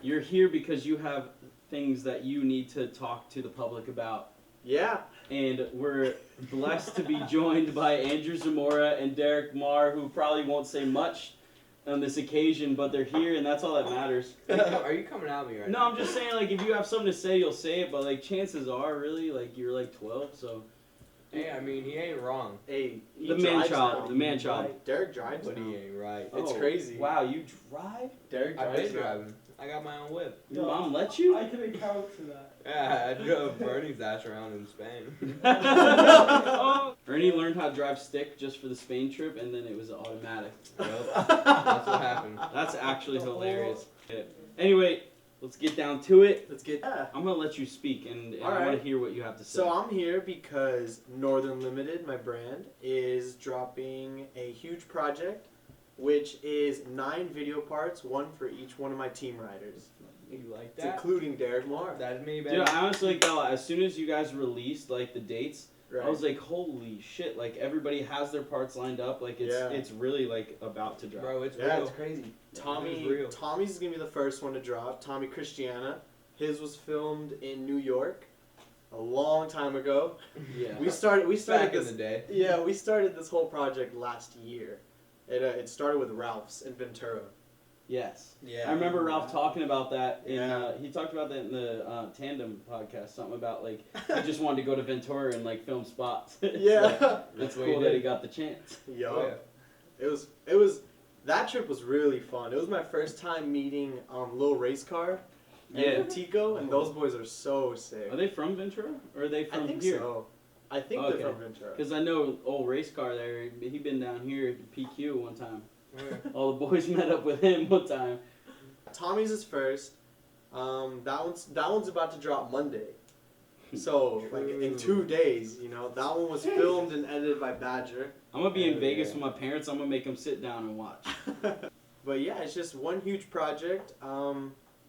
you're here because you have things that you need to talk to the public about. Yeah. And we're blessed to be joined by Andrew Zamora and Derek Marr, who probably won't say much on this occasion, but they're here, and that's all that matters. Are you coming at me right now? No, I'm just saying, like, if you have something to say, you'll say it, but, like, chances are, really, like, you're, like, 12, so... Hey, I mean, he ain't wrong. Hey, he The drives man-child, now. the man-child. Right. Derek drives But now. he ain't right. It's Oh, crazy. Wow, you drive? Derek I've drives been now. driving. I got my own whip. Your mom let you? I can account for that. Yeah, I drove Bernie's ass around in Spain. Ernie learned how to drive stick just for the Spain trip, and then it was automatic. Yep. That's what happened. That's actually hilarious. Yeah. Anyway, let's get down to it. Let's get. I'm going to let you speak, and I Alright. want to hear what you have to say. So I'm here because Northern Limited, my brand, is dropping a huge project, which is 9 video parts, one for each one of my team riders. You like It's that? including Derek Marr. That's me, baby. Dude, I honestly like that a lot. As soon as you guys released, like, the dates, Right. I was like, holy shit, like, everybody has their parts lined up. Like, it's really, like, about to drop. Bro, it's Yeah, real. it's crazy. It's Tommy's real. is gonna be the first one to drop. Tommy Christiana, his was filmed in New York, a long time ago. Yeah. We started Back this. in the day. Yeah, we started this whole project last year. It started with Ralph's in Ventura. Yes. Yeah. I remember Ralph talking about that. Yeah. He talked about that in the Tandem podcast. Something about, like, he just wanted to go to Ventura and, like, film spots. It's Yeah. like, That's it's what cool he that did. he got the chance. Yo. Oh, yeah. It was that trip was really fun. It was my first time meeting Lil Race Car and Yeah. Tico, and those boys are so sick. Are they from Ventura? Or are they I from think here? so. I think Okay. they're from Ventura. Because I know old Race Car there. He been down here at PQ one time. Oh, yeah. All the boys met up with him one time. Tommy's is first. That one's about to drop Monday. So like in 2 days, you know, that one was filmed and edited by Badger. I'm going to be in Oh, Vegas yeah. with my parents. I'm going to make them sit down and watch. But yeah, it's just one huge project.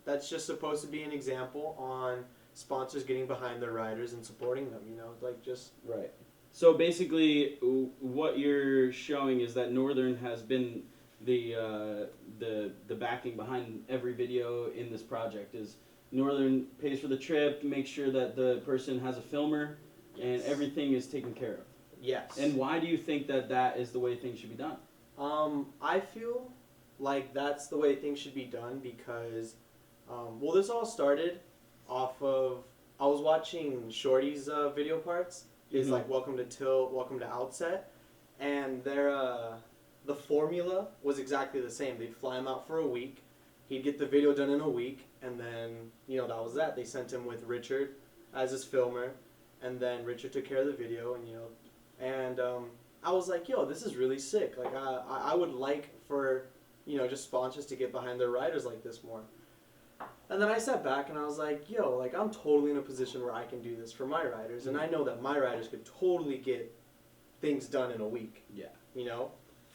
That's just supposed to be an example on sponsors getting behind their riders and supporting them. You know, like just Right. So basically, what you're showing is that Northern has been the backing behind every video in this project. Is Northern pays for the trip, makes sure that the person has a filmer, and everything is taken care of. yes. And why do you think that is the way things should be done? I feel like that's the way things should be done because, well, this all started off of I was watching Shorty's video parts. He's Mhm. like, "Welcome to Tilt, welcome to Outset," and the formula was exactly the same. They'd fly him out for a week. He'd get the video done in a week, and then that was that. They sent him with Richard as his filmer, and then Richard took care of the video, and I was like, yo, this is really sick. Like, I would like for, just sponsors to get behind their riders like this more. And then I sat back and I was like, yo, like, I'm totally in a position where I can do this for my riders. And I know that my riders could totally get things done in a week. Yeah.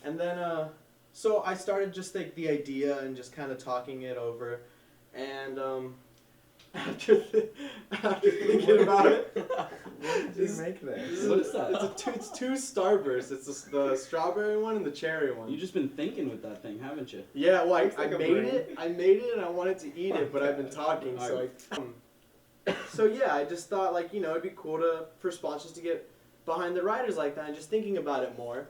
And then, so I started just like the idea and just kind of talking it over. And after thinking about it, What did you make there? What is that? It's two Starbursts. It's the strawberry one and the cherry one. You've just been thinking with that thing, haven't you? Yeah, well, Looks I like a made brain. it. I made it, and I wanted to eat it, but I've been talking, so so yeah, I just thought like it'd be cool for sponsors to get behind the riders like that, and just thinking about it more.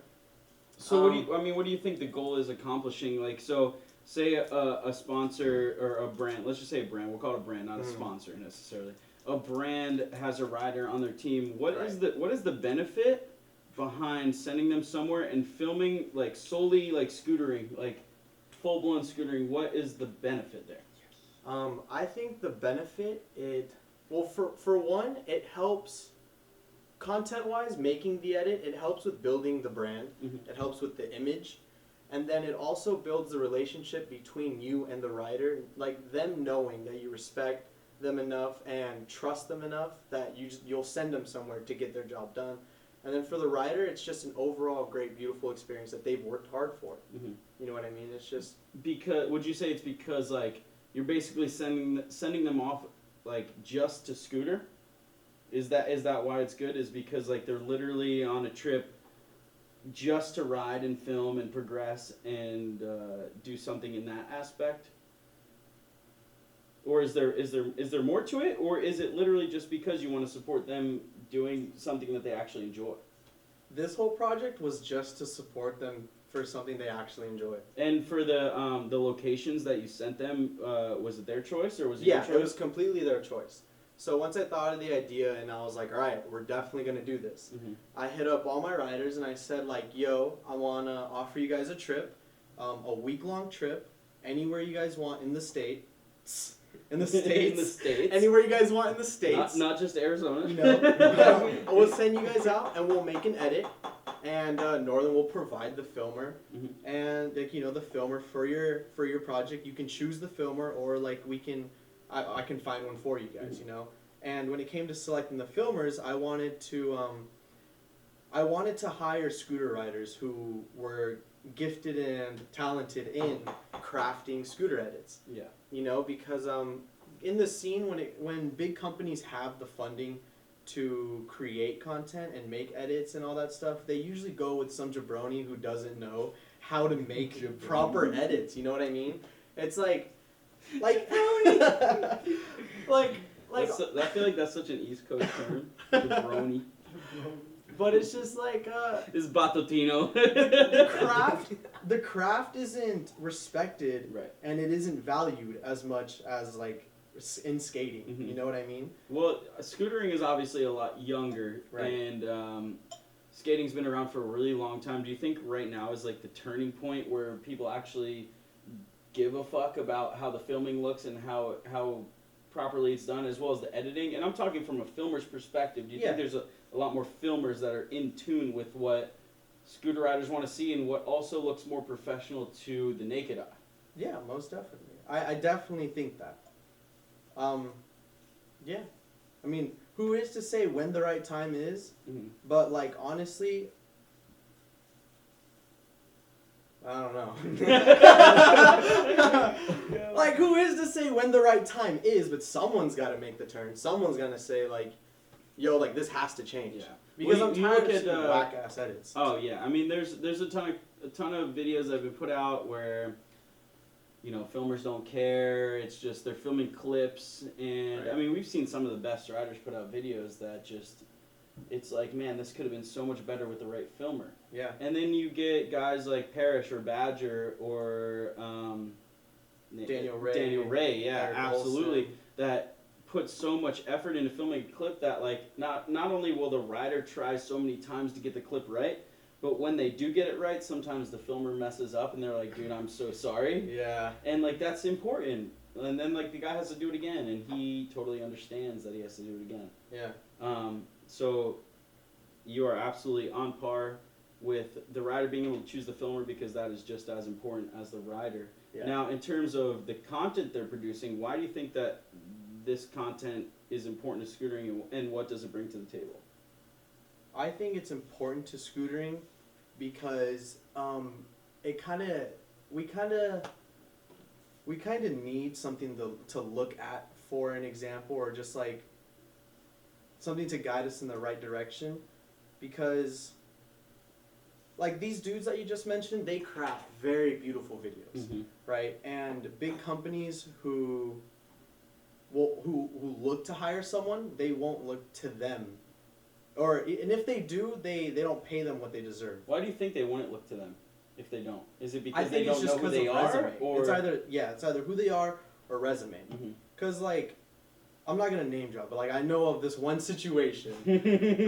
So what do you think the goal is accomplishing? Like, so say a sponsor or a brand, let's just say a brand, we'll call it a brand, not a sponsor necessarily. A brand has a rider on their team. What is the benefit behind sending them somewhere and filming like solely like scootering, like full blown scootering? What is the benefit there? I think the benefit for one, it helps content wise making the edit. It helps with building the brand. Mhm. It helps with the image. And then it also builds the relationship between you and the rider, like them knowing that you respect them enough and trust them enough that you'll send them somewhere to get their job done. And then for the rider, it's just an overall great, beautiful experience that they've worked hard for. Mm-hmm. You know what I mean? It's just Because would you say it's because like you're basically sending them off like just to scooter? Is that why it's good? Is because like they're literally on a trip just to ride and film and progress and do something in that aspect? Or is there more to it, or is it literally just because you want to support them doing something that they actually enjoy? This whole project was just to support them for something they actually enjoy. And for the locations that you sent them, was it their choice or was it your choice? Yeah, it was completely their choice. So once I thought of the idea and I was like, all right, we're definitely gonna do this. Mm-hmm. I hit up all my riders and I said like, yo, I wanna offer you guys a trip, a week-long trip, anywhere you guys want in the state. In the States. In the States. Anywhere you guys want in the States. Not just Arizona. No. We'll send you guys out and we'll make an edit. And Northern will provide the filmer. Mm-hmm. And like, the filmer for your project. You can choose the filmer or like I can find one for you guys, Mm-hmm. And when it came to selecting the filmers, I wanted to hire scooter riders who were gifted and talented in crafting scooter edits. Yeah. Because in the scene when big companies have the funding to create content and make edits and all that stuff, they usually go with some jabroni who doesn't know how to make proper edits. You know what I mean? It's like I feel like that's such an East Coast term. Jabroni. But it's just like It's Batotino. the craft isn't respected, Right. and it isn't valued as much as like in skating. Mm-hmm. You know what I mean? Well, scootering is obviously a lot younger, Right. and skating's been around for a really long time. Do you think right now is like the turning point where people actually give a fuck about how the filming looks and how properly it's done, as well as the editing? And I'm talking from a filmer's perspective. Do you think there's a lot more filmers that are in tune with what scooter riders want to see and what also looks more professional to the naked eye? Yeah, most definitely. I definitely think that. Yeah. I mean, who is to say when the right time is? Mm-hmm. But like honestly, I don't know. Like, who is to say when the right time is? But someone's got to make the turn. Someone's gonna say like, "Yo, like this has to change." Yeah. Because Well, I'm you tired look of at, seeing whack ass edits. Oh yeah, I mean there's a ton of videos that have been put out where filmers don't care. It's just they're filming clips, and Right. I mean we've seen some of the best riders put out videos that just it's like, man, this could have been so much better with the right filmer. Yeah. And then you get guys like Parrish or Badger or Daniel Ray. Daniel Ray, yeah, Eric absolutely. Olson. That put so much effort into filming a clip that like not only will the rider try so many times to get the clip right, but when they do get it right, sometimes the filmer messes up and they're like, dude, I'm so sorry. Yeah. And like that's important. And then like the guy has to do it again, and he totally understands that he has to do it again. Yeah. So you are absolutely on par with the rider being able to choose the filmer, because that is just as important as the rider. Yeah. Now, in terms of the content they're producing, why do you think that this content is important to scootering, and what does it bring to the table? I think it's important to scootering because we kind of need something to look at for an example, or just like something to guide us in the right direction, because like these dudes that you just mentioned, they craft very beautiful videos, Mm-hmm. right? And big companies who look to hire someone, they won't look to them. And if they do, they don't pay them what they deserve. Why do you think they wouldn't look to them if they don't? Is it I because they think it's don't just know who because they of are? resume. Or It's either who they are or resume. Mhm. Because like, I'm not gonna name drop, but like I know of this one situation,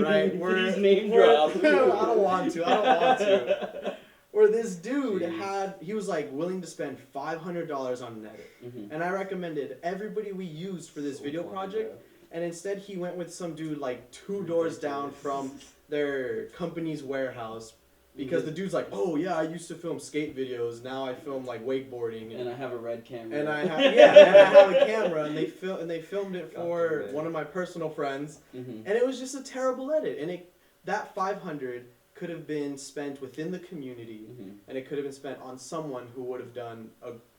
right? Please name drop. I don't want to. Where this dude he was like willing to spend $500 on an edit, Mhm. and I recommended everybody we used for this video project. And instead, he went with some dude like 2 doors down from their company's warehouse, because the dude's like, oh yeah, I used to film skate videos. Now I film like wakeboarding, And I have a red camera. and I have a camera, and they filmed it for one of my personal friends, Mhm. and it was just a terrible edit. And that $500 could have been spent within the community, Mhm. and it could have been spent on someone who would have done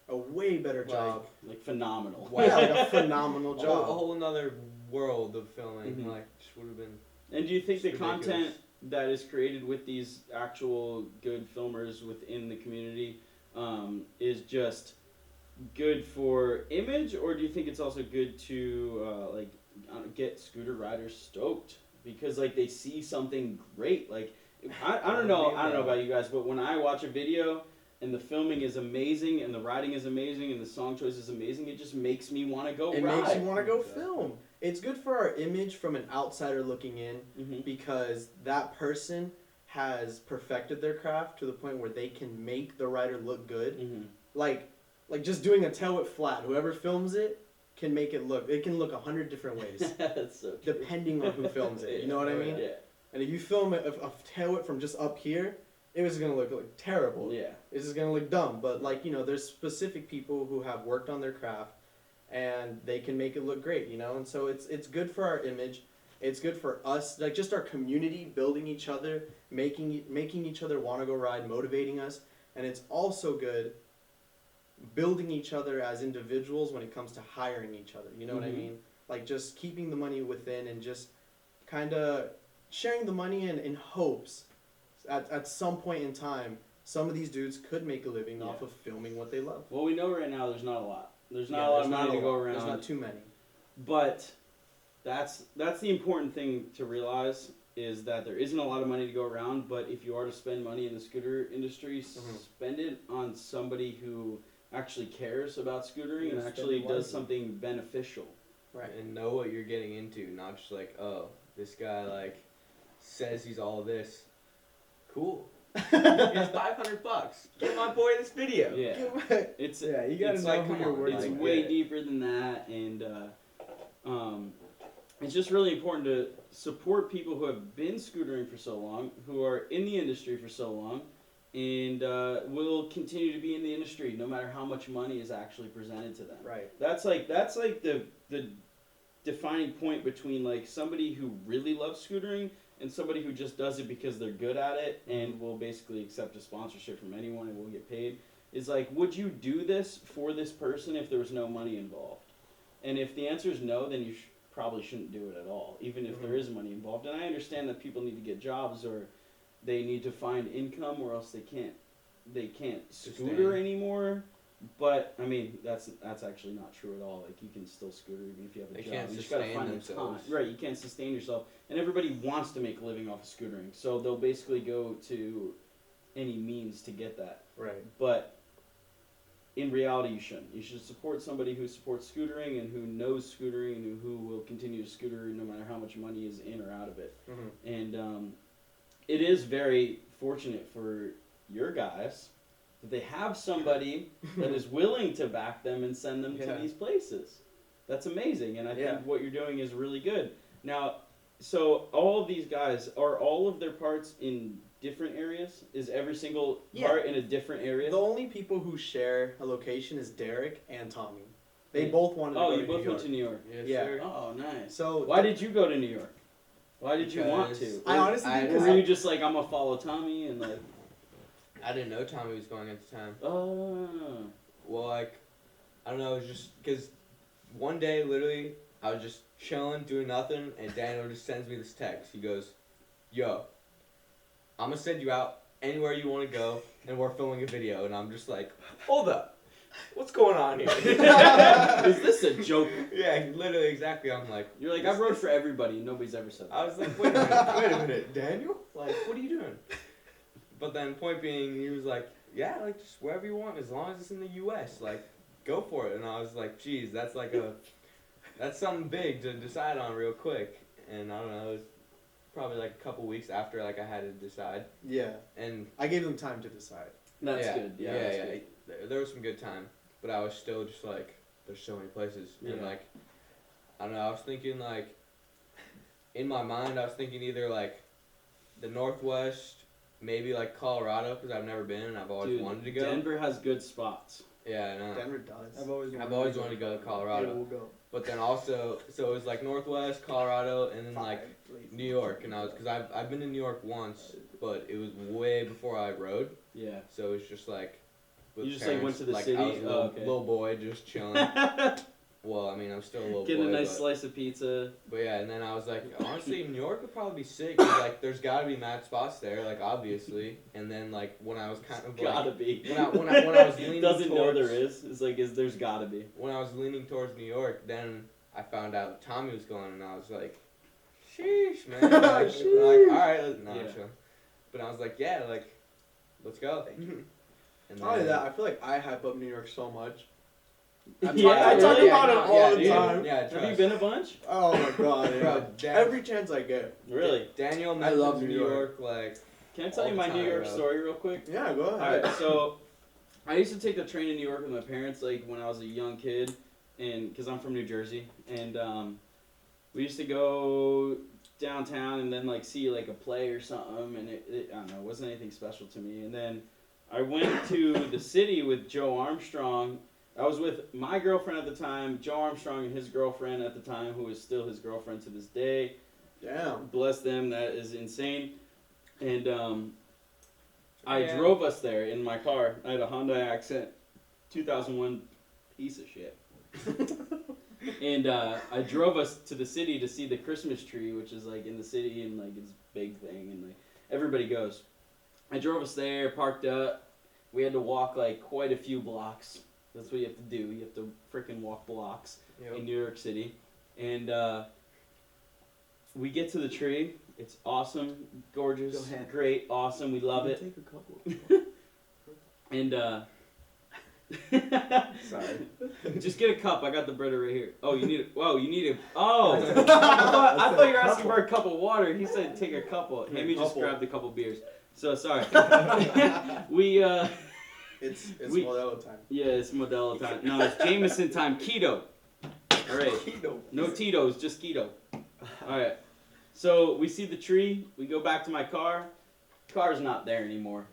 a way better job. Like phenomenal. Yeah, like a phenomenal A job. whole another world of filming, Mhm. like, just would have been. And do you think the It's ridiculous. content that is created with these actual good filmers within the community is just good for image, or do you think it's also good to get scooter riders stoked because like they see something great? Like I don't know about you guys, but when I watch a video and the filming is amazing and the riding is amazing and the song choice is amazing, it just makes me want to go ride. It makes you want to go film. It's good for our image from an outsider looking in because that person has perfected their craft to the point where they can make the rider look good. Like just doing a tail whip flat, whoever films it can make it look, it can look 100 different ways. That's so true. Depending on who films it, you know what I mean? Yeah. And if you film a tail whip from just up here, it was going to look like terrible. Yeah. It's just going to look dumb. But like, you know, there's specific people who have worked on their craft and they can make it look great, you know? And so it's good for our image. It's good for us, like just our community, building each other, making each other want to go ride, motivating us. And it's also good building each other as individuals when it comes to hiring each other. You know what I mean? Like just keeping the money within and just kind of sharing the money in hopes at some point in time, some of these dudes could make a living off of filming what they love. Well, we know right now there's not a lot. There's not a lot of money to go around. There's not too many. But that's the important thing to realize is that there isn't a lot of money to go around, but if you are to spend money in the scooter industry, spend it on somebody who actually cares about scootering and actually does something beneficial. Right. And know what you're getting into, not just like, oh, this guy like says he's all this. Cool. Here's $500. Give my boy this video. Yeah. You gotta know who you're working with. It's way deeper than that, and it's just really important to support people who have been scootering for so long, who are in the industry for so long, and will continue to be in the industry no matter how much money is actually presented to them. Right. That's like the defining point between like somebody who really loves scootering and somebody who just does it because they're good at it and will basically accept a sponsorship from anyone and will get paid. Is like, would you do this for this person if there was no money involved? And if the answer is no, then you probably shouldn't do it at all, even if there is money involved. And I understand that people need to get jobs or they need to find income or else they can't scooter anymore. But I mean, that's actually not true at all. Like you can still scooter even if you have a job. You just gotta find the time. Right, you can't sustain yourself. And everybody wants to make a living off of scootering, so they'll basically go to any means to get that. Right. But in reality, you shouldn't. You should support somebody who supports scootering and who knows scootering and who will continue to scooter no matter how much money is in or out of it. And it is very fortunate for your guys that they have somebody that is willing to back them and send them to these places. That's amazing, and I think what you're doing is really good. Now, so all of these guys, are all of their parts in different areas? Is every single part in a different area? The only people who share a location is Derek and Tommy. They both wanted to go to New York. Oh, you both went to New York. Yes, sir. Oh, nice. So why did you go to New York? Why did you want to? I honestly or were you just like, I'm gonna follow Tommy and like... I didn't know Tommy was going at the time. Oh. Well, like, I don't know, it was just because one day, literally, I was just chilling, doing nothing, and Daniel just sends me this text. He goes, yo, I'm going to send you out anywhere you want to go, and we're filming a video. And I'm just like, hold up. What's going on here? Is this a joke? Yeah, literally, exactly. I'm like... You're like, I've rode for everybody, and nobody's ever said that. I was like, wait a minute, Daniel? Like, what are you doing? But then, point being, he was like, yeah, like, just wherever you want, as long as it's in the U.S., like, go for it. And I was like, geez, that's like that's something big to decide on real quick. And I don't know, it was probably like a couple weeks after, like, I had to decide. Yeah. And I gave them time to decide. That's good. Yeah. Good. There was some good time, but I was still just like, there's so many places. And, like, I don't know, I was thinking, like, in my mind, I was thinking either, like, the Northwest, maybe like Colorado, because I've never been and I've always wanted to go. Denver has good spots. Yeah, I know. Denver does. I've always wanted to go to Colorado. Yeah, we'll go. But then also, so it was like Northwest, Colorado, and then like New York. And because I've been to New York once, but it was way before I rode. Yeah. So it's just like, you just like went to the city? I was a little boy just chilling. Well, I mean, I'm still a little Getting boy, a nice but, slice of pizza. but yeah, and then I was like, honestly, New York would probably be sick. 'Cause, like, there's gotta be mad spots there, like obviously. And then like when I was kind of Gotta like, be. when I was leaning Doesn't know towards, there is. It's like there's gotta be. when I was leaning towards New York, then I found out Tommy was going, and I was like, sheesh, man. Like, Sheesh. all right, no, Yeah. chill. But I was like, yeah, like, let's go. And Not only that, I feel like I hype up New York so much. I talk really? about it all the dude, time. Yeah, Have you trust. been a bunch? Oh my god, Bro, yeah. Dan- Every chance I get. Really? Daniel I mentions love New New York, like, Can I tell All you the my New time, York bro. story real quick? Yeah, go ahead. Alright, so I used to take the train to New York with my parents, like when I was a young kid, and because I'm from New Jersey, and we used to go downtown and then like see like a play or something, and it I don't know, it wasn't anything special to me. And then I went to the city with Joe Armstrong. I was with my girlfriend at the time, Joe Armstrong and his girlfriend at the time, who is still his girlfriend to this day. Damn. Bless them, that is insane. And I Yeah. drove us there in my car. I had a Honda Accent, 2001 piece of shit. And I drove us to the city to see the Christmas tree, which is like in the city and like it's a big thing and like everybody goes. I drove us there, parked up. We had to walk like quite a few blocks. That's what you have to do. You have to freaking walk blocks in New York City. And we get to the tree. It's awesome, gorgeous, Go ahead. great, awesome. We love it. Take a couple. And Sorry. just get a cup. I got the Brita right here. Oh, you need it. Whoa, you need it. Oh, I thought you were asking for a cup of water. He said take a couple. Let me just Couple. grabbed a couple beers. So sorry. we It's We- Modelo time. yeah, it's Modelo time. No, it's Jameson time. Keto. All right. Keto. No Tito's, just keto. All right. So we see the tree. We go back to my car. Car's not there anymore.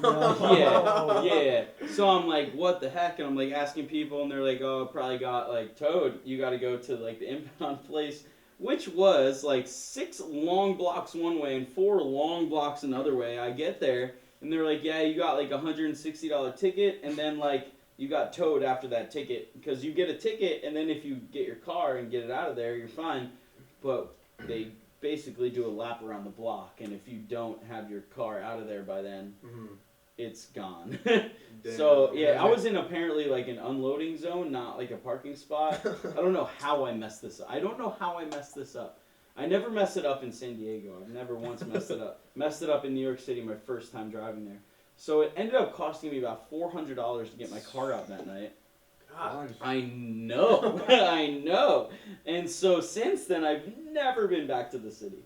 No. Yeah. So I'm like, what the heck? And I'm like asking people, and they're like, oh, it probably got like towed. You got to go to like the impound place, which was like 6 long blocks one way and 4 long blocks another way. I get there, and they're like, yeah, you got like a $160 ticket, and then like you got towed after that ticket because you get a ticket, and then if you get your car and get it out of there, you're fine. But they basically do a lap around the block, and if you don't have your car out of there by then, it's gone. So yeah, I was in apparently like an unloading zone, not like a parking spot. I don't know how I messed this up. I never mess it up in San Diego. I've never once messed it up. Messed it up in New York City my first time driving there. So it ended up costing me about $400 to get my car out that night. God. I know. I know. And so since then I've never been back to the city.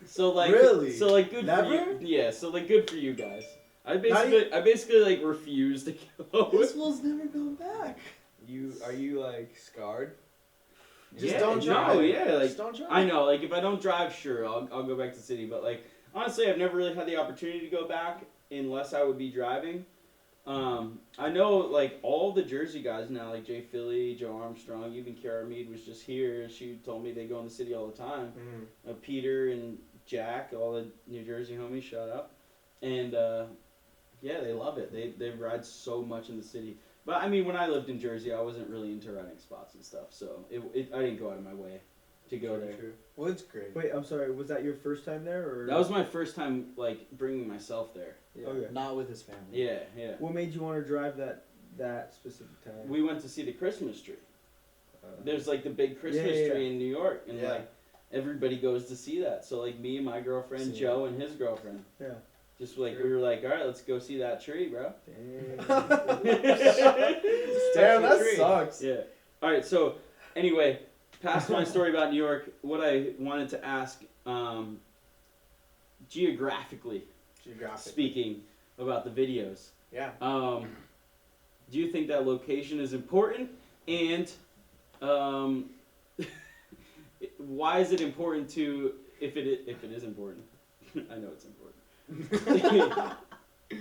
So like Really? So like good Never? for you. Yeah, so like good for you guys. I basically like refuse to go. This fool's never gone back. Are you like scarred? Just Yeah, don't no, drive. yeah, like, Just don't drive. I know, like if I don't drive, sure, I'll go back to the city. But like honestly, I've never really had the opportunity to go back unless I would be driving. I know like all the Jersey guys now, like Jay Philly, Joe Armstrong, even Kiara Mead was just here. She told me they go in the city all the time. Peter and Jack, all the New Jersey homies, shout out. And yeah, they love it. They ride so much in the city. But I mean, when I lived in Jersey, I wasn't really into riding spots and stuff, so I didn't go out of my way to go there. True. Well, it's great. Wait, I'm sorry. Was that your first time there, or That was my first time like bringing myself there. Yeah. Okay. Not with his family. Yeah, yeah. What made you want to drive that specific time? We went to see the Christmas tree. There's like the big Christmas Yeah. tree in New York, and Yeah. like everybody goes to see that. So like me and my girlfriend, See. Joe and his girlfriend, Yeah. just like we were like, all right, let's go see that tree, bro. Damn. Damn, that Tree. sucks. Yeah. All right. So anyway, past my story about New York, what I wanted to ask, geographically speaking, about the videos. Yeah. Do you think that location is important? And why is it important to, if it is important, I know it's important.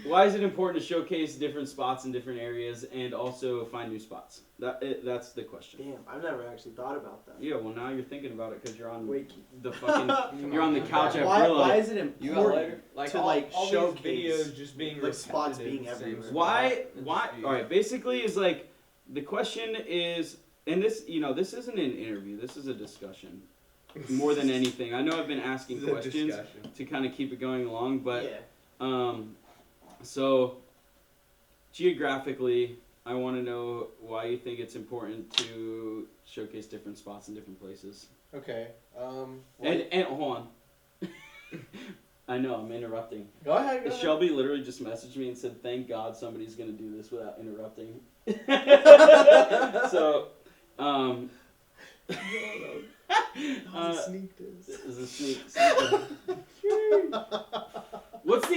Why is it important to showcase different spots in different areas and also find new spots? That's the question. Damn, I've never actually thought about that. Yeah, well now you're thinking about it because you're on Wait. the fucking, you're on the couch at Why Brillo. is it You got lighter? important Like to all, like all showcase these videos just being like spots repetitive, being the same everywhere? spot. Why? It's Why? just- All right. Basically, is like the question is and this, this isn't an interview. This is a discussion more than anything. I know I've been asking This is a questions discussion. to kind of keep it going along, but Yeah. so geographically, I want to know why you think it's important to showcase different spots in different places. Okay. And hold on. I know I'm interrupting. Go ahead. Shelby literally just messaged me and said, "Thank God somebody's gonna do this without interrupting." So, Sneak this. this is a sneak. What's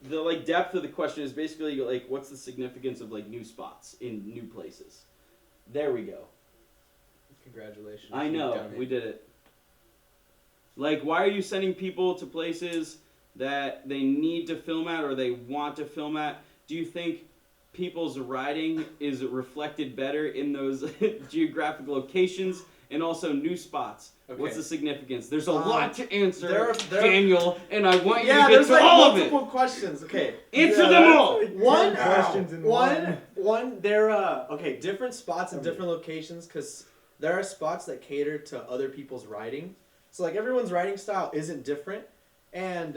the like depth of the question is basically like what's the significance of like new spots in new places? There we go. Congratulations. I you've know done it. we did it. Like, why are you sending people to places that they need to film at or they want to film at? Do you think people's riding is reflected better in those geographic locations and also new spots? Okay. What's the significance? There's a lot to answer, there- Daniel, and I want you to get there's to like all of it. multiple questions. Okay. Answer them all. One questions in one. There okay, different spots in different locations because there are spots that cater to other people's riding. So like everyone's riding style isn't different, and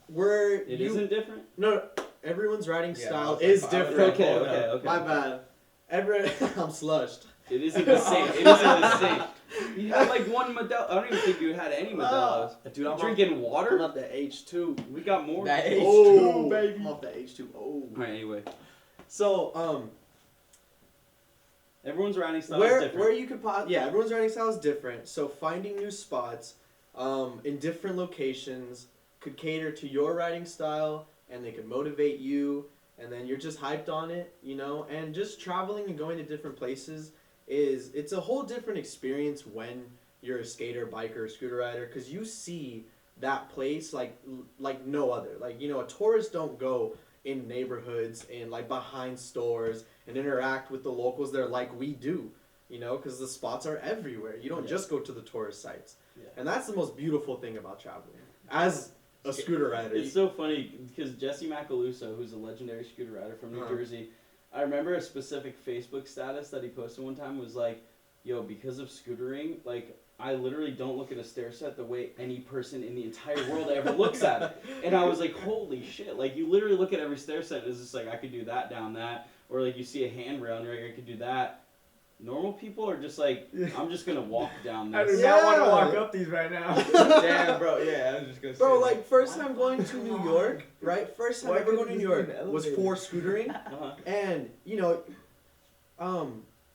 It isn't different? No, everyone's riding Yeah, style I was is like, I was different. like, Okay. My bad. I'm slushed. It isn't the same. It isn't the same. You had like one Modelo. I don't even think you had any Modelo's. Dude, I'm Drinking I'm water? up the H2. We got more. That H2, Oh, baby. I'm off the H2. Oh. Alright, anyway. So, Everyone's riding style is different. where you could everyone's riding style is different. So finding new spots, in different locations could cater to your riding style, and they could motivate you, and then you're just hyped on it, and just traveling and going to different places it's a whole different experience when you're a skater, biker, or scooter rider, because you see that place like no other. Like, tourists don't go in neighborhoods and like behind stores and interact with the locals there like we do, because the spots are everywhere. You don't just go to the tourist sites. Yeah. And that's the most beautiful thing about traveling as a scooter rider. It's so funny because Jesse Macaluso, who's a legendary scooter rider from New Jersey, I remember a specific Facebook status that he posted one time was like, "Yo, because of scootering, like I literally don't look at a stair set the way any person in the entire world ever looks at it." And I was like, "Holy shit!" Like you literally look at every stair set and it's just like I could do that down that, or like you see a handrail and you're like I could do that. Normal people are just like, I'm just gonna walk down I do this. not want to walk up these right now. Damn, bro. Yeah, I was just gonna say. Bro, that. like first time going to New York, right? First time Why ever going couldn't to this New be York an was elevator? for scootering. Uh-huh. And,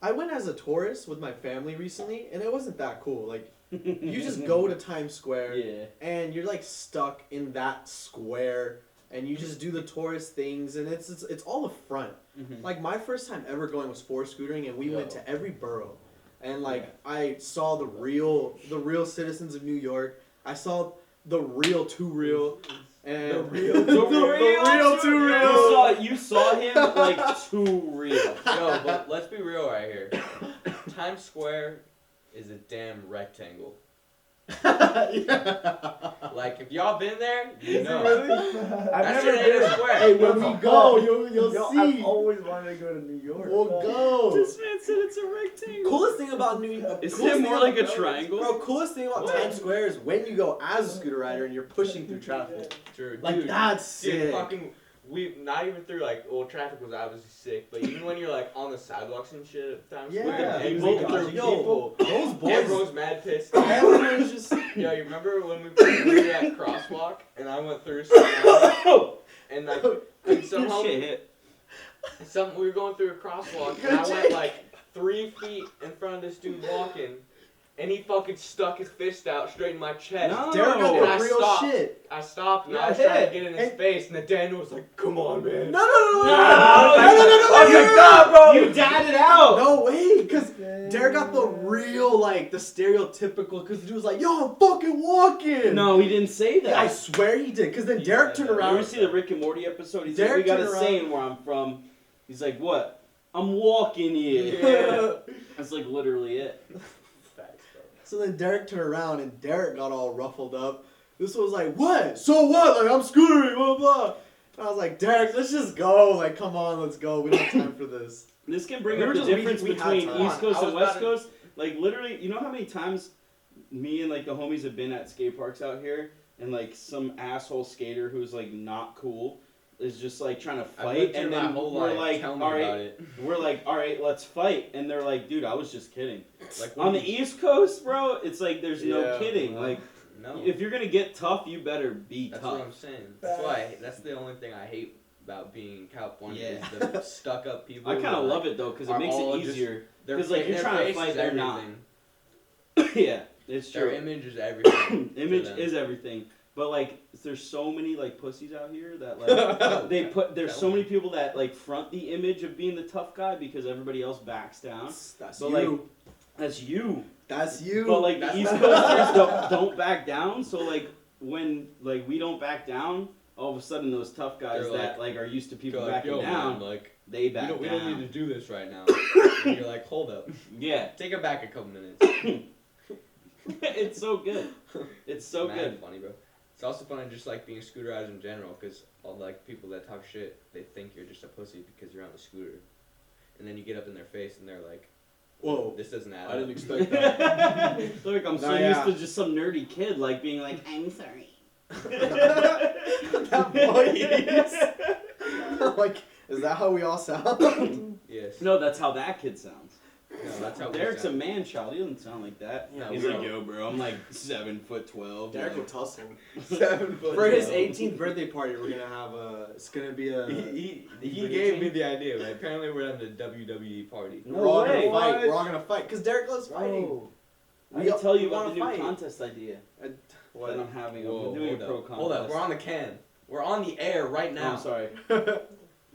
I went as a tourist with my family recently, and it wasn't that cool. Like, you just go to Times Square, Yeah. and you're, like, stuck in that square, and you just do the tourist things, and it's all a front. Mhm. Like, my first time ever going was for scootering, and we went Yo. to every borough. And, like, I saw the real citizens of New York. I saw the real Too Real. And The real the real Too Real. You saw him like too real. Yo, but let's be real right here. Times Square is a damn rectangle. Like, if y'all been there, you know. I've That never shit ain't a been. square. Hey, when we go, you'll Yo, see. I've always wanted to go to New York. We'll go. This man said it's a rectangle. Coolest thing about New York. Isn't it more like a triangle? Bro, coolest thing about What? Times Square is when you go as a scooter rider and you're pushing through traffic. True. Like, Dude, that's dude, sick. fucking, we not even through like, well, traffic was obviously sick, but even when you're like on the sidewalks and shit at Times Square, Yeah. and People going through Yo, people, those boys. everyone's mad pissed. Everyone's just. Yo, you remember when we were through that crosswalk and I went through something and like, dude, somehow Shit hit. we were going through a crosswalk and I went like 3 feet in front of this dude walking, and he fucking stuck his fist out straight in my chest. No. Derek got And I the real stopped. shit. I stopped and Yeah, I was hit. trying to get in his And- face, and then Daniel was like, "Come on, man." No. I was like, nah, bro. You dadded out. No way, because Derek got the real, like, the stereotypical, because the dude was like, "Yo, I'm fucking walking." No, he didn't say that. I swear he did, because then He Derek said turned that. You around. ever see the Rick and Morty episode? He's like, Derek we got a turned around. saying where I'm from. He's like, what? I'm walking here. Yeah. That's like literally it. Facts, bro. So then Derek turned around and Derek got all ruffled up. This was like, "What? So what? Like, I'm scootering, blah, blah." I was like, Derek, let's just go. Like, come on, let's go. We don't have time for this. This can bring We up were the just- difference we had between time. East Coast I and was West about Coast. Like literally, you know how many times me and like the homies have been at skate parks out here, and like some asshole skater who's like not cool is just like trying to I've fight, lived and through my then whole we're life. like, Tell me all about right, it. we're like, all right, let's fight, and they're like, dude, I was just kidding. Like On the what do you- East Coast, bro, it's like there's no Yeah, kidding. no. Like no. if you're gonna get tough, you better be That's tough. what I'm saying. That's why. That's the only thing I hate about being in California Yeah. is the stuck-up people. I kind of that, love it though because it are makes all it just- easier. their 'cause, like, fa- you're their trying to face fight, is they're not. everything. Yeah, it's Their true. image is everything. to Image them. is everything. But like, there's so many like pussies out here that like there's so many people that like front the image of being the tough guy because everybody else backs down. That's But you. like, that's you. That's you. But like the That's East not- Coasters don't back down. So like when like we don't back down, all of a sudden those tough guys They're that like are used to people Go like, backing yo, down, man, like they back we down. don't need to do this right now. And you're like, hold up, Yeah, take it back a couple minutes. it's so good. It's so Mad good. funny, bro. It's also funny just like being scooter riders in general, because all like people that talk shit, they think you're just a pussy because you're on the scooter, and then you get up in their face and they're like, Whoa. this doesn't add I up. didn't expect that. Look, I'm so No, used yeah. to just some nerdy kid like being like, I'm sorry. That voice. Like, is that how we all sound? Yes. No, that's how that kid sounds. No, that's how we Derek's a sound. man child. He doesn't sound like that. Yeah, He's bro. like, yo, bro, I'm like 7'12". Derek will Like, tussle. 7 foot For his tall. 18th birthday party, we're gonna have it's gonna be a. He gave me the idea, but apparently we're at the WWE party. No we're all way. gonna fight. What? We're all gonna fight because Derek loves fighting. Bro, I We didn't tell you we about the wanna new fight. contest idea that I'm having. Whoa, I'm doing a hold pro up. contest. Hold up, we're on the can. We're on the air right Oh, now. I'm sorry.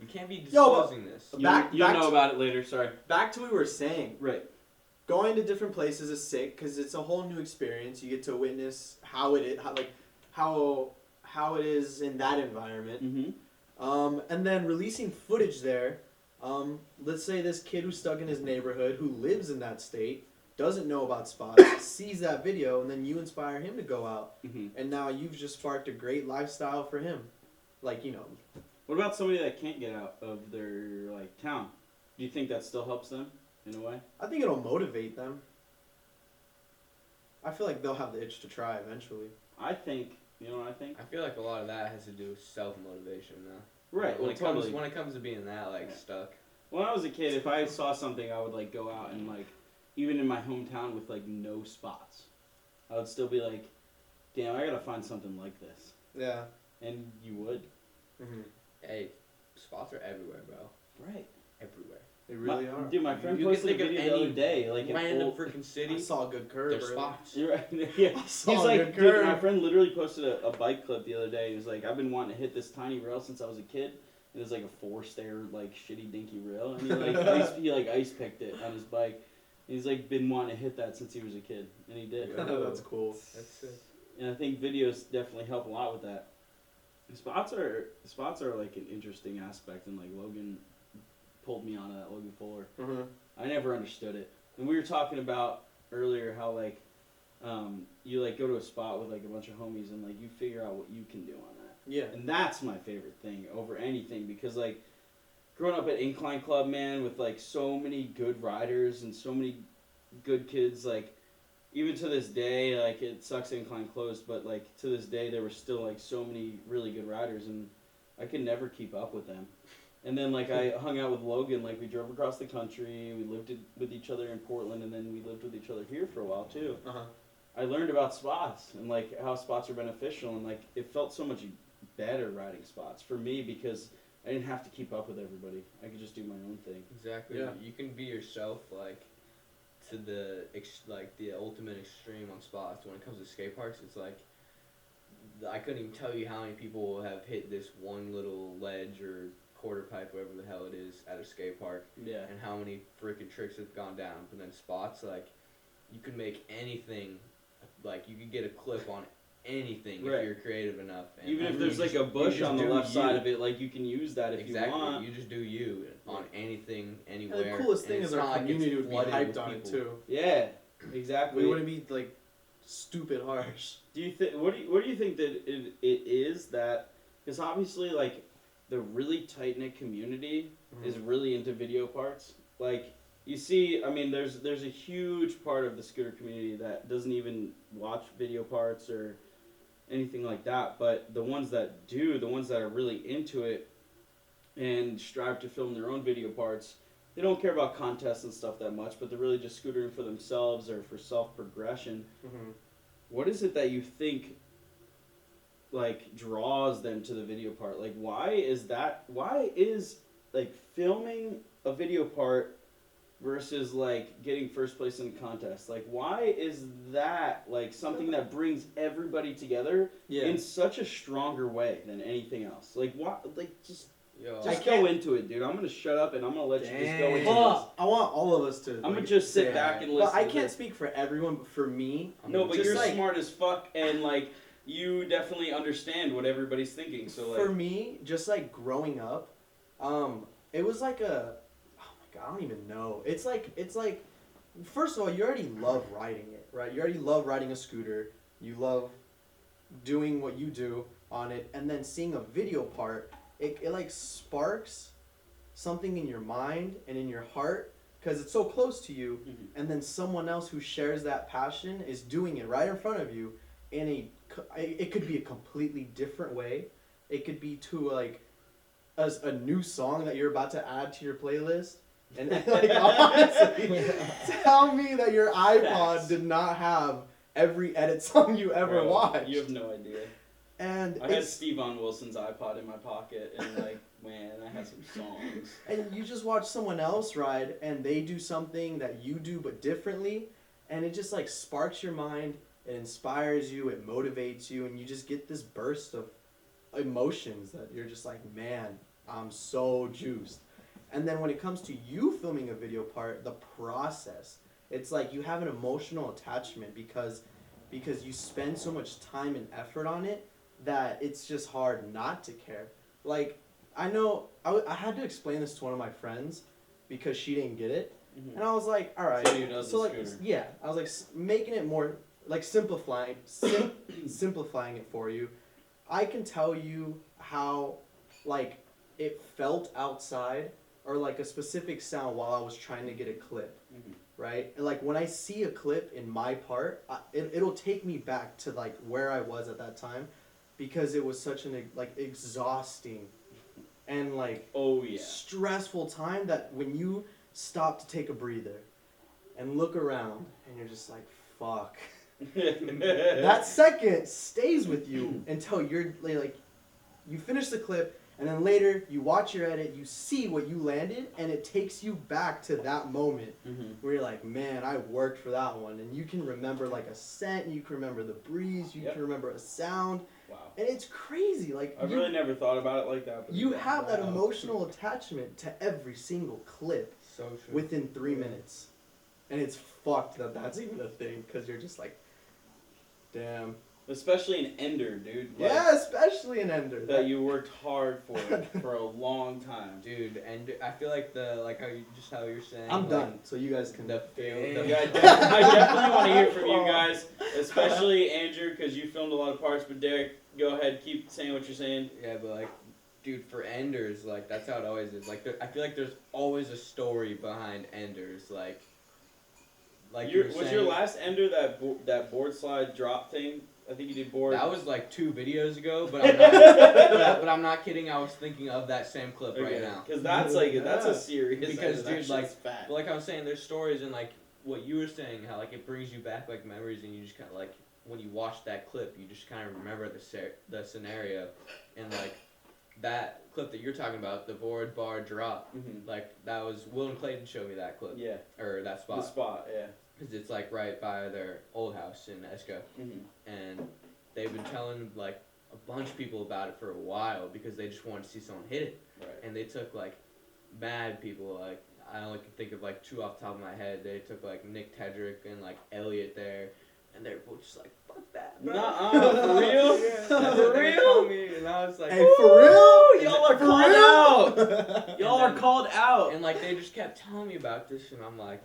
You can't be Yo, but- disclosing this. You'll Back know to- about it later. Sorry. Back to what we were saying. Right. Going to different places is sick because it's a whole new experience. You get to witness how it is, how it is in that environment. Mm-hmm. And then releasing footage there. Let's say this kid who's stuck in his neighborhood who lives in that state doesn't know about spots, sees that video, and then you inspire him to go out. Mm-hmm. And now you've just sparked a great lifestyle for him. Like, you know. What about somebody that can't get out of their like town? Do you think that still helps them in a way? I think it'll motivate them. I feel like they'll have the itch to try eventually. I think. You know what I think? I feel like a lot of that has to do with self-motivation now. Right. When Well, it totally. comes when it comes to being that like stuck. When I was a kid, if I saw something, I would like go out and like, even in my hometown with like no spots, I would still be like, damn, I gotta find something like this. Yeah. And you would. Mm-hmm. Hey, spots are everywhere, bro. Right. Everywhere. They really are. Dude, my friend You can posted a think of video the other any day, like an random old. freaking I city. saw a good curve. There's earlier. spots. You're right. Yeah. I saw He's a like, good dude, curve. my friend literally posted a bike clip the other day. He was like, I've been wanting to hit this tiny rail since I was a kid. It was like a 4-stair, like shitty dinky rail, and he like ice picked it on his bike. And he's like been wanting to hit that since he was a kid, and he did. That's cool. That's sick. And I think videos definitely help a lot with that. Spots are like an interesting aspect, and like Logan pulled me onto that. Logan Fuller. Mm-hmm. I never understood it. And we were talking about earlier how like you like go to a spot with like a bunch of homies and like you figure out what you can do on that. Yeah. And that's my favorite thing over anything because like growing up at Incline Club, man, with like so many good riders and so many good kids, like even to this day, like it sucks Incline closed, but like to this day there were still like so many really good riders and I could never keep up with them. And then like I hung out with Logan, like we drove across the country, we lived with each other in Portland, and then we lived with each other here for a while too. Uh-huh. I learned about spots and like how spots are beneficial, and like it felt so much better riding spots for me because I didn't have to keep up with everybody. I could just do my own thing. Exactly. Yeah. You can be yourself, like, to the the ultimate extreme on spots. When it comes to skate parks, it's like I couldn't even tell you how many people have hit this one little ledge or quarter pipe, whatever the hell it is, at a skate park, Yeah. and how many freaking tricks have gone down. But then spots, like, you can make anything, like, you can get a clip on anything Right. if you're creative enough. And Even if you there's like just- a bush you just on the do left you. side of it, like you can use that if Exactly. you want. You just do you on anything, And anywhere. the coolest and thing it's is our not like it's community would be flooded hyped with on it people. too. Yeah, exactly. We wouldn't be like stupid harsh. Do you think? What do you think that it is that? Because obviously, like the really tight-knit community is really into video parts. Like, you see, I mean, there's a huge part of the scooter community that doesn't even watch video parts or anything like that, but the ones that do, the ones that are really into it and strive to film their own video parts, they don't care about contests and stuff that much, but they're really just scootering for themselves or for self-progression. Mm-hmm. What is it that you think, like, draws them to the video part? Like, why is, like, filming a video part versus, like, getting first place in a contest? Like, why is that, like, something that brings everybody together in such a stronger way than anything else? Like, why, like, just go into it, dude. I'm going to shut up and I'm going to let you just go into this. I want all of us to. I'm going to just sit back and listen. Well, I can't speak for everyone, but for me. No, but you're like, smart as fuck and, like, you definitely understand what everybody's thinking. So, like, for me, just, like, growing up, it was like a. I don't even know. It's like, first of all, you already love riding it, right? You already love riding a scooter. You love doing what you do on it. And then seeing a video part, it like sparks something in your mind and in your heart because it's so close to you. Mm-hmm. And then someone else who shares that passion is doing it right in front of you it could be a completely different way. It could be to like a new song that you're about to add to your playlist. And like honestly, tell me that your iPod did not have every edit song you ever watched. You have no idea. And I had Stevon Wilson's iPod in my pocket, and like, man, I had some songs. And you just watch someone else ride, and they do something that you do but differently, and it just like sparks your mind, it inspires you, it motivates you, and you just get this burst of emotions that you're just like, man, I'm so juiced. And then when it comes to you filming a video part, the process, it's like you have an emotional attachment because you spend so much time and effort on it that it's just hard not to care. Like, I know, I had to explain this to one of my friends because she didn't get it. Mm-hmm. And I was like, all right. So like, yeah, I was like making it more, like simplifying it for you. I can tell you how, like, it felt outside or like a specific sound while I was trying to get a clip, right? And like when I see a clip in my part, it'll take me back to like where I was at that time, because it was such an like exhausting and like stressful time that when you stop to take a breather and look around and you're just like, fuck. That second stays with you until you're like, you finish the clip. And then later, you watch your edit, you see what you landed, and it takes you back to that moment where you're like, man, I worked for that one. And you can remember like a scent, you can remember the breeze, you can remember a sound. Wow. And it's crazy. Like I've really never thought about it like that. But you have that emotional attachment to every single clip within 3 minutes. And it's fucked that that's even a thing, because you're just like, damn. Especially an ender, dude. Like, yeah, especially an ender. That you worked hard for a long time. Dude, and I feel like how you're saying. I'm like, done, so you guys can. The feel. I definitely want to hear from you guys, especially Andrew, because you filmed a lot of parts. But Derek, go ahead, keep saying what you're saying. Yeah, but like, dude, for enders, like that's how it always is. Like, I feel like there's always a story behind enders. Like was your last ender that board slide drop thing? I think you did board. That was like 2 videos ago, but I'm not. but I'm not kidding. I was thinking of that same clip right now. Because that's like that's a serious. Because dude, like I was saying, there's stories and like what you were saying, how like it brings you back like memories, and you just kind of like when you watch that clip, you just kind of remember the scenario, and like that clip that you're talking about, the board bar drop, like that was Will and Clayton showed me that clip. Yeah. Or that spot. The spot, yeah. Because it's like right by their old house in Esco, and they've been telling like a bunch of people about it for a while because they just wanted to see someone hit it. Right. And they took like mad people, like I only can think of like 2 off the top of my head. They took like Nick Tedrick and like Elliot there, and they were both just like, fuck that, bro. For real? Yeah, For real? And I was like, hey, for real? Y'all are called out. Y'all are called out. And like they just kept telling me about this, and I'm like,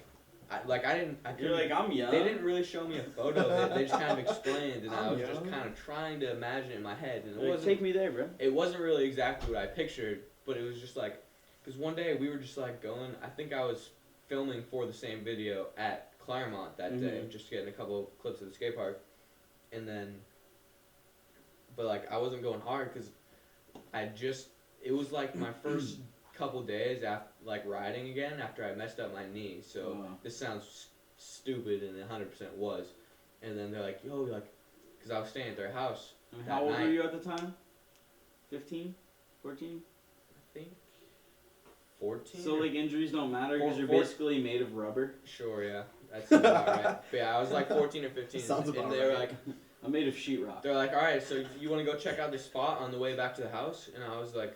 couldn't. You're like, I'm young. They didn't really show me a photo of it. They just kind of explained, and I I'm was just young. kind of trying to imagine it in my head, and it Like, wasn't. take me there, bro. It wasn't really exactly what I pictured, but it was just like, because one day we were just like going. I think I was filming for the same video at Claremont that day, just getting a couple of clips of the skate park, and then. But like I wasn't going hard because it was like my first couple days after like riding again after I messed up my knee. So this sounds stupid, and it 100% was. And then they're like, yo, like, because I was staying at their house. How old were you at the time? 15? 14? I think 14. So like injuries don't matter because you're 14. basically made of rubber. Sure, yeah, that sounds about right. But yeah, I was like 14 or 15, Sounds about and they were right. like, I'm made of sheetrock. they're like, all right, so you want to go check out this spot on the way back to the house? And I was like,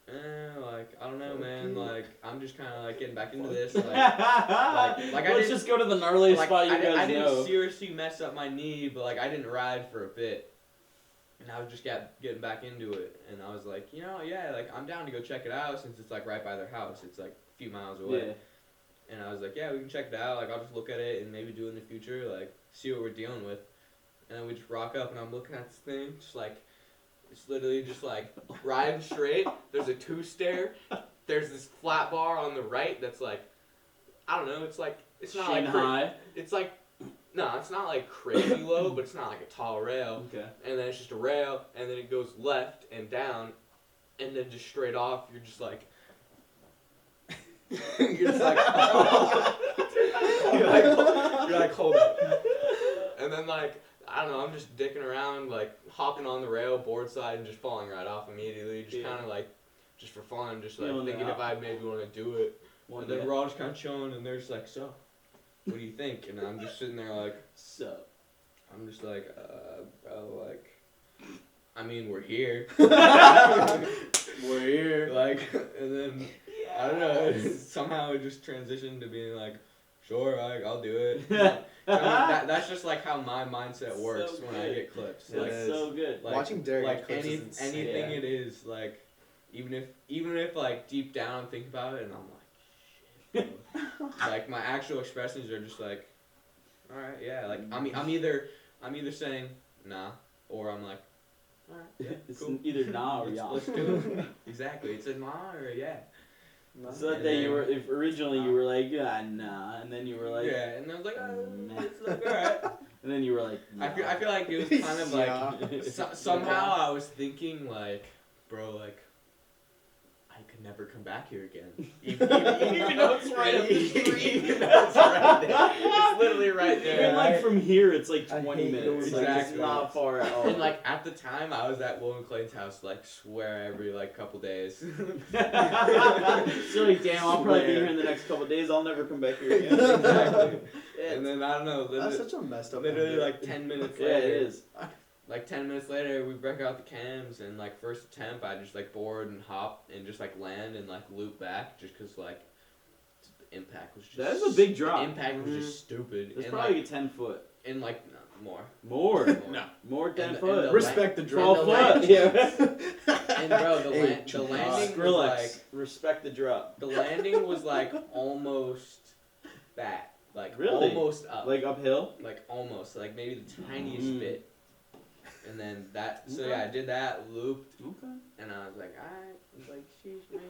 like I don't know, man. Like I'm just kind of like getting back into this. Like Let's just go to the gnarliest spot you I guys didn't know. seriously mess up my knee, but like I didn't ride for a bit, and I was just getting back into it. And I was like, yeah, like I'm down to go check it out since it's like right by their house. It's like a few miles away. Yeah. And I was like, yeah, we can check it out. Like I'll just look at it and maybe do it in the future. Like see what we're dealing with. And then we just rock up, and I'm looking at this thing, just like. It's literally just like riding straight. There's a 2-stair. There's this flat bar on the right that's like, I don't know. It's like it's not like high. it's like no, it's not like crazy low, but it's not like a tall rail. Okay. And then it's just a rail, and then it goes left and down, and then just straight off. You're just like, you're just like, you're like hold up, and then like. I don't know, I'm just dicking around, like, hopping on the rail, board side, and just falling right off immediately. Just kind of, like, just for fun, just, like, thinking if I maybe want to do it. And then we're all just kind of chilling, and they're just like, so, what do you think? And I'm just sitting there like, so. I'm just like, bro, like, I mean, we're here. We're here. Like, and then, I don't know, somehow it just transitioned to being like, sure, like, I'll do it. I mean, that's just like how my mindset works So when I get clips. It's Like, so good. like, Watching Derek like clips is insane. anything it is, like, even if like deep down I'm thinking about it and I'm like, shit, bro. Like my actual expressions are just like, all right, yeah. Like I'm either saying nah or I'm like, all right, yeah, It's cool. either nah or yeah. Let's do it. Exactly. It's a nah or a yeah. So that day if originally you were like, nah, and then you were like, yeah, and I was like, nah. it's like, all right. And then you were like, nah. I feel like it was kind of like somehow I was thinking like, bro, like I could never come back here again. Even though it's right up the street. Even though it's right there. It's literally right there. Even like from here, it's like 20 hate minutes. those Like, it's Exactly. not far at all. And like at the time, I was at Will and Clayton's house like swear every like couple days. So like, damn, I'll probably be here in the next couple of days. I'll never come back here again. Exactly. And then I don't know. That's such a messed up. Literally idea. like 10 minutes Yeah, later. it is. Like 10 minutes later, we break out the cams, and like first attempt, I just like board and hop and just like land and like loop back, just cause like the impact was just. That is a big drop. The impact was just stupid. It's and probably like, a 10 foot. and like no, more. More. No. More 10 And foot. the Respect the drop. 12 foot. Yeah. And bro, the Hey, landing was Skrillex. like Respect the drop. the landing was like almost back, like Really? almost up, Like uphill? like almost, like maybe the tiniest Mm. bit. And then that, so Okay. yeah, I did that, looped, Okay. and I was like, alright, I was like, sheesh, man.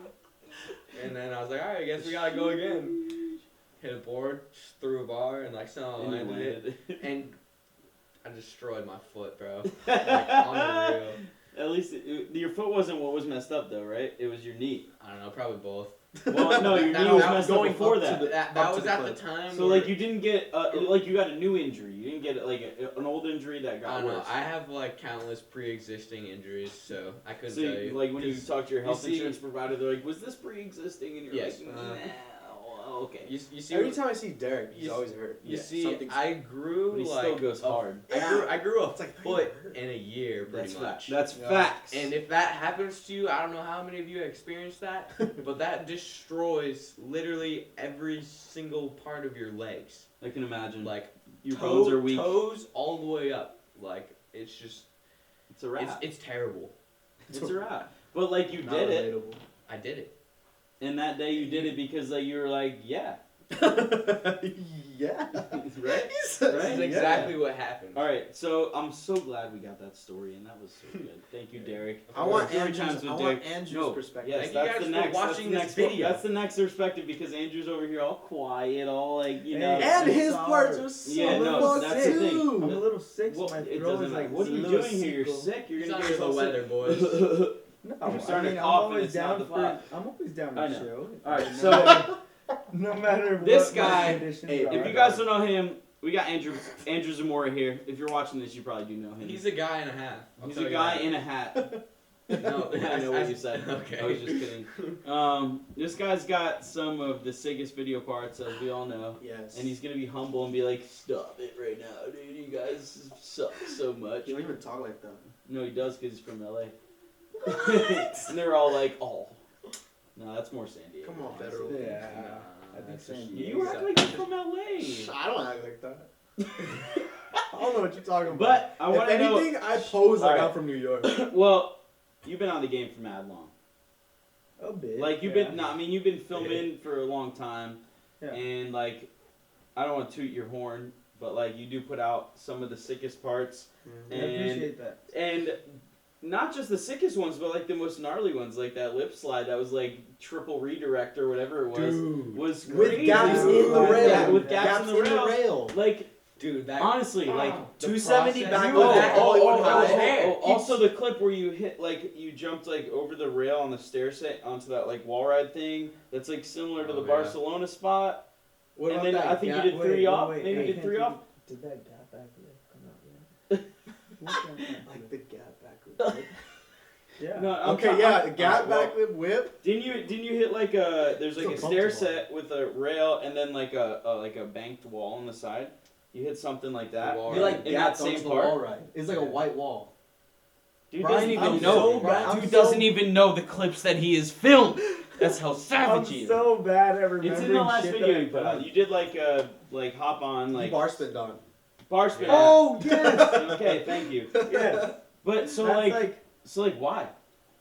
And then I was like, alright, I guess we gotta go again. Hit a board, just threw a bar, and like somehow And you landed it. landed. And I destroyed my foot, bro. Like, unreal. At least your foot wasn't what was messed up, though, right? It was your knee. I don't know, probably both. Well, no, your That knee was was messed up going before up to that. the- That up to was the at clip. the time. So, where- like, you didn't get, like, you got a new injury. You didn't get, like, an old injury that I got don't know. worse. I have like countless pre-existing injuries, so I couldn't So, tell you. like, when you 'Cause talk to your you health see- insurance provider, they're like, was this pre-existing? And you're Yes. like, nah, well, okay. you see, Every time I see Derek, he's You always hurt. you Yeah, see, something's- I grew But he like still goes a- hard. I grew a It's like, foot in a year, pretty That's much. fact. That's Yeah. facts. And if that happens to you, I don't know how many of you experienced that, but that destroys literally every single part of your legs. I can imagine. Like your bones are weak. toes all the way up. Like it's just, It's a wrap. it's terrible. It's a wrap. But, like, you Not did it. relatable. I did it. And that day you did it because, like, you were like, yeah, Yeah. Right? This is Right? exactly what happened. All right, so I'm so glad we got that story, and that was so good. Thank you, Derek. I want Story Andrew's, times with I Derek. want Andrew's No, perspective. Yes, Thank you that's guys the for next. watching that's the this next, video. That's the next perspective because Andrew's over here all quiet, all like you know. Hey, And I'm his sorry. parts are so Yeah, no, fucked that's the thing. too. I'm a little sick, so Well, my it throat doesn't is matter. like. What are you little doing here? You're sickle. sick. You're It's gonna not get the yourself weather, sick. boys. No, I'm starting to I'm cough and always it's not down the for. pot. I'm always down I to know. chill. All right, No so matter- no matter this what my guy, conditions hey, are. if you guys don't know him, we got Andrew Zamora here. If you're watching this, you probably do know him. He's a guy and a half. I'll He's tell a you guy that. in a hat. No, I know what you said. Okay. I was just kidding. This guy's got some of the sickest video parts, as we all know. Yes. And he's gonna be humble and be like, "Stop it right now, dude. You guys suck so much." You don't even talk like that. No, he does because he's from LA. And they're all like, "Oh, no, that's more San Diego." Come on, honestly. Federal. Yeah. I think That's San just- Diego. You act like you're from LA. I don't act like that. I don't know what you're talking about. But I want if to know. anything, I pose like Alright. I'm from New York. Well, you've been on the game for mad long. A bit. Like you've yeah. been, no, I mean you've been filming for a long time, Yeah. and like, I don't want to toot your horn, but like you do put out some of the sickest parts, I and appreciate that. and not just the sickest ones, but like the most gnarly ones, like that lip slide that was like triple redirect or whatever it was, Dude. was With crazy. gaps in the Yeah, rail. Yeah, with gaps in the rail. rail. Like Dude, that honestly, like. the 270 process- back You- with that- Hollywood oh, High. hair. Also the clip where you hit like you jumped like over the rail on the stair set onto that like wall ride thing that's like similar to the Oh, yeah. Barcelona spot. What And about then that? I think gap? you did three off. Maybe you I did can't three think off. of- Did that gap back lift come out yet? What's that? Like the gap backwards. Yeah. No, Okay, yeah, the gap Alright, back whip. Didn't you hit like a there's like So a stair comfortable. set with a rail and then like a banked wall on the side. You hit something like that. The wall You ride. like in gapped that onto same the part. wall ride. It's like a white wall. Dude Brian, doesn't I'm even so know. bad- I'm Dude so- doesn't even know the clips that he has filmed. That's how I'm savage he is. so bad at remembering It's in the last shit video that you I've put done. out. You did like hop on Like like bar spin on. bar spin. Oh yes. Okay, thank you. Yes. But so That's like why?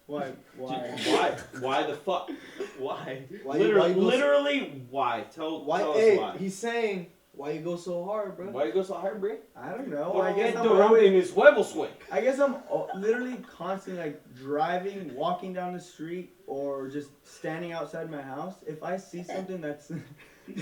Why? Why the fuck? Why? Why Literally, why? Tell Why? us Hey, why. he's saying, why you go so hard, bro? Why you go so hard, bro? I don't know. Well, I guess get I'm the always. in his huevos quick. I guess I'm literally constantly like driving, walking down the street, or just standing outside my house. If I see something that's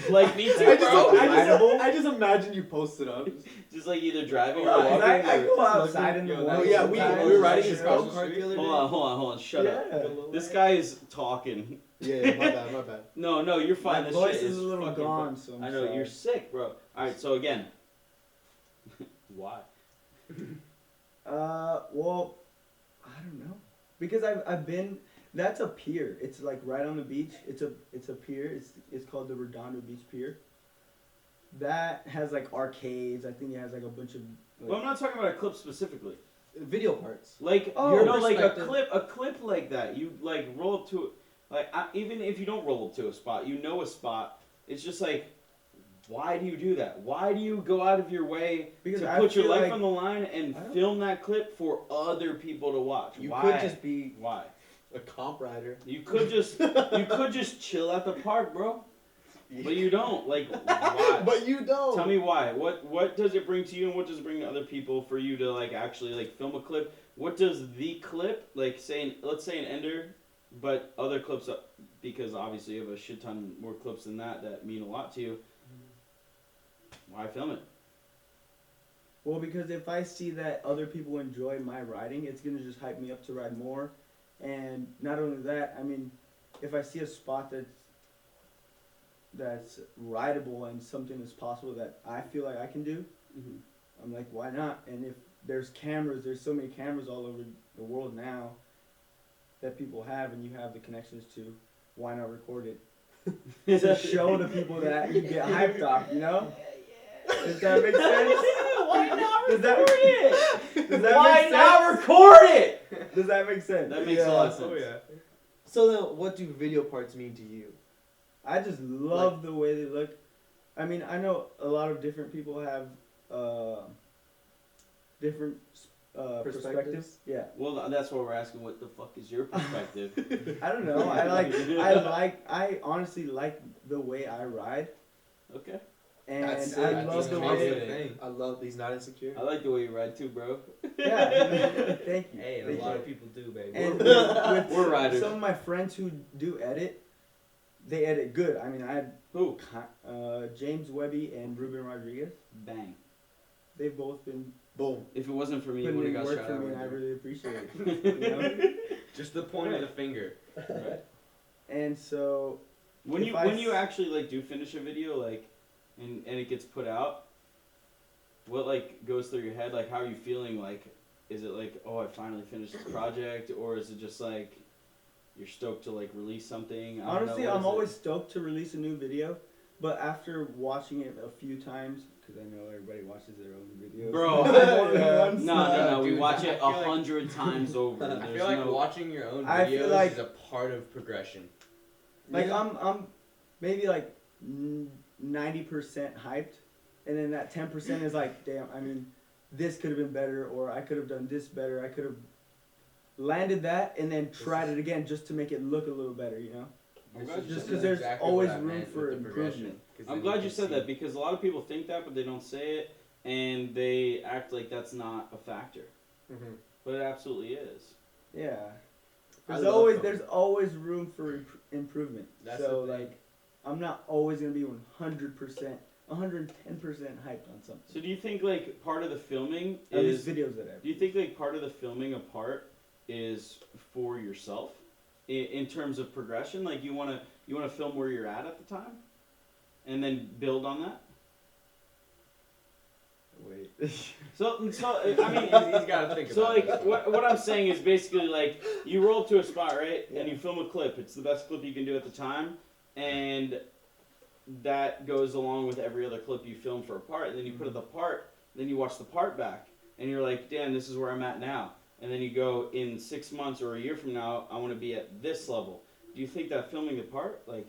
Like me too, I bro. I just imagine you posted up. Just like either driving or Right, walking. I or- go outside in the Yo, morning. Oh yeah, we sometimes, were riding his you know? golf cart the other day. Hold on. Shut up. Yeah. This guy is talking. Yeah, my bad. No, you're fine. My This voice shit is a little fucking gone, so I'm I know sorry. you're sick, bro. All right, so again, why? Well, I don't know, because I've been. That's a pier. It's like right on the beach. It's a pier. It's called the Redondo Beach Pier. That has like arcades. I think it has like a bunch of. Well, I'm not talking about a clip specifically. Video parts. Like Oh, you know, like a perspective. clip like that. You like roll up to, even if you don't roll up to a spot, you know a spot. It's just like, why do you do that? Why do you go out of your way Because to I put your feel life like- on the line and I don't- film that clip for other people to watch? You why? could just be Why? a comp rider. You could just chill at the park, bro. But you don't. Like, why? But you don't. Tell me why. What does it bring to you, and what does it bring to other people for you to like actually like film a clip? What does the clip like say? Let's say an ender, but other clips, because obviously you have a shit ton more clips than that mean a lot to you. Why film it? Well, because if I see that other people enjoy my riding, it's gonna just hype me up to ride more. And not only that, I mean, if I see a spot that's rideable and something is possible that I feel like I can do, I'm like, why not? And if there's so many cameras all over the world now that people have, and you have the connections to, why not record it? To show the people that you get hyped off, you know? Does that make sense? Why not Does that- record it? Does that Why make not sense? record it? Does that make sense? That makes a lot of sense. Oh yeah. So then, what do video parts mean to you? I just love the way they look. I mean, I know a lot of different people have different perspectives. Yeah, Well, that's why we're asking. What the fuck is your perspective? I don't know. I honestly like the way I ride. Okay. And That's I sick. love the That's way. the thing. I love he's not insecure. I like the way you ride too, bro. Yeah, thank you. Hey, a Thank lot you. of people do, baby. And We're riders. Some of my friends who do edit, they edit good. I mean, I had Who? James Webby and Ruben Rodriguez. Bang. They've both been Boom. If it wasn't for me, you putting would in have got work shot for at me, right and I there. really appreciate it. You know? Just the point of the finger. Right. And so, When If you I when s- you actually like do finish a video like, and it gets put out, what like goes through your head? Like, how are you feeling? Like, is it like, oh, I finally finished this project, or is it just like you're stoked to like release something? I don't know, honestly, what I'm is it? always stoked to release a new video, but after watching it a few times, because I know everybody watches their own videos. Bro. More than Yeah. once. No, we Dude, watch I it feel like- 100 times over. I There's feel like no. watching your own I feel videos like- is a part of progression. Like Yeah. I'm maybe like 90% hyped, and then that 10% is like, damn. I mean, this could have been better, or I could have done this better. I could have landed that and then tried it again just to make it look a little better. You know. I'm glad you Just said 'cause that. there's Exactly always what I room meant for with the progression, improvement. 'cause I'm then glad can you said see- that because a lot of people think that, but they don't say it, and they act like that's not a factor. Mm-hmm. But it absolutely is. Yeah. I There's love always filming. there's always room for improvement. That's so the thing. like, I'm not always gonna be 100%, 110% hyped on something. So do you think like part of the filming At is? least videos that I. Do you think like part of the filming a part is for yourself, in terms of progression? Like you wanna film where you're at the time, and then build on that. Wait. So I mean, He's got to think so about like this. what I'm saying is basically like you roll up to a spot, right, and Yeah. you film a clip. It's the best clip you can do at the time, and that goes along with every other clip you film for a part. And then you put Mm-hmm. the part, then you watch the part back, and you're like, damn, this is where I'm at now. And then you go in 6 months or a year from now, I want to be at this level. Do you think that filming the part like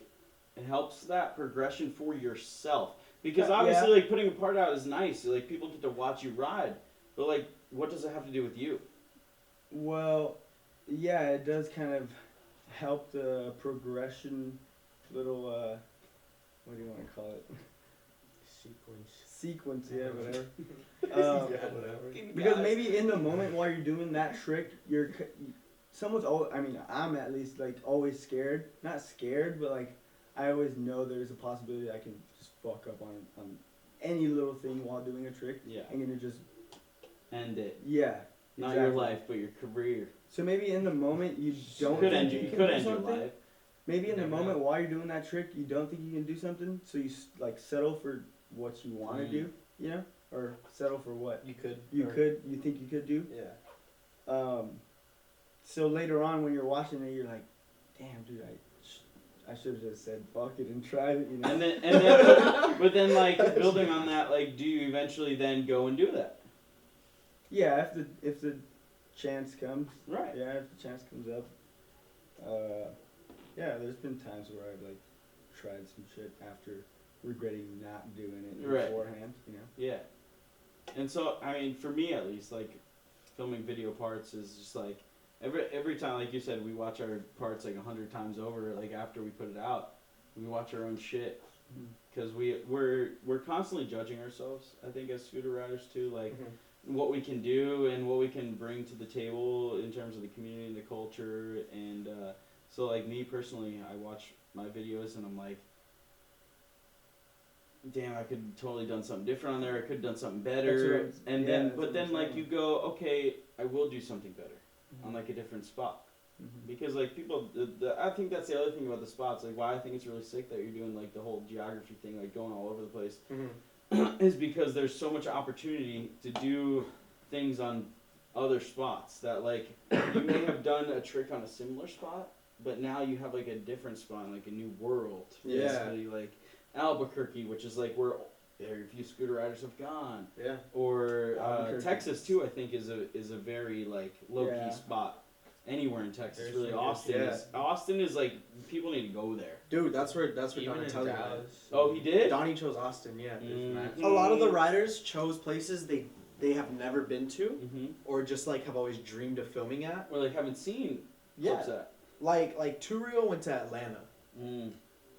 it helps that progression for yourself? Because obviously, Yeah. like putting a part out is nice. Like people get to watch you ride, but like, what does it have to do with you? Well, yeah, it does kind of help the progression. Little what do you want to call it? Sequence, yeah, whatever. Yeah, whatever. Because maybe in the moment while you're doing that trick, someone's always, I mean, I'm at least like always scared. Not scared, but like I always know there's a possibility I can just fuck up on any little thing while doing a trick. Yeah, I'm gonna just, end it. yeah. Not your exactly. life, but your career. So maybe in the moment you don't Could think end you you. can Could do end your something. life. Maybe in the Never moment know. while you're doing that trick, you don't think you can do something, so you like settle for what you want to Mm. do, you know, or settle for what You could. you or- think you could do. Yeah. So later on when you're watching it, you're like, damn, dude, I should have just said fuck it and tried it, you know. And then, but then, like building on that, like, do you eventually then go and do that? Yeah, if the chance comes. Right. Yeah, if the chance comes up. Yeah, there's been times where I've like tried some shit after regretting not doing it Right. beforehand, you know. Yeah. And so, I mean, for me at least, like, filming video parts is just like every time, like you said, we watch our parts like 100 times over. Like after we put it out, we watch our own shit because we're constantly judging ourselves. I think as scooter riders too, like what we can do and what we can bring to the table in terms of the community and the culture. And so, like me personally, I watch my videos and I'm like, damn, I could have totally done something different on there. I could have done something better. That's what And yeah, then, that's but what then, I'm like saying. you go, okay, I will do something better on like a different spot. Mhm. Because like people, I think that's the other thing about the spots. Like why I think it's really sick that you're doing like the whole geography thing, like going all over the place, is because there's so much opportunity to do things on other spots that like you may have done a trick on a similar spot, but now you have like a different spot, like a new world. Yeah. Basically, like Albuquerque, which is like where very few scooter riders have gone, Yeah. or Albuquerque. Texas too. I think is a very like low key Yeah. spot. Anywhere in Texas, There's really. some Austin good is Austin is like people need to go there. Dude, that's where Even in Donatelli went. Dallas. Oh, he did. Donnie chose Austin, yeah. Mhm. A lot of the riders chose places they have never been to, Mm-hmm. or just like have always dreamed of filming at. Or like haven't seen Yeah. clips at. Like Turio went to Atlanta Mm.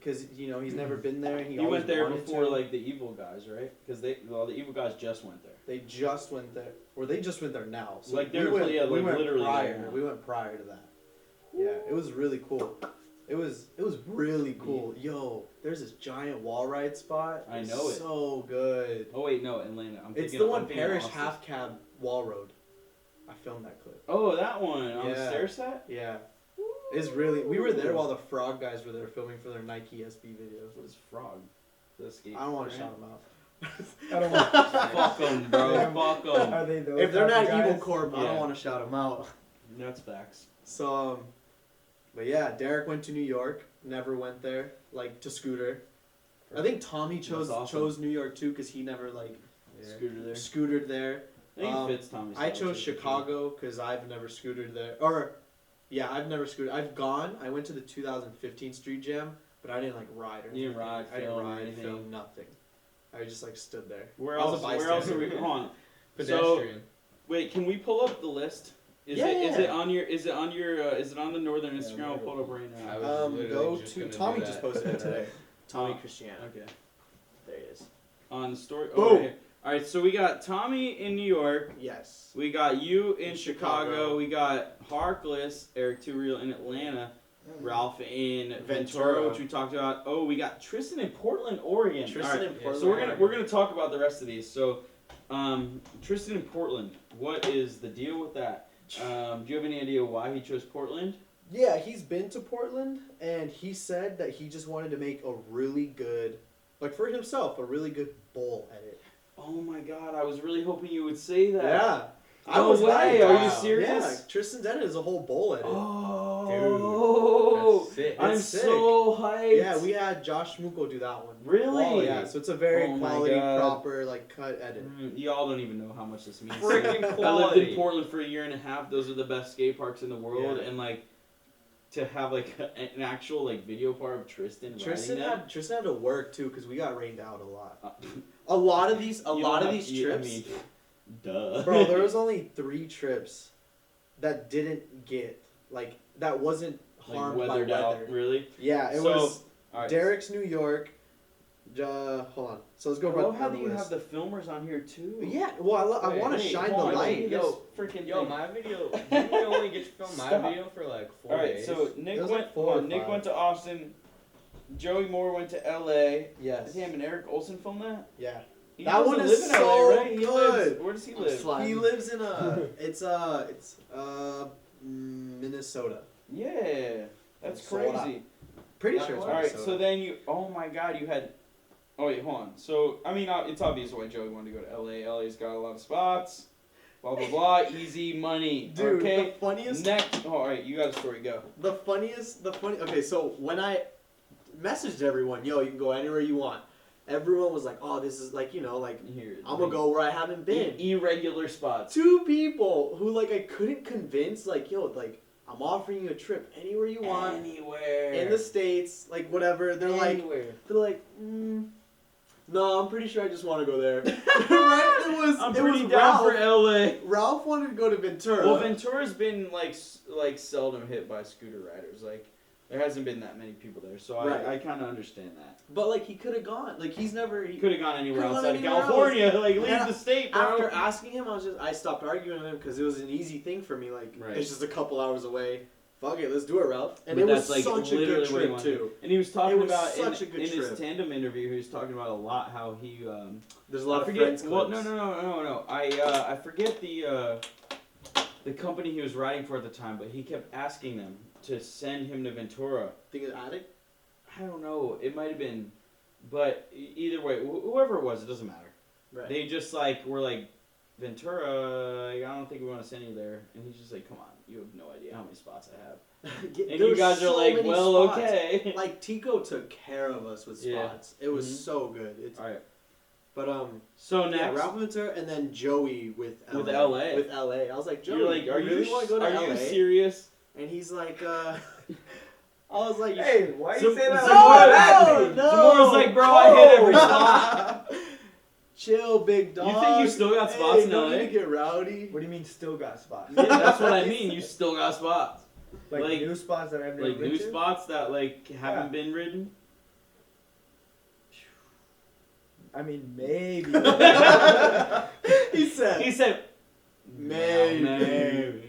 because you know he's never been there. And He always went there wanted before to. like the evil guys, right? Because the evil guys just went there. They just went there, or they just went there now. So Like, they we were- went, yeah, we like, went literally prior. there now. We went prior to that. Yeah, it was really cool. It was really cool. Yo, there's this giant wall ride spot. I It's know it. so good. Oh wait, no, Atlanta. It's thinking the of- one I'm thinking of Parish Austin. half cab wall road. I filmed that clip. Oh, that one on the Yeah. stair set. Yeah. It's really. We were there while the Frog guys were there filming for their Nike SB videos. What is Frog? The skate I don't want to brand? shout them out. I don't want. Fuck them, bro. Fuck them. Are they those If they're type not of Evil guys? Corp, I Yeah. don't want to shout them out. That's facts. So, but yeah, Derek went to New York. Never went there, like to Scooter. I think Tommy chose That's awesome. chose New York too because he never like Scooter there. scootered there. I think it fits Tommy's I style, chose too. Chicago because I've never scootered there. Or, yeah, I've never scootered. I've gone. I went to the 2015 Street Jam, but I didn't like ride or anything. You didn't ride, I didn't film, or ride, anything? film, nothing. I just like stood there. Where I was else? a Where else are we? bystander. Hold on. Pedestrian. Wait, can we pull up the list? Is Yeah, it is yeah. it on your is it on your is it on the Northern Yeah, Instagram? we'll I'll pull it up right I now. was Go literally just to gonna do Tommy that. just posted it today. Tommy Oh, Cristiano. Okay. There he is. On the story. Boom. Oh, right here. All right, so we got Tommy in New York. Yes. We got you in In Chicago. Chicago. We got Harkless, Eric Too Real in Atlanta. Ralph in Ventura, Ventura. which we talked about. Oh, we got Tristan in Portland, Oregon. Tristan All right, in Portland. so we're gonna talk about the rest of these. So, Tristan in Portland. What is the deal with that? Do you have any idea why he chose Portland? Yeah, he's been to Portland, and he said that he just wanted to make a really good, like for himself, a really good bowl edit. Oh my God! I was really hoping you would say that. Yeah. No way, hyped. are you Wow. serious? Yeah, Tristan's edit is a whole bowl edit. Oh, That's sick. I'm It's sick. so hyped. Yeah, we had Josh Muko do that one. Really? Oh, yeah, so it's a very Oh my quality, God. proper, like, cut edit. Y'all don't even know how much this means. Freaking I lived in quality. Portland for a year and a half. Those are the best skate parks in the world, Yeah. and like to have like an actual like video part of Tristan Tristan riding that. had to work, too, because we got rained out a lot. Uh, A lot of these you don't have trips, to- I mean, duh. bro, there was only 3 trips that didn't get, like, that wasn't like harmed weathered by weather. out, really. Yeah, it So, was All right. Derek's New York. Hold on. So let's go I love right how down you the have list. the filmers on here too. Yeah, well, I Wait, want to Wait, shine the hold on, light. look at Yo, this freaking Yo, thing. my video. Didn't we only get to film my Stop. video for like 4 All right, days? so Nick It was went. like 4 or Nick 5. went to Austin. Joey Moore went to L.A. Yes. Damn, and Eric Olsen filmed that. Yeah. He That doesn't one is live in LA, so right? He good. lives, where does he live? He lives in it's Minnesota. Yeah, that's Minnesota. crazy. Pretty All sure it's right, Minnesota. so then you. Oh my God, you had. Oh wait, hold on. So I mean, it's obvious why Joey wanted to go to L.A. LA's got a lot of spots. Blah blah blah. Easy money. Dude, okay. the funniest Next. Oh, all right, you got a story. Go. Okay, so when I messaged everyone, yo, you can go anywhere you want. Everyone was like, oh, this is like, like, Here. I'm gonna go where I haven't been. Irregular spots. 2 people who like I couldn't convince, like, yo, like, I'm offering you a trip anywhere you want Anywhere. in the States, like whatever. They're like, no, I'm pretty sure I just want to go there. Right? I'm it pretty was down Ralph. for LA. Ralph wanted to go to Ventura. Well, Ventura's been like seldom hit by scooter riders. Like there hasn't been that many people there, so Right. I kind of understand that. But like he could have gone. Like he's never. He could have gone anywhere Could've gone outside of anywhere California. Like leave And the state, bro. After asking him, I stopped arguing with him because it was an easy thing for me. Like Right. it's just a couple hours away. Fuck it, let's do it, Ralph. And But it was that's, like, such a good literally what he trip wanted. too. And he was talking It was about such a good in his trip. tandem interview. He was talking about a lot how he. There's a lot I of forget. friends. Well, clips. no. I forget the company he was writing for at the time, but he kept asking them to send him to Ventura. Think of Addict? I don't know. It might have been, but either way, whoever it was, it doesn't matter. Right. They just like were like, Ventura. I don't think we want to send you there. And he's just like, come on, you have no idea how many spots I have. And you There's guys are so like, many well, spots. okay. Like Tico took care of us with Yeah. spots. It was Mhm. so good. It's All right. but So yeah, next, Ralph Ventura and then Joey with LA. With LA. With LA. I was like, Joey, you're like, are you really want to go to are LA? you serious? And he's like, I was like, Hey, why So- you say that? Zamora- like that? no, Zamora's like, bro, I hit every spot. Chill, big dog. You think you still got spots in don't LA? need to get rowdy. What do you mean still got spots? Yeah, that's what I mean. You still got spots. Like, like- new spots that I've never Like been new to? spots that like haven't Yeah. been ridden. I mean, maybe. He said. He said, Maybe.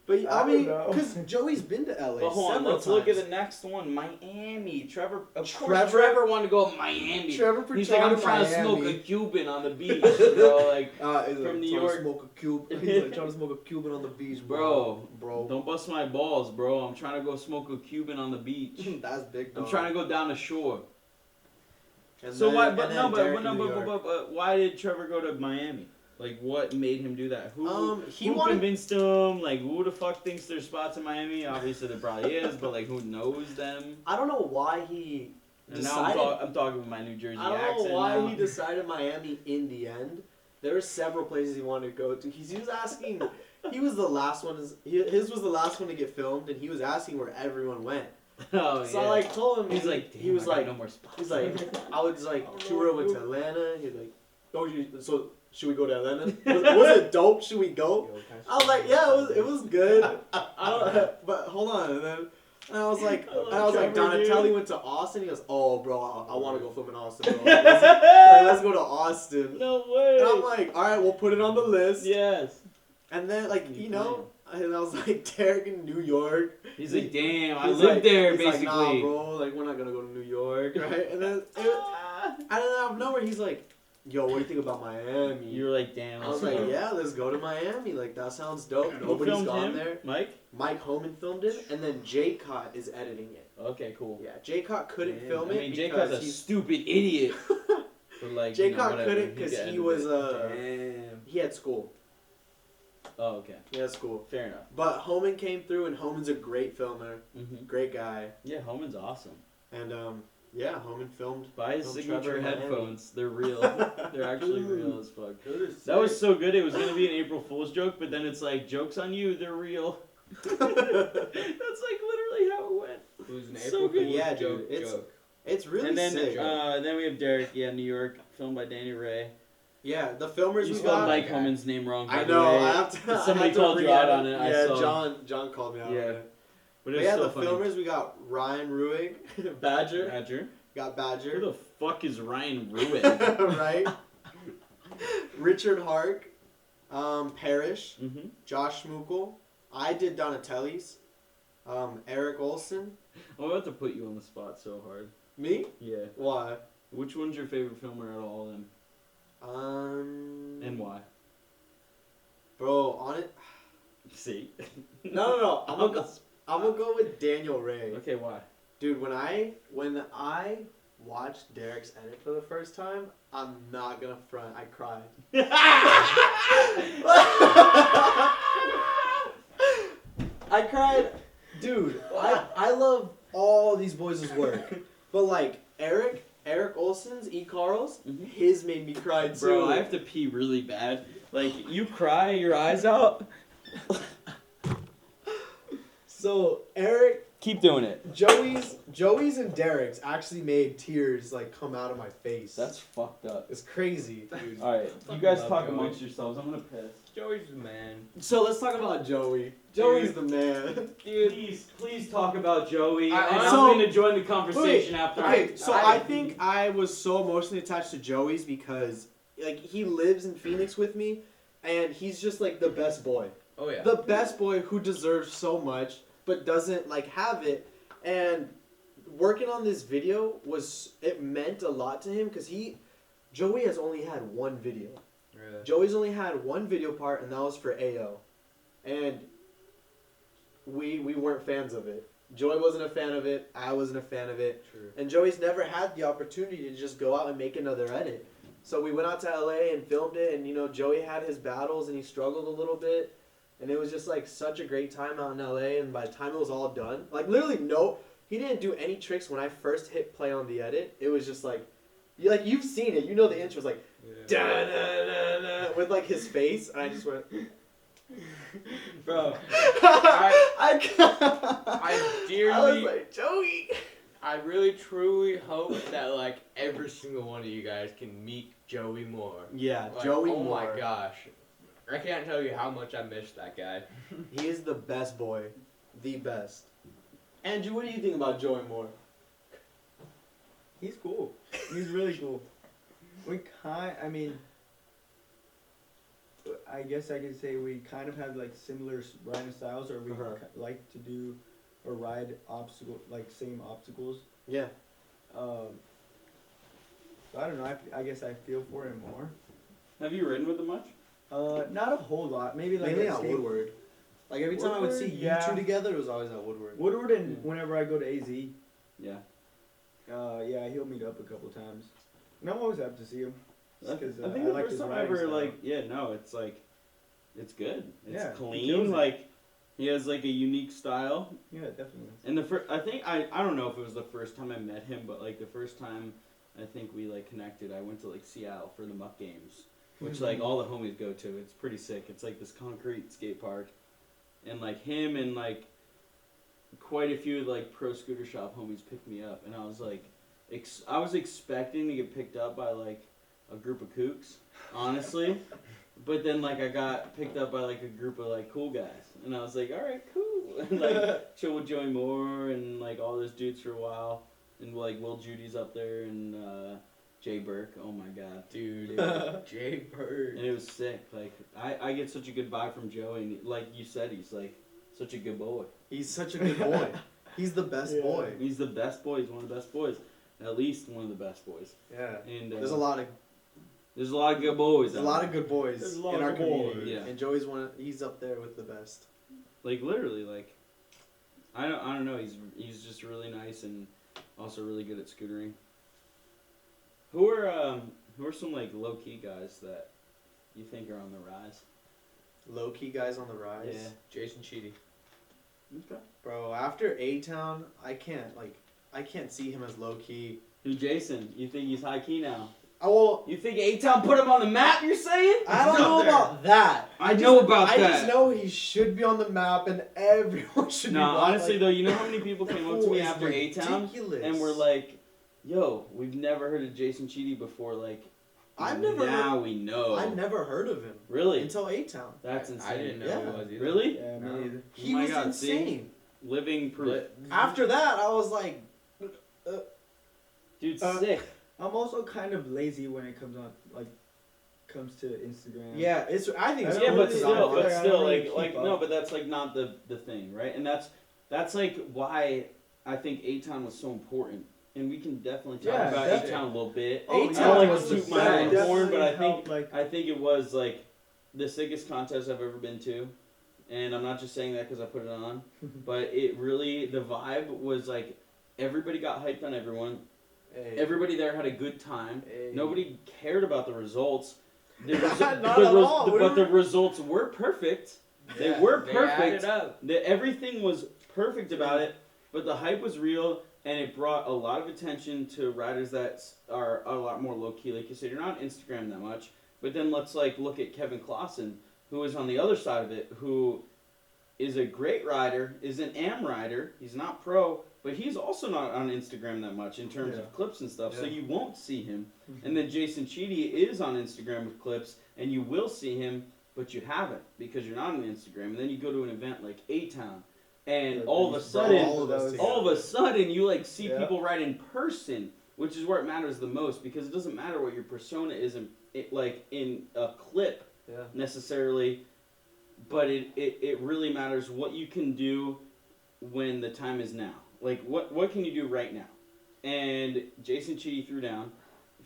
But I I mean, don't know. because Joey's been to LA. but hold on, several let's look at times. the next one. Miami. Trevor. Of course, Trevor? Trevor wanted to go to Miami. Trevor He's like, I'm pretended trying to Miami. smoke a Cuban on the beach, bro. Like, He's from like, New trying York. to smoke a cube. He's like trying to smoke a Cuban on the beach, bro, Bro, don't bust my balls, bro. I'm trying to go smoke a Cuban on the beach. that's big. I'm dog. trying to go down the shore. And So then- why? and But then no, but, Derek but, no, in New but, York. but why did Trevor go to Miami? Like, what made him do that? He who wanted. convinced him? Like, who the fuck thinks there's spots in Miami? Obviously, there probably is, but like, who knows them? I don't know why he And decided. now I'm talking with my New Jersey I don't accent know why now. he decided Miami in the end. There were several places he wanted to go to. He was asking. He was the last one. His was the last one to get filmed, and he was asking where everyone went. Oh, So yeah. I like told him. He's like, he was "Damn, I got like, no more spots. he's like, I was like, Churro went to Atlanta. He's like, oh, so should we go to Atlanta? Was it dope? Should we go? I was like, yeah, it was good. I don't, but hold on, and I was like, Trevor, Donatelli dude. went to Austin. He goes, oh, bro, I want to go film in Austin, bro. Let's go to Austin. No way. And I'm like, all right, we'll put it on the list. Yes. And then, like, you know, and I was like, Derek in New York. He's like, damn, I He's live like- there, he's basically. Like, nah, bro, like, we're not gonna go to New York, right? And then, out of nowhere, he's like, yo, what do you think about Miami? You're like, damn. I was let's like, go. yeah, let's go to Miami. Like, that sounds dope. Who Nobody's filmed gone him? there. Mike? Mike Homan filmed it, and then Jay Cott is editing it. Okay, cool. Yeah, Jay Cott couldn't Damn. film I it mean, Jake because was a he's... stupid idiot. But like, Jay you know, Cott whatever. couldn't He because got he into was, it. Damn. he had school. Oh, okay. He had school. Fair enough. But Homan came through, and Homan's a great filmer. Mm-hmm. Great guy. Yeah, Homan's awesome. And, yeah, Homan filmed. Buy his Don't signature Trevor Miami. headphones. They're real. They're actually real as fuck. Those are That was sick. so good. It was gonna be an April Fool's joke, but then it's like, joke's on you. They're real. That's like literally how it went. It was an So April good. Fool's Yeah, dude, joke. it's- joke. It's really And then, sick. then we have Derek. Yeah, New York, filmed by Danny Ray. Yeah, the filmers You we spelled got. Mike Homan's name wrong. By I the know. way. I have to. I Somebody have to called you re-edit. out on it, I Yeah, saw. John called me out Yeah. on it. But But it's yeah, so the funny. filmers we got Ryan Ruig, Badger. Badger. Got Who Badger, the fuck is Ryan Ruiz? right? Richard Hark, Parrish, Mm-hmm. Josh Schmukel. I did Donatelli's. Eric Olson. I'm about to put you on the spot so hard. Me? Yeah. Why? Which one's your favorite filmer out of all of them? And why? Bro, on it. See? No. I'm gonna go with Daniel Ray. Okay, why? Dude, when I watched Derek's edit for the first time, I'm not gonna front. I cried. I cried, dude. I love all these boys' work, but like Eric Olson's E. Carl's, Mhm. his made me cry too. Bro, I have to pee really bad. Like, you cry your eyes out? So Eric, Keep doing it. Joey's and Derek's actually made tears like come out of my face. That's fucked up. It's crazy. Dude, Alright, you fucking guys love talk Joey. amongst yourselves. I'm gonna piss. Joey's the man. So let's talk about Joey. Joey's the man. Dude, Please talk about Joey. I- And so- I'm gonna join the conversation after. Okay, so I- I think I was so emotionally attached to Joey's because like he lives in Phoenix with me, and he's just like the best boy. oh yeah. The best boy who deserves so much but doesn't like have it. And working on this video it meant a lot to him because Joey has only had one video. Really? Joey's only had one video part, and that was for AO. And we weren't fans of it. Joey wasn't a fan of it. I wasn't a fan of it. True. And Joey's never had the opportunity to just go out and make another edit. So we went out to LA and filmed it, and Joey had his battles and he struggled a little bit. And it was just like such a great time out in LA, and by the time it was all done, like literally he didn't do any tricks when I first hit play on the edit. It was just like you've seen it, the intro was like Yeah. da da da da with like his face, and I just went Bro, I dearly, was like, Joey. I really truly hope that like every single one of you guys can meet Joey Moore. Yeah, Like, Joey oh Moore. my gosh. I can't tell you how much I miss that guy. He is the best boy. The best. Andrew, what do you think about Joey Moore? He's cool. He's really cool. I mean, I guess I could say we kind of have like similar riding styles, or we like to do or ride same obstacles. Yeah. So I don't know. I guess I feel for him more. Have you ridden with him much? Not a whole lot. Maybe like Mainly at at skate- Woodward. Like every time I would see Woodward, you yeah. two together, it was always at Woodward. Woodward, and whenever I go to AZ, Yeah. yeah, he'll meet up a couple times, and I'm always happy to see him. I Because think the like first his time I riding ever style. it's like, it's good. It's Yeah, he clean. kills it. Like, he has like a unique style. Yeah, definitely. And I think I don't know if it was the first time I met him, but like the first time I think we like connected, I went to like Seattle for the Muck Games, which like all the homies go to. It's pretty sick. It's like this concrete skate park, and like him and like quite a few like pro scooter shop homies picked me up, and I was like, I was expecting to get picked up by like a group of kooks, honestly. But then, like, I got picked up by, like, a group of, like, cool guys. And I was like, all right, cool. And, like, chill with Joey Moore and, like, all those dudes for a while. And, like, Will Judy's up there and Jay Burke. Oh, my God. Dude, Jay Bird. And it was sick. Like, I get such a good vibe from Joey. And, like you said, he's, like, such a good boy. He's such a good boy. He's the best boy. He's the best boy. He's one of the best boys. At least one of the best boys. Yeah. And There's a lot of good boys. There's a lot of good boys There's a lot in of our good community. boys. Yeah. And Joey's he's up there with the best. Like literally, like I don't know. He's just really nice and also really good at scootering. Who are some like low key guys that you think are on the rise? Low key guys on the rise. Yeah. Jason Cheedy. Okay. Bro, after A-Town, I can't see him as low key. Who, Jason? You think he's high key now? Well, You think A-Town put him on the map? You're saying? I don't He's know up there. about that. I know about I that. just know he should be on the map and everyone should be No, watching. honestly though, you know how many people came up to me after A-Town and were like, "Yo, we've never heard of Jason Cheedy before." Like, I've never now we know. I've never heard of him Really? until A-Town. That's insane. I didn't know Yeah. who it was either. Really? Yeah, No. me either. He my was God, see? insane. Living proof. After that, I was like, Dude, Uh, sick. I'm also kind of lazy when it comes to Instagram. yeah, I think it's Yeah, cool but because still, I'm on I it. don't really like keep no, up. but that's like not the thing, right? And that's like why I think A-Town was so important. And we can definitely talk Yeah, about definitely. A-Town a little bit. Oh, I A-Town don't like was to the toot my best. own horn, but I Definitely think helped, I think it was like the sickest contest I've ever been to. And I'm not just saying that because I put it on, but it really, the vibe was like everybody got hyped on everyone. Hey. Everybody there had a good time. Hey. Nobody cared about the results. The Not at all. but the results were perfect. They Yeah, were They perfect. added up. Everything was perfect about it, but the hype was real, and it brought a lot of attention to riders that are a lot more low key. Like you said, you're not on Instagram that much. But then let's like look at Kevin Clausen, who is on the other side of it, who is a great rider, is an AM rider. He's not pro, but he's also not on Instagram that much in terms of clips and stuff. So Yeah. you won't see him. And then Jason Cheedy is on Instagram with clips, and you will see him, but you haven't because you're not on Instagram. And then you go to an event like A-Town, and Yeah, all of a he's brought sudden, all of us all of a sudden, you like see Yeah. people ride in person, which is where it matters the most because it doesn't matter what your persona is in a clip Yeah. necessarily, but it really matters what you can do when the time is now. Like what can you do right now? And Jason Cheedy threw down.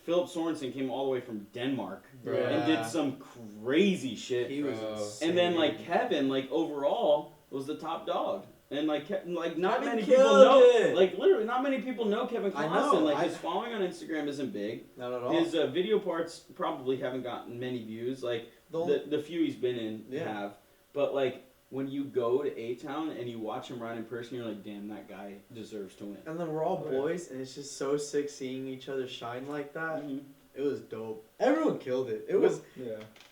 Philip Sorensen came all the way from Denmark Bro. and did some crazy shit. He was Bro. insane. And then like Kevin, like overall was the top dog. And like not Kevin many people killed know, it. like literally not many people know Kevin I Clausen. know, Like I- his following on Instagram isn't big. not at all. His video parts probably haven't gotten many views. Like the few he's been in Yeah. have. But like when you go to A-Town and you watch him ride in person, you're like, damn, that guy deserves to win. And then we're all Oh, yeah. boys, and it's just so sick seeing each other shine like that. Mhm. It was dope. Everyone killed it. It was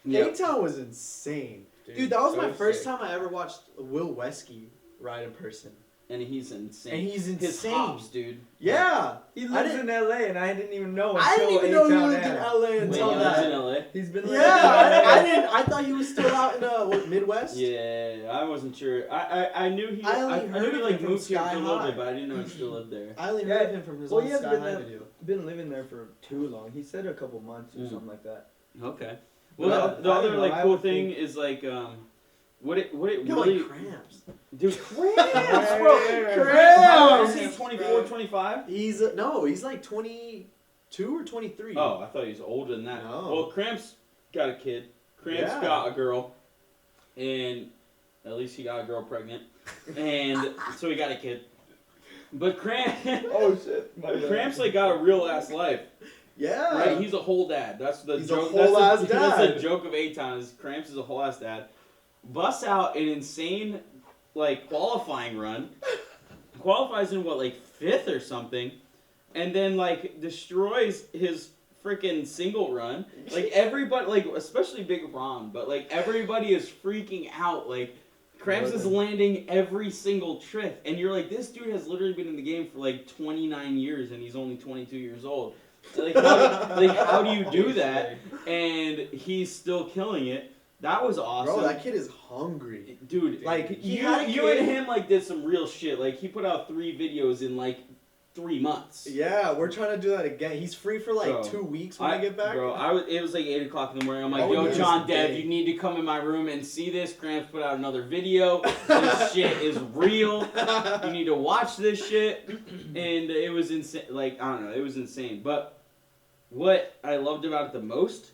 Yeah. A-Town was insane. Dude, that was so my first sick. time I ever watched Will Weskey ride in person. and he's insane. And he's His insane. hops, dude. Yeah. He lives in LA, and I didn't even know. I didn't even know he lived in LA Wait, until he lives in that. LA? He's been Yeah, living in LA. I didn't. I thought he was still out in what, Midwest. Yeah, I wasn't sure. I knew he. I only I heard knew of he him like from moved here for a Sky little High. bit, but I didn't know he still lived there. I only Yeah, heard of him from his well, old he hasn't Sky been High there- video. Been living there for too long. He said a couple months or something like that. Okay. Well, Well, the I other don't know, like I cool would thing think- is like what it Yo, really like cramps. dude cramps, Yeah, bro. yeah, yeah, Cramps. Cramps. Is he 24, 25? He's no, he's like 22 or 23. Oh, I thought he was older than that. No. Well, Cramps got a kid. Cramps Yeah. got a girl, and at least he got a girl pregnant, and so he got a kid. But Cramps, Oh shit! My bad. Cramps like got a real ass life. Yeah. Right, he's a whole dad. That's the He's a joke. whole that's ass the, That's dad. the joke of A-Town. Is Cramps is a whole ass dad. Busts out an insane like qualifying run. Qualifies in what like 5th or something, and then like destroys his freaking single run. Like everybody, like especially Big Ron, but like everybody is freaking out. Like Cramps is landing every single trick, and you're like, this dude has literally been in the game for like 29 years, and he's only 22 years old. Like how do you do that? And he's still killing it. That was awesome. Bro, that kid is hungry. Dude, Like, he you, had a you kid- and him like did some real shit. Like he put out 3 videos in like 3 months. Yeah, we're trying to do that again. He's free for like Bro, 2 weeks when I get back. Bro, it was like 8 o'clock in the morning. I'm like, Oh, yo, yes, John Dev, day. you need to come in my room and see this. Cramps put out another video. This shit is real. You need to watch this shit. And it was insane. Like, I don't know, it was insane. But what I loved about it the most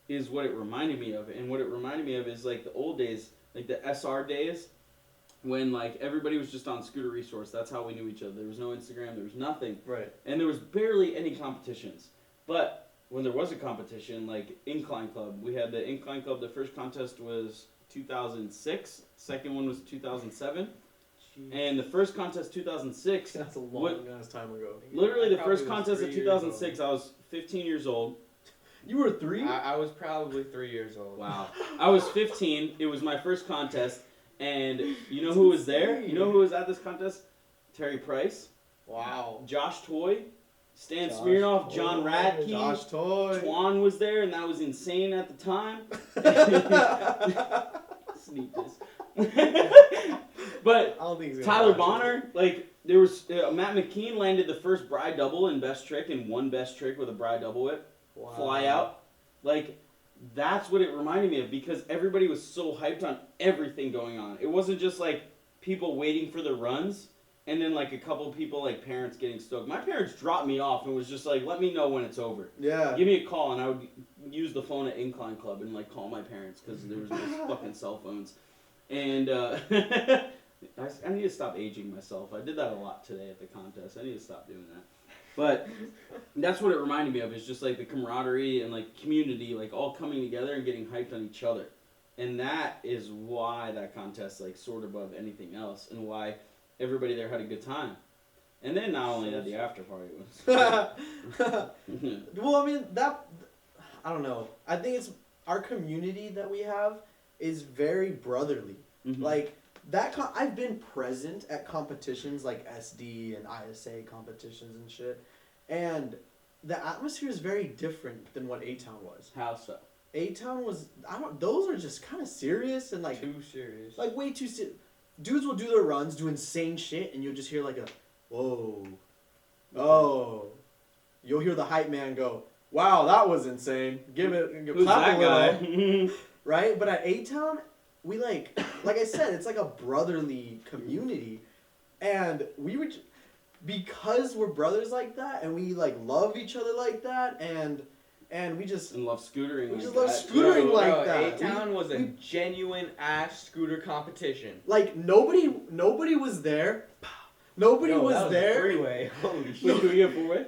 is what it reminded me of. And what it reminded me of is like the old days, like the SR days, when like everybody was just on Scooter Resource. That's how we knew each other. There was no Instagram, there was nothing. Right. And there was barely any competitions. But when there was a competition, like Incline Club, we had the Incline Club. The first contest was 2006. Second one was 2007. And the first contest, 2006, That's a long ass time ago. literally the I probably first was contest 3 of years 2006, I was 15 years old. You were 3? I was probably 3 years old. Wow. I was 15. It was my first contest. And you know who was there? You know who was at this contest? Terry Price, Wow. Josh Toy, Stan Josh Smirnoff, John Toy, Radke. Josh Toy. Twan was there, and that was insane at the time. Sneak this. But I don't think he's gonna Tyler watch it. Bonner, like, there was Matt McKean landed the first bride double in best trick and won best trick with a bride double whip. Wow. Fly out. Like, that's what it reminded me of because everybody was so hyped on everything going on. It wasn't just like people waiting for the runs and then like a couple people, like parents getting stoked. My parents dropped me off and was just like, let me know when it's over. Yeah. Give me a call, and I would use the phone at Incline Club and like call my parents because there was no fucking cell phones. And I need to stop aging myself. I did that a lot today at the contest. I need to stop doing that. But that's what it reminded me of. Is just like the camaraderie and like community, like all coming together and getting hyped on each other. And that is why that contest like soared above anything else, and why everybody there had a good time. And then not only that, the after party was. Well, I mean, I don't know. I think it's our community that we have is very brotherly. Mhm. Like I've been present at competitions like SD and ISA competitions and shit, and the atmosphere is very different than what A-Town was. How so? A-Town was those are just kind of serious and like Too serious. like way too serious. Dudes will do their runs, do insane shit, and you'll just hear like a whoa, oh. You'll hear the hype man go, "Wow, that was insane." Who's Clap that a little. guy? Right? But at A-Town, we like I said, it's like a brotherly community. And we would, because we're brothers like that, and we like love each other like that, and we just, And love scootering. We like just love that. scootering Bro, like that. A-Town was a we- genuine ass scooter competition. like nobody was there. Nobody Yo, was that there. Freeway. Holy Wait, shit. do we get four-way?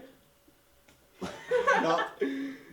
No,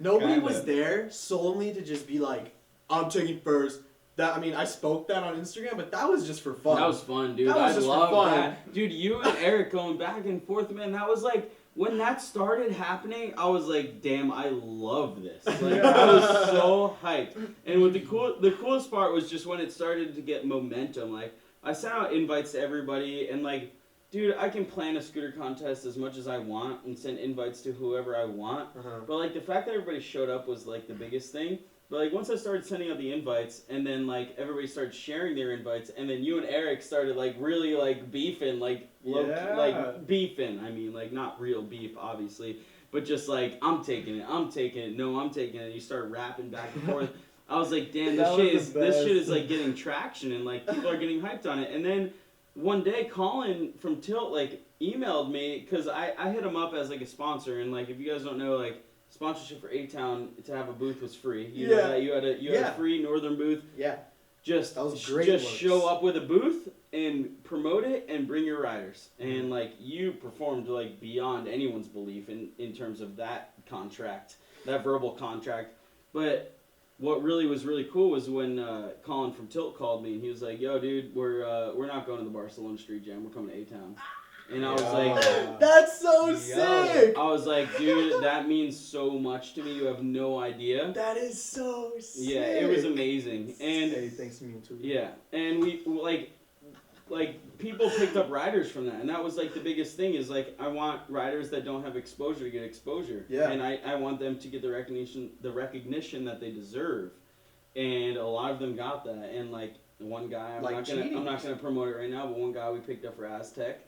nobody Kinda. was there solely to just be like, I'm taking first. I spoke that on Instagram, but that was just for fun. That was fun, dude. That was I just for love fun. that. Dude, you and Eric going back and forth, man, that was like, when that started happening, I was like, damn, I love this. Like, I was so hyped. And what the coolest part was just when it started to get momentum. Like, I sent out invites to everybody, and like, dude, I can plan a scooter contest as much as I want and send invites to whoever I want. But like the fact that everybody showed up was like the biggest thing. But like once I started sending out the invites, and then like everybody started sharing their invites, and then you and Eric started like really like beefing, like like beefing. I mean, like not real beef, obviously, but just like I'm taking it, no, I'm taking it. And you start rapping back and forth. I was like, damn, this shit is like getting traction, and like people are getting hyped on it. And then one day, Colin from Tilt like emailed me because I hit him up as like a sponsor, and like if you guys don't know, like sponsorship for A-Town to have a booth was free. You know that you had a free northern booth. Yeah. Just that was great. Just show up with a booth and promote it and bring your riders. And like you performed like beyond anyone's belief in terms of that contract, that verbal contract. But what really was really cool was when Colin from Tilt called me and he was like, "Yo, dude, we're not going to the Barcelona Street Jam. We're coming to A-Town." And I was like, that's so sick. I was like, dude, that means so much to me. You have no idea. That is so sick. Yeah, it was amazing. And hey, thanks to me too. Yeah, and we like people picked up riders from that, and that was like the biggest thing is like I want riders that don't have exposure to get exposure. Yeah. And I want them to get the recognition that they deserve, and a lot of them got that. And like one guy, I'm not gonna promote it right now, but one guy we picked up for Aztec.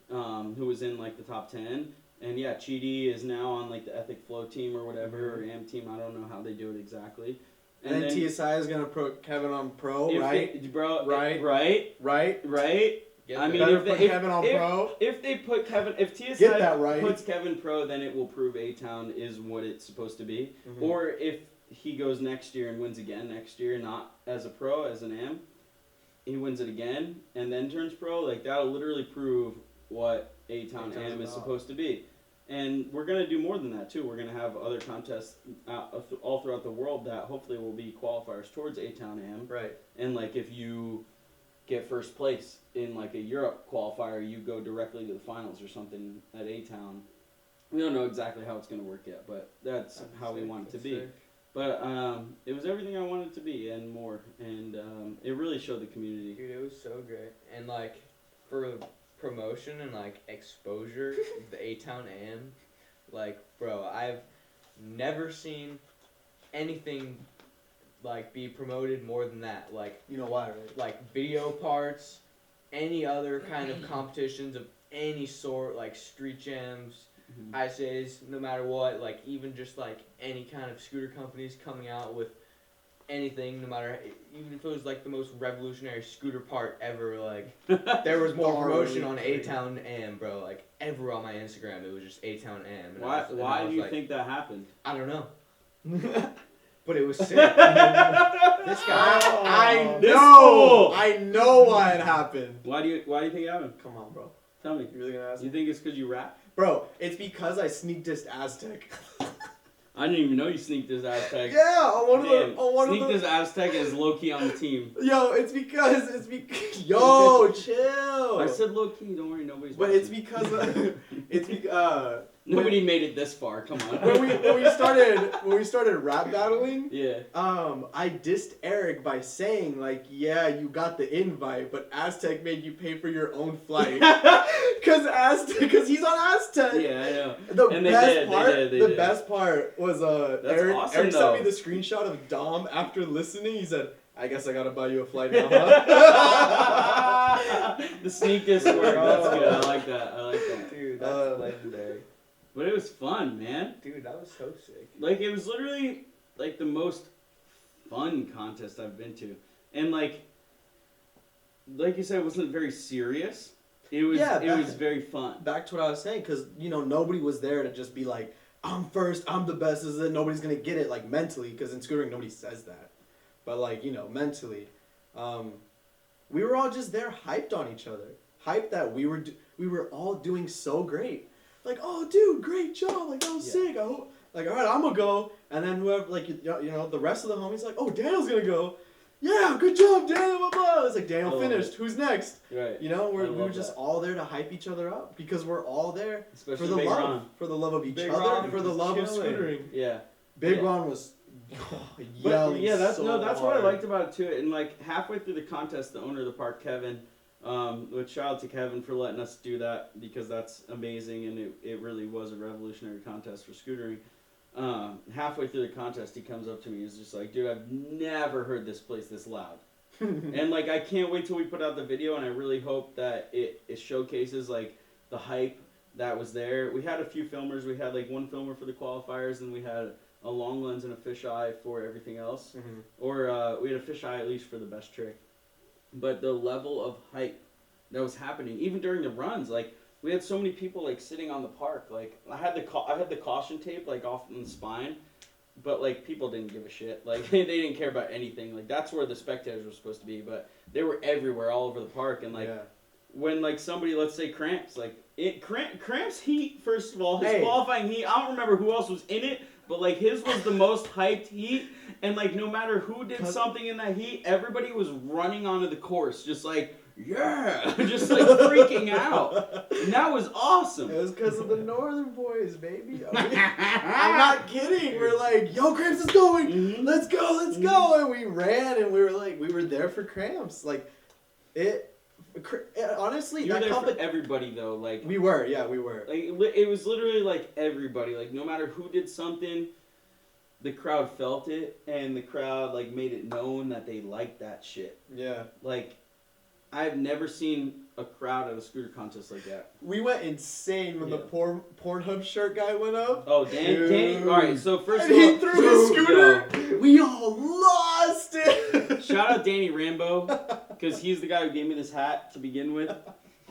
Who was in like the top 10, and yeah, Chidi is now on like the Ethic Flow team or whatever, or AM team. I don't know how they do it exactly. And then TSI is gonna put Kevin on pro, right? Right. I mean, Kevin on pro. If they put Kevin, if TSI Get that right. puts Kevin pro, then it will prove A-Town is what it's supposed to be. Mm-hmm. Or if he goes next year and wins again next year, not as a pro, as an AM, he wins it again and then turns pro. Like that'll literally prove what A-Town AM is supposed to be. And we're going to do more than that too. We're going to have other contests all throughout the world that hopefully will be qualifiers towards A-Town AM. Right. And like if you get first place in like a Europe qualifier, you go directly to the finals or something at A-Town. We don't know exactly how it's going to work yet, but that's how we want it to be. But it was everything I wanted it to be and more. And it really showed the community. Dude, it was so great. And like for promotion and like exposure, the A-Town AM, like bro, I've never seen anything like be promoted more than that. Like you know why, right? Like video parts, any other kind of competitions of any sort, like street jams, ISAs, no matter what, like even just like any kind of scooter companies coming out with anything, no matter, even if it was like the most revolutionary scooter part ever, like there was more promotion on A-Town AM, bro. Like everywhere on my Instagram, it was just A-Town AM. Why do you think that happened? I don't know. But it was sick. This guy, I know why it happened. Why do you think it happened? Come on, bro. Tell me. You really gonna ask me? You think it's because you rap? Bro, it's because I sneak dissed Aztec. I didn't even know you sneaked this Aztec. Yeah, on Sneak this Aztec is low key on the team. Yo, it's because yo, chill. I said low key. Don't worry, nobody's. But watching. it's because nobody made it this far. Come on. when we started rap battling. Yeah. I dissed Eric by saying like, yeah, you got the invite, but Aztec made you pay for your own flight. Cause he's on Aztec. Yeah, I know. The best part was Eric awesome, sent me the screenshot of Dom after listening. He said, "I guess I gotta buy you a flight now." Huh? The sneak this work. That's good. I like that. Dude, that's legendary. But it was fun, man. Dude, that was so sick. Like it was literally like the most fun contest I've been to, and like you said, it wasn't very serious. It was very fun. Back to what I was saying, because nobody was there to just be like, I'm first, I'm the best. Is it? Nobody's gonna get it like mentally, because in scootering nobody says that, but like mentally, we were all just there hyped on each other, hyped that we were all doing so great. Like, oh dude, great job! Like that was sick. I hope, like, all right, I'm gonna go, and then whoever, like the rest of the homies like, oh Daniel's gonna go. Yeah, good job, Daniel. Blah, blah. It's like Daniel finished. Who's next? Right. We were just all there to hype each other up because we're all there especially for the Big love, Ron. for the love of each Big other, Ron for the love of chilling. scootering. Yeah. Big Ron was yelling. But, yeah, that's so what I hard. liked about it too. And like halfway through the contest, the owner of the park, Kevin, Which shout out to Kevin for letting us do that because that's amazing and it really was a revolutionary contest for scootering. Halfway through the contest, he comes up to me. He's just like, "Dude, I've never heard this place this loud." And like, I can't wait till we put out the video, and I really hope that it showcases like the hype that was there. We had a few filmers. We had like one filmer for the qualifiers, and we had a long lens and a fisheye for everything else. Or we had a fisheye at least for the best trick. But the level of hype that was happening, even during the runs, like we had so many people like sitting on the park. Like I had the caution tape like off in the spine, but like people didn't give a shit. Like they didn't care about anything. Like that's where the spectators were supposed to be, but they were everywhere, all over the park. And like when like somebody, let's say Cramps, like Cramps heat. First of all, his qualifying heat. I don't remember who else was in it. But, like, his was the most hyped heat, and, like, no matter who did something in that heat, everybody was running onto the course, just like, yeah, just, like, freaking out. And that was awesome. It was because of the Northern boys, baby. I'm not kidding. We're like, yo, Cramps is going. Let's go, let's go. And we ran, and we were like, we were there for Cramps. Like, honestly, you were there for everybody though. Like we were. Like it was literally like everybody. Like no matter who did something, the crowd felt it, and the crowd like made it known that they liked that shit. Yeah. Like I've never seen a crowd at a scooter contest like that. We went insane when the Pornhub shirt guy went up. Oh, Danny. All right, so first of all, he threw his scooter. We all lost it. Shout out Danny Rambo, because he's the guy who gave me this hat to begin with.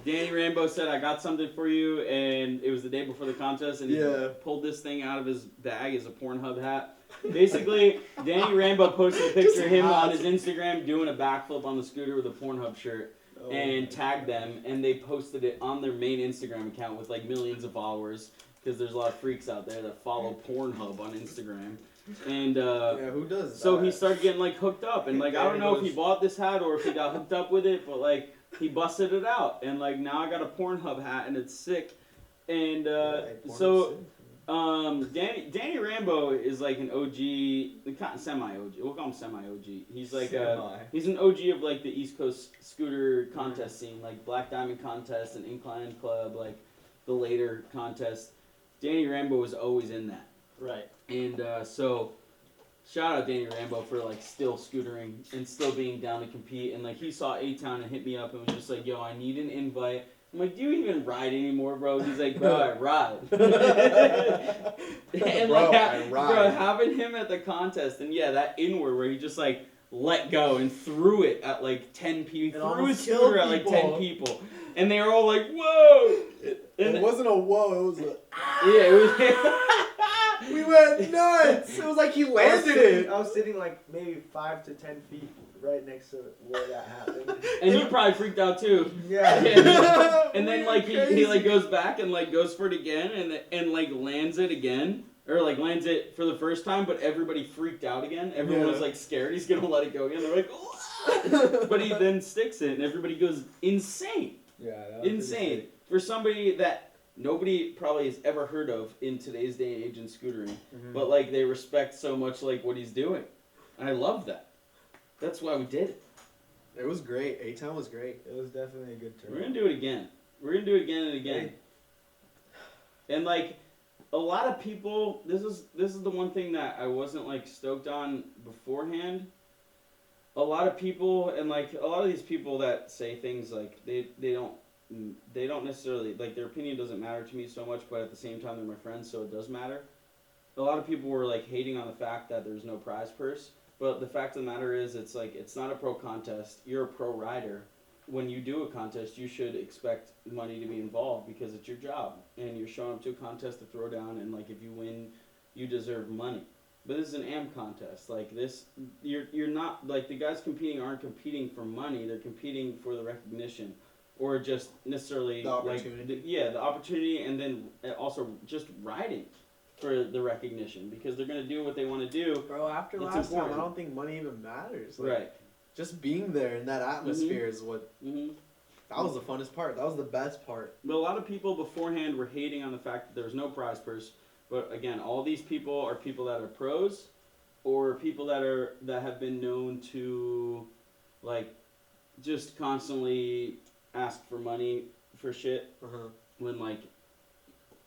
Danny Rambo said, "I got something for you," and it was the day before the contest, and he pulled this thing out of his bag as a Pornhub hat. Basically, Danny Rambo posted a picture of him on his Instagram doing a backflip on the scooter with a Pornhub shirt. And tagged them, and they posted it on their main Instagram account with like millions of followers, because there's a lot of freaks out there that follow Pornhub on Instagram. And who does so that? he started getting like hooked up, and like I don't know if he bought this hat or if he got hooked up with it, but like he busted it out, and like now I got a Pornhub hat, and it's sick. And Danny Rambo is like an OG, semi-OG. We'll call him semi-OG. He's like he's an OG of like the East Coast scooter contest scene, like Black Diamond contest and Incline Club, like the later contest. Danny Rambo was always in that. Right. And so shout out Danny Rambo for like still scootering and still being down to compete. And like he saw A-Town and hit me up and was just like, "Yo, I need an invite." I'm like, "Do you even ride anymore, bro?" He's like, "Bro, I ride." And bro, having him at the contest, and that inward where he just like let go and threw it at like 10 people, threw his scooter at like 10 people, and they were all like, "Whoa!" And it wasn't a whoa, it was a it was. We went nuts. It was like he landed it. I was sitting like maybe 5 to 10 feet right next to where that happened. And he probably freaked out too. Yeah. And then like he like goes back and like goes for it again and like lands it again. Or like lands it for the first time, but everybody freaked out again. Everyone was like scared he's gonna let it go again. They're like, "Oh!" But he then sticks it and everybody goes insane. Yeah, insane. For somebody that nobody probably has ever heard of in today's day and age in scootering. But like they respect so much like what he's doing. And I love that. That's why we did it. It was great. A-Town was great. It was definitely a good turn. We're going to do it again. We're going to do it again and again. And like a lot of people, this is the one thing that I wasn't like stoked on beforehand. A lot of people and like a lot of these people that say things like they don't necessarily like their opinion doesn't matter to me so much, but at the same time they're my friends, so it does matter. A lot of people were like hating on the fact that there's no prize purse. But the fact of the matter is, it's like, it's not a pro contest. You're a pro rider. When you do a contest, you should expect money to be involved because it's your job. And you're showing up to a contest to throw down, and like, if you win, you deserve money. But this is an AM contest. Like this, you're not, like the guys competing aren't competing for money. They're competing for the recognition. Or just necessarily, the opportunity. Like, the opportunity, and then also just riding for the recognition, because they're going to do what they want to do. Bro, after last time, I don't think money even matters. Like, right. Just being there in that atmosphere is what... That was the funnest part. That was the best part. But a lot of people beforehand were hating on the fact that there was no prize purse. But again, all these people are people that are pros, or people that have been known to, like, just constantly ask for money for shit Uh-huh. when like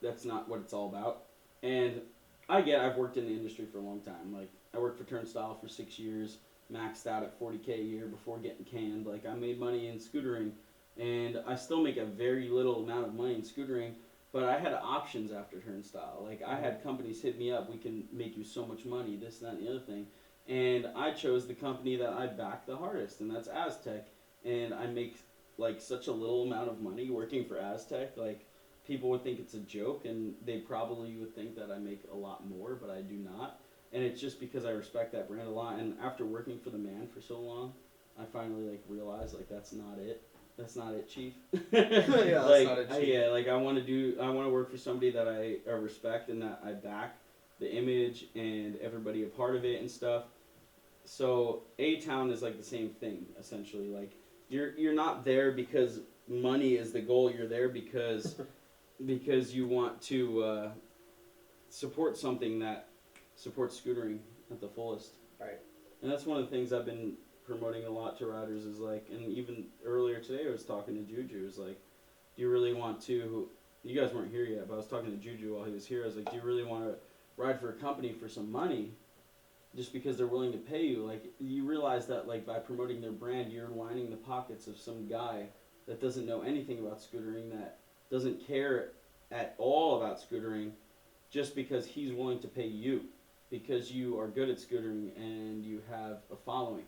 that's not what it's all about. And I've worked in the industry for a long time. Like I worked for Turnstile for 6 years, maxed out at $40K a year before getting canned. Like I made money in scootering, and I still make a very little amount of money in scootering. But I had options after Turnstile. Like I had companies hit me up, we can make you so much money, this, that, and the other thing. And I chose the company that I back the hardest, and that's Aztec. And I make like such a little amount of money working for Aztec. Like people would think it's a joke, and they probably would think that I make a lot more, but I do not. And it's just because I respect that brand a lot. And after working for the man for so long, I finally like realized like that's not it. That's not it, Chief. That's like, not it, Chief. Yeah, like I want to work for somebody that I respect and that I back the image and everybody a part of it and stuff. So A-Town is like the same thing essentially. Like you're not there because money is the goal. You're there because you want to support something that supports scootering at the fullest. Right. And that's one of the things I've been promoting a lot to riders is like, and even earlier today I was talking to Juju. It was like, do you really want to? You guys weren't here yet, but I was talking to Juju while he was here. I was like, do you really want to ride for a company for some money? Just because they're willing to pay you, like you realize that like by promoting their brand, you're lining the pockets of some guy that doesn't know anything about scootering, that doesn't care at all about scootering, just because he's willing to pay you, because you are good at scootering and you have a following.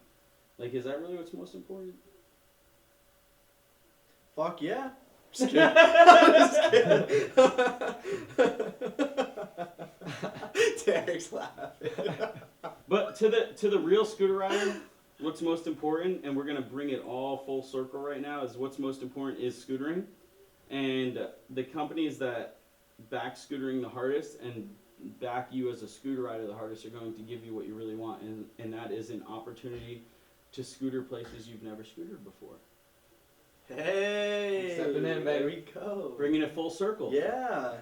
Like, is that really what's most important? Fuck yeah. Just kidding. Just kidding. Derek's laughing. But to the real scooter rider, what's most important, and we're gonna bring it all full circle right now, is what's most important is scootering, and the companies that back scootering the hardest and back you as a scooter rider the hardest are going to give you what you really want, and that is an opportunity to scooter places you've never scootered before. Hey. Stepping in, baby. There we go. Bringing it full circle. Yeah.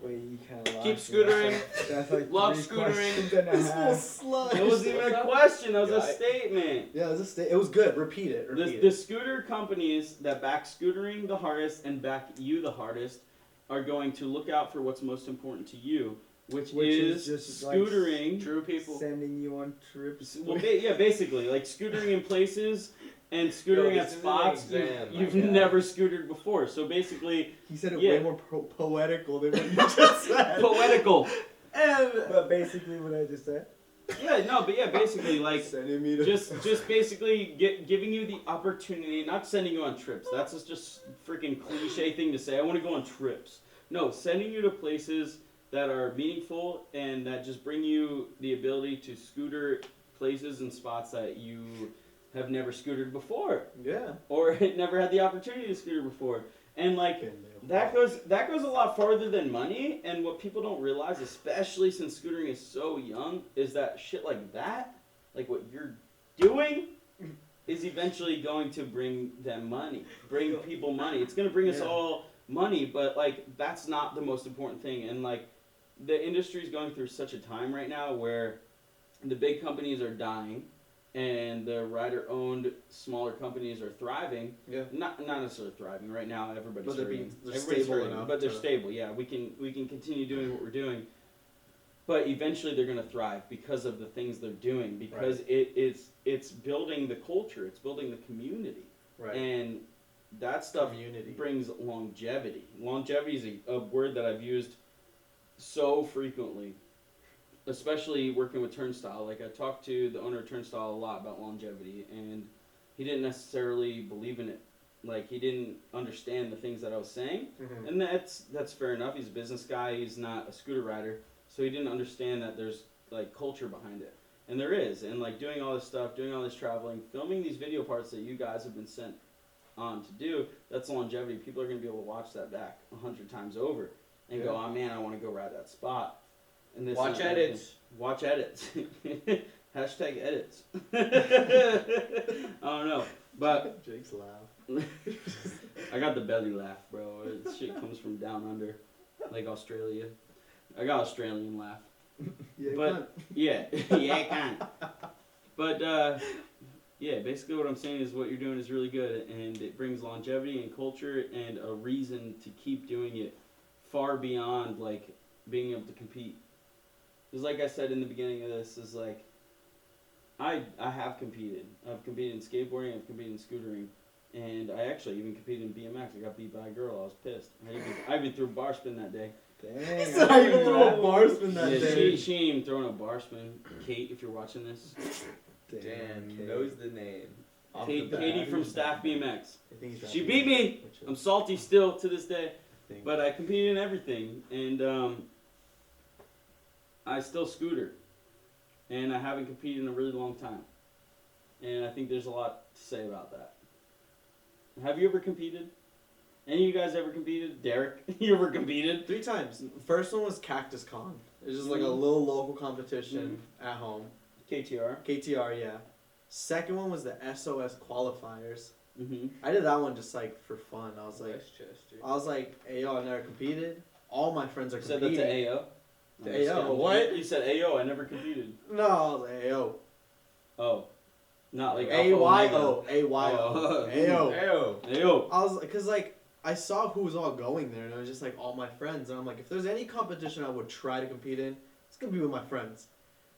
Wait, you kind of Keep scootering. That's like Love 3 scootering. questions and a This little half. slug. It wasn't even a question, that was a Yeah, statement. Yeah, it was good. Repeat it. The scooter companies that back scootering the hardest and back you the hardest are going to look out for what's most important to you, which is just scootering. True people. Sending you on trips. Well, yeah, basically, like scootering in places and scootering Yo, at this is an spots exam, you've my guy. never scootered before. So basically, He said it Yeah. way more poetical than what you just said. poetical. And But basically what I just said. Yeah, no, but yeah, basically, like, sending me to just basically giving you the opportunity, not sending you on trips. That's just freaking cliche thing to say. I want to go on trips. No, sending you to places that are meaningful and that just bring you the ability to scooter places and spots that you have never scootered before, yeah. or never had the opportunity to scooter before. And like that goes a lot farther than money. And what people don't realize, especially since scootering is so young, is that shit like that, like what you're doing, is eventually going to bring them money, bring people money. It's gonna bring us all money, but like that's not the most important thing. And like the industry is going through such a time right now where the big companies are dying and the rider-owned smaller companies are thriving. Yeah. Not necessarily thriving right now. Everybody's But they're hurting. being- they're Everybody's stable hurting, enough but they're to- stable. Yeah, we can continue doing what we're doing, but eventually they're gonna thrive because of the things they're doing. Because it's building the culture. It's building the community. Right. And that stuff Community. brings longevity. Longevity is a word that I've used so frequently, especially working with Turnstile. Like I talked to the owner of Turnstile a lot about longevity, and he didn't necessarily believe in it. Like he didn't understand the things that I was saying, Mhm. and that's fair enough. He's a business guy. He's not a scooter rider, so he didn't understand that there's like culture behind it, and there is. And like doing all this stuff, doing all this traveling, filming these video parts that you guys have been sent on to do, that's longevity. People are gonna be able to watch that back 100 times over and go, oh man, I want to go ride that spot. And this Watch and that. edits. Watch edits. Hashtag edits. I don't know, but Jake's laugh. I got the belly laugh, bro. This shit comes from down under, like Australia. I got Australian laugh. Yeah, But yeah, yeah, I can. But Yeah, basically what I'm saying is what you're doing is really good, and it brings longevity and culture and a reason to keep doing it far beyond, like, being able to compete. Because like I said in the beginning of this, is like, I have competed. I've competed in skateboarding, I've competed in scootering, and I actually even competed in BMX. I got beat by a girl, I was pissed. I even threw a bar spin that day. Dang. So how you throw a bar spin that Yeah, day? she ain't even throwing a bar spin. Kate, if you're watching this. Damn, okay. knows the name. Off Kate, the bat. Katie from Staff BMX. I think he's She rapping. beat me. Which I'm salty still to this day. thing. But I competed in everything, and I still scooter, and I haven't competed in a really long time, and I think there's a lot to say about that. Have you ever competed? Any of you guys ever competed? Derek, you ever competed? 3 times. First one was Cactus Con. It was just like a little local competition at home. KTR. KTR, yeah. Second one was the SOS qualifiers. Mm-hmm. I did that one just like for fun. I was Westchester. hey yo, I've never competed. All my friends are You said that competing. to AO? To I'm just AO, kidding. what? You said AO, I never competed. No, I was like, hey yo. Oh. Not like Alpha AYO. Omega. AYO. Oh. AO. Ayo. AO. I was, cause like, I saw who was all going there, and it was just like all my friends. And I'm like, if there's any competition I would try to compete in, it's gonna be with my friends.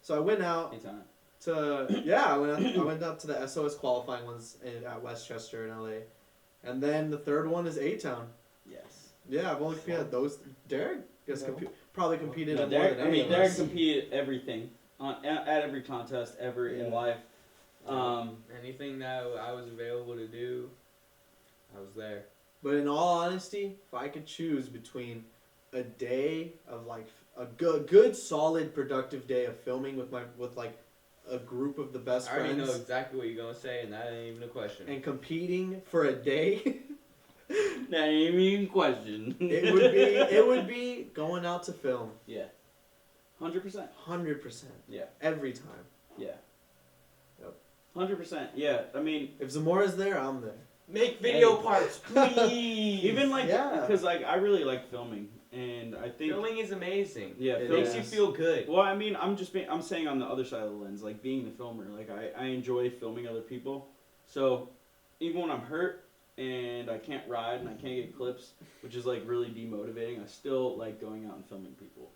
So I went out Anytime. I went out to the SOS qualifying ones at Westchester in LA, and then the third one is A-Town. Yes. Yeah, I've only competed at those. Derek has No. probably competed No, at more Derek, than I any mean, of Derek us. competed everything at every contest ever in Yeah. life. Anything that I was available to do, I was there. But in all honesty, if I could choose between a day of like a good, solid, productive day of filming with like a group of the best I already friends, know exactly what you're gonna say, and that ain't even a question. and competing for a day, That ain't even question. it would be going out to film. Yeah. 100%. 100%. Yeah. Every time. Yeah. Yep. 100%. Yeah. I mean, If Zamora's there, I'm there. Make video parts, please. even like, Yeah. because like I really like filming, and I think filming is amazing. yeah, It Makes filming. you is. feel good. Well, I mean, I'm saying on the other side of the lens, like being the filmer, like I enjoy filming other people. So even when I'm hurt and I can't ride and I can't get clips, which is like really demotivating, I still like going out and filming people.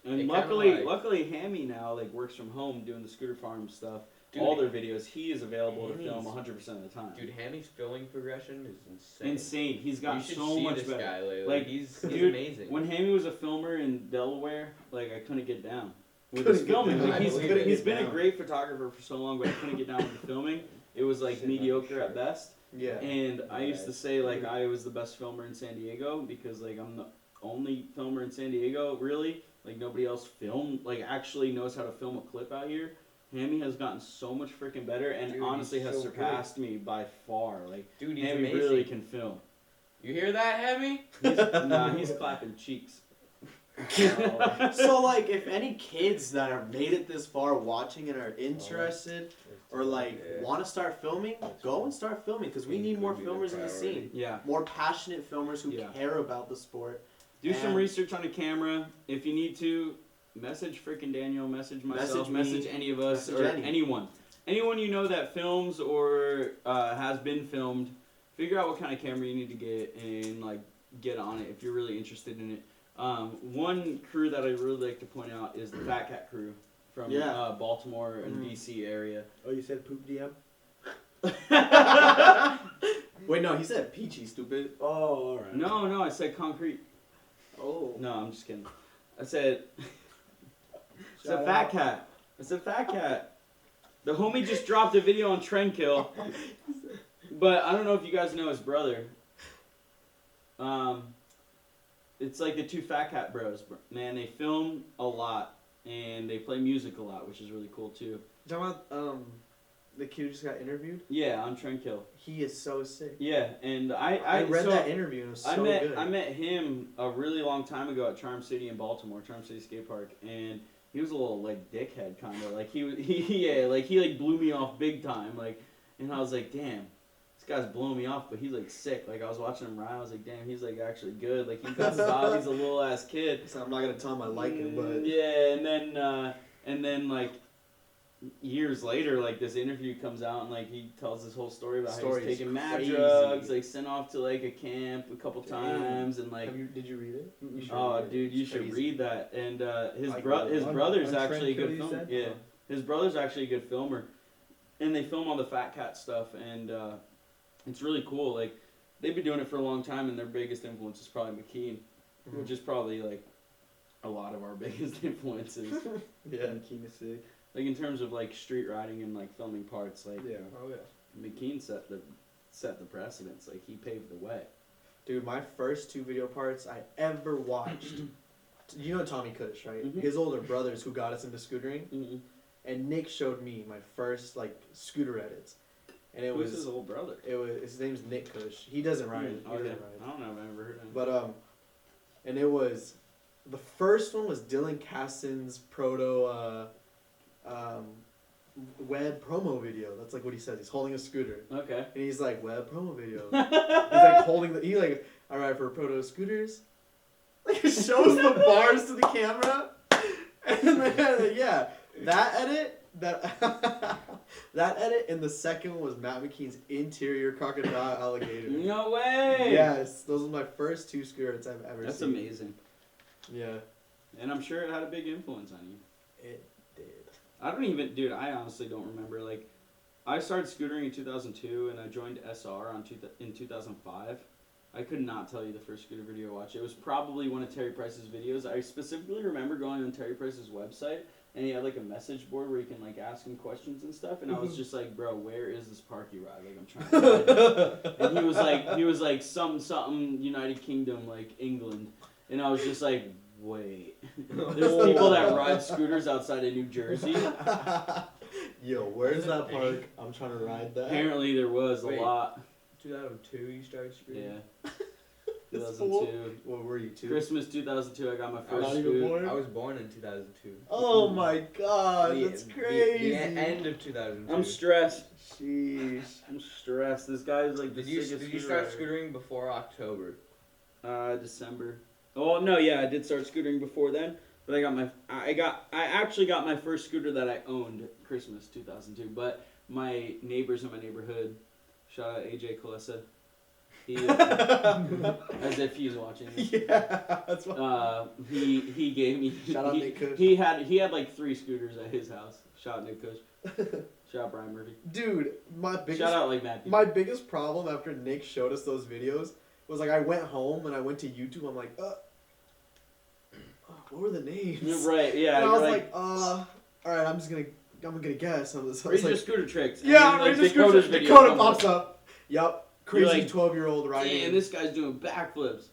And It kinda luckily Hammy now like works from home doing the scooter farm stuff. Dude, all their videos, he is available to Hammy's- film 100% of the time. Dude, Hammy's filming progression is insane. Insane. He's gotten you should so see much this better. guy lately. Like, he's dude, amazing. When Hammy was a filmer in Delaware, like I couldn't get down with Couldn't his get filming. down. Like I he's believe it. he's been a Down. great photographer for so long, but I couldn't get down with the filming. It was like Shit, mediocre sure. at best. Yeah. And I used to Right. say like I was the best filmer in San Diego because like I'm the only filmer in San Diego really. Like nobody else actually knows how to film a clip out here. Hammy has gotten so much freaking better and Dude, honestly he's has so surpassed me by far. Like Dude, he's Hammy amazing. really can film. You hear that, Hammy? He's clapping cheeks. So like, if any kids that have made it this far watching and are interested or like want to start filming, go and start filming because we need more filmers in the scene. Yeah. More passionate filmers who Yeah. care about the sport. Do some And- research on a camera. If you need to, message freaking Daniel, message myself, Message me, message any of us, message or any. anyone. Anyone you know that films or has been filmed, figure out what kind of camera you need to get and like get on it if you're really interested in it. One crew that I really like to point out is the Fat Cat crew from Yeah. Baltimore and Mhm. DC area. Oh, you said poop DM? Wait, no, he said peachy, stupid. Oh, all right. No, I said concrete. Oh. No, I'm just kidding. I said it's a Shout Fat out. Cat. It's a Fat Cat. The homie just dropped a video on Trendkill, but I don't know if you guys know his brother. It's like the two Fat Cat bros. Man, they film a lot and they play music a lot, which is really cool too. You talking about the kid who just got interviewed? Yeah, on Trendkill. He is so sick. Yeah, and I read so that interview and it was so good. I met him a really long time ago at Charm City in Baltimore, Charm City Skate Park, and he was a little like dickhead kind of like he blew me off big time like, and I was like, damn, this guy's blowing me off, but he's like sick. Like I was watching him ride, I was like, damn, he's like actually good. Like he's got style. He's a little ass kid. So I'm not gonna tell him I like him, but Yeah, and then like years later, like this interview comes out and like he tells this whole story about how Story he's is taking mad crazy. drugs, like sent off to like a camp a couple Damn. times, and like. Did you read it? You should Oh, read it. dude, you It's should crazy. read that. And his Like, brother's on actually a Trendkill, good you filmer. said? Yeah, his brother's actually a good filmer, and they film all the Fat Cat stuff, and it's really cool. Like they've been doing it for a long time, and their biggest influence is probably McKean, which is probably like a lot of our biggest influences. Yeah. Keen is sick. Like in terms of like street riding and like filming parts, like Yeah. Oh yeah. McKean set the precedence. Like he paved the way. Dude, my first 2 video parts I ever watched. You know Tommy Kush, right? Mhm. His older brothers who got us into scootering. Mm-hmm. And Nick showed me my first like scooter edits. And it Who's was his old brother? his name's Nick Kush. He doesn't ride. He Okay. doesn't ride. I don't know. I've never heard of him. But and it was the first one was Dylan Caston's proto web promo video. That's like what he says. He's holding a scooter. Okay. And he's like, web promo video. He's like holding I ride for proto scooters. Like it shows the bars to the camera. And then yeah, that edit that edit, and the second one was Matt McKean's interior crocodile alligator. No way. Yes, those are my first 2 scooters I've ever That's seen. amazing. Yeah, And I'm sure it had a big influence on you. it did. I don't even, dude, I honestly don't remember. Like, I started scootering in 2002 and I joined SR in 2005. I could not tell you the first scooter video I watched. It was probably one of Terry Price's videos. I specifically remember going on Terry Price's website and he had like a message board where you can like ask him questions and stuff. And I was just like, bro, where is this park you ride? Like, I'm trying to ride it. And he was like, something United Kingdom, like England. And I was just like, wait. There's people that ride scooters outside of New Jersey. Yo, where's that park? I'm trying to ride that. Apparently there was a Wait. lot. 2002 you started scooting? Yeah. That's 2002. What were you, 2? Christmas 2002, I got my I first was, even scoot. born? I was born in 2002. Oh my god, that's The crazy. end of 2002. I'm stressed. Sheesh. I'm stressed. This guy's like the Did you sickest start scooter scootering before October? rider. December. Oh no, yeah, I did start scootering before then. But I actually got my first scooter that I owned Christmas 2002. But my neighbors in my neighborhood, shout out AJ Kalissa, he as if he's watching this. Yeah, that's what. He gave me. Shout out Nick Kush. He had like 3 scooters at his house. Shout out Nick Kush. Shout out Brian Murphy. Dude, Shout out like Matt. my biggest problem after Nick showed us those videos was like I went home and I went to YouTube. I'm like, what were the names? Right. Yeah. And I you're was like, all right, I'm gonna guess. I was Raise like, your scooter tricks. And yeah, then, Raise Dakota's Scooter. video Dakota comes pops up. Yup, You're crazy like, 12-year-old riding. Damn, this guy's doing backflips.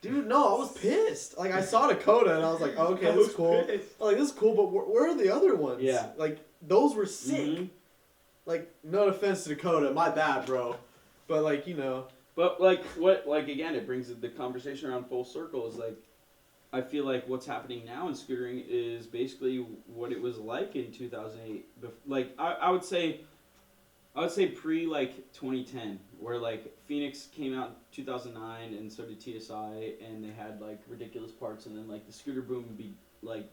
Dude, no, I was pissed. Like I saw Dakota and I was like, okay, this is cool. I was like, this is cool, but where are the other ones? Yeah. Like those were sick. Mhm. Like no offense to Dakota, my bad, bro. But like But again, it brings the conversation around full circle. Is like, I feel like what's happening now in scootering is basically what it was like in 2008. Like I would say pre like 2010, where like Phoenix came out in 2009, and so did TSI, and they had like ridiculous parts, and then like the scooter boom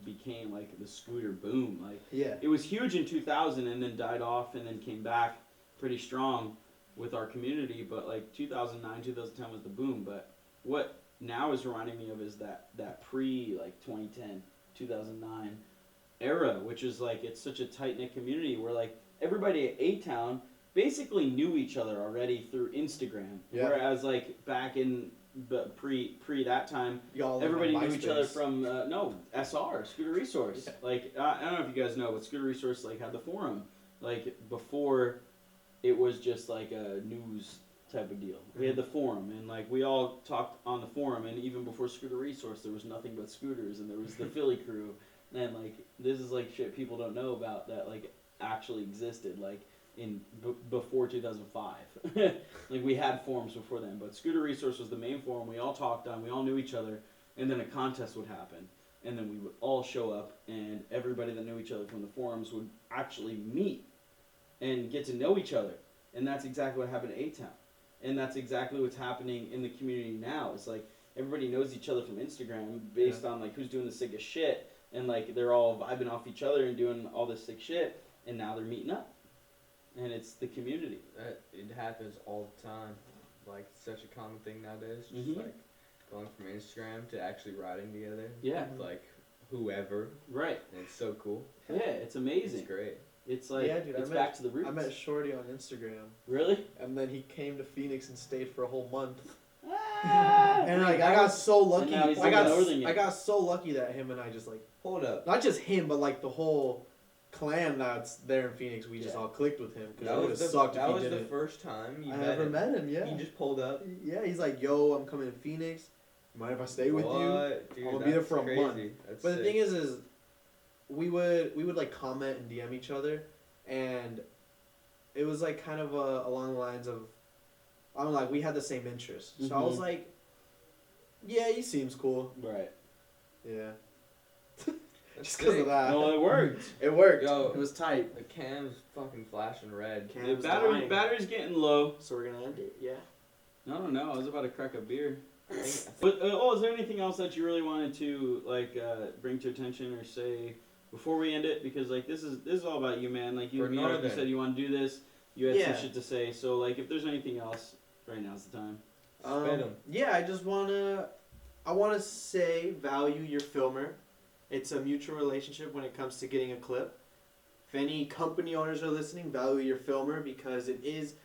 became like the scooter boom. Like yeah. it was huge in 2000, and then died off, and then came back pretty strong with our community. But like 2009, 2010 was the boom. But what now is reminding me of is that pre like 2010, 2009 era, which is like it's such a tight knit community where like everybody at A-Town basically knew each other already through Instagram. Yeah. Whereas like back in pre that time, Y'all everybody on knew each other MySpace. from SR, Scooter Resource. Yeah. Like I don't know if you guys know, but Scooter Resource like had the forum like before it was just like a news type of deal. We had the forum, and like we all talked on the forum, and even before Scooter Resource there was nothing but scooters, and there was the Philly crew, and like this is like shit people don't know about that like actually existed like in before 2005. Like we had forums before then, but Scooter Resource was the main forum we all talked on, we all knew each other, and then a contest would happen, and then we would all show up, and everybody that knew each other from the forums would actually meet and get to know each other. And that's exactly what happened at A-Town. And that's exactly what's happening in the community now. It's like everybody knows each other from Instagram based on like who's doing the sickest shit, and like they're all vibing off each other and doing all this sick shit. and now they're meeting up, and it's the community. It happens all the time. Like, such a common thing nowadays. Just Mhm. like going from Instagram to actually riding together. Yeah. With, like whoever. Right. And it's so cool. Yeah, it's amazing. It's great. It's like Yeah, dude, it's I back to the roots. I met Shorty on Instagram, Really? and then he came to Phoenix and stayed for a whole month. Ah! And like I got so lucky. And now he's I got doing Northern I got so lucky that him and I just like Hold up. not just him, but like the whole clan that's there in Phoenix. We just Yeah. all clicked with him because That it would was have the, sucked that if was he the didn't. first time you I met ever him. met him. Yeah. He just pulled up. Yeah, he's like, "Yo, I'm coming to Phoenix. Mind if I stay with you?" What? Dude, I'm gonna be there that's for a crazy. month. That's But the sick. thing is we would like comment and DM each other, and it was like kind of along the lines of, I don't know, like we had the same interests. So I was Mhm. like, yeah, he seems cool. Right. Yeah. That's Just because sick. of that. No, it worked. It worked. Yo. It was tight. The cam's fucking flashing red. The Cam's battery's dying. getting low. So we're gonna end it. Yeah. I don't know. I was about to crack a beer. But is there anything else that you really wanted to like bring to attention or say before we end it? Because like this is all about you, man. Like you, For you know, like you Northern. said you want to do this. You had Yeah. some shit to say. So like if there's anything else, right now's the time. Spit 'em. Yeah, I wanna say value your filmer. It's a mutual relationship when it comes to getting a clip. If any company owners are listening, value your filmer because it's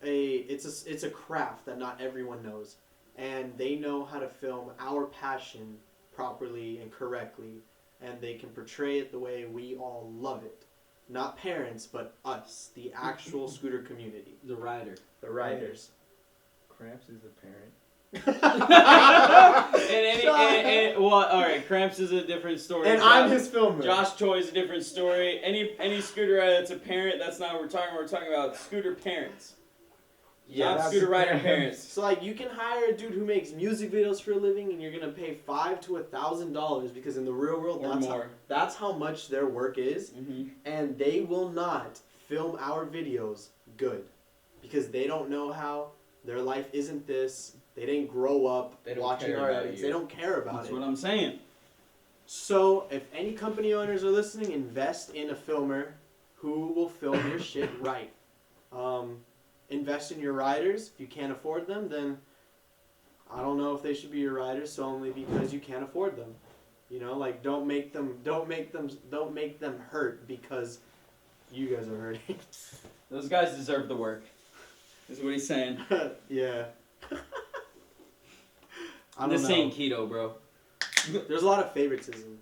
a craft that not everyone knows. And they know how to film our passion properly and correctly, and they can portray it the way we all love it. Not parents, but us, the actual scooter community, The rider. the riders. Cramps is a parent. Well, all right. Cramps is a different story. And I'm his filmer. Josh Choi is a different story. Any scooter rider that's a parent, that's not what we're talking about. We're talking about scooter parents. Yeah, Not that's scooter rider parents. parents. So like you can hire a dude who makes music videos for a living, and you're gonna pay $500 to $1,000 because in the real world Or more. that's how much their work is, Mm-hmm. and they will not film our videos good because they don't know how. Their life isn't this. They didn't grow up They don't watching care our about edits. you. They don't care about That's it. what I'm saying. So if any company owners are listening, invest in a filmer who will film your shit right. Invest in your riders. If you can't afford them, then I don't know if they should be your riders solely because you can't afford them. You know, like don't make them hurt because you guys are hurting. Those guys deserve the work. Is what he's saying. Yeah. I I'm don't just know. saying keto, bro. There's a lot of favoritism.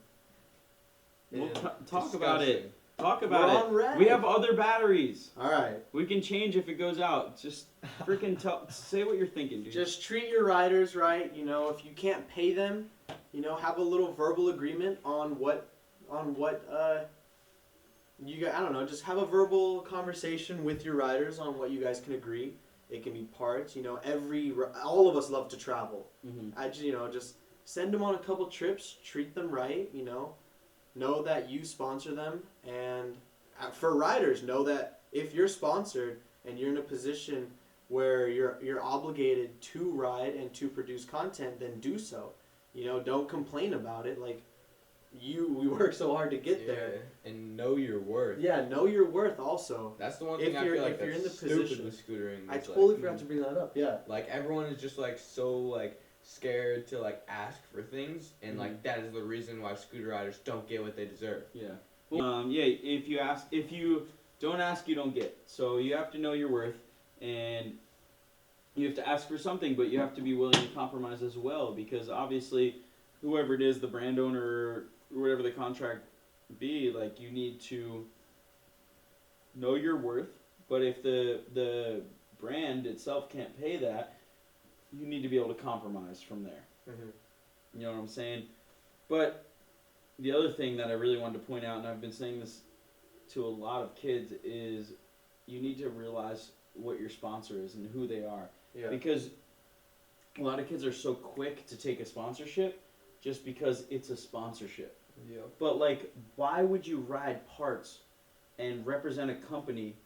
Well, Yeah. talk about it. Disgusting. Talk We're about on it. red. We have other batteries. All right. We can change if it goes out. Just freaking say what you're thinking, dude. Just treat your riders right. You know, if you can't pay them, you know, have a little verbal agreement on what you guys. I don't know. Just have a verbal conversation with your riders on what you guys can agree. It can be parts. You know, all of us love to travel. Mm-hmm. Just send them on a couple trips. Treat them right. You know that you sponsor them, and for riders, know that if you're sponsored and you're in a position where you're obligated to ride and to produce content, then do so. You know, don't complain about it. Like we work so hard to get there. And know your worth. Yeah, know your worth also. That's the one If thing I you're- feel like if you're in that's the stupid position- with scootering. I is, totally like, forgot to bring that up. Yeah. Like everyone is just like so like scared to like ask for things, and like that is the reason why scooter riders don't get what they deserve. Yeah. If you don't ask, you don't get. So you have to know your worth, and you have to ask for something, but you have to be willing to compromise as well, because obviously, whoever it is, the brand owner or whatever the contract be, like you need to know your worth. But if the brand itself can't pay that, you need to be able to compromise from there. Mm-hmm. You know what I'm saying? But the other thing that I really wanted to point out, and I've been saying this to a lot of kids, is you need to realize what your sponsor is and who they are. Yeah. Because a lot of kids are so quick to take a sponsorship just because it's a sponsorship. Yeah. But, like, why would you ride parts and represent a company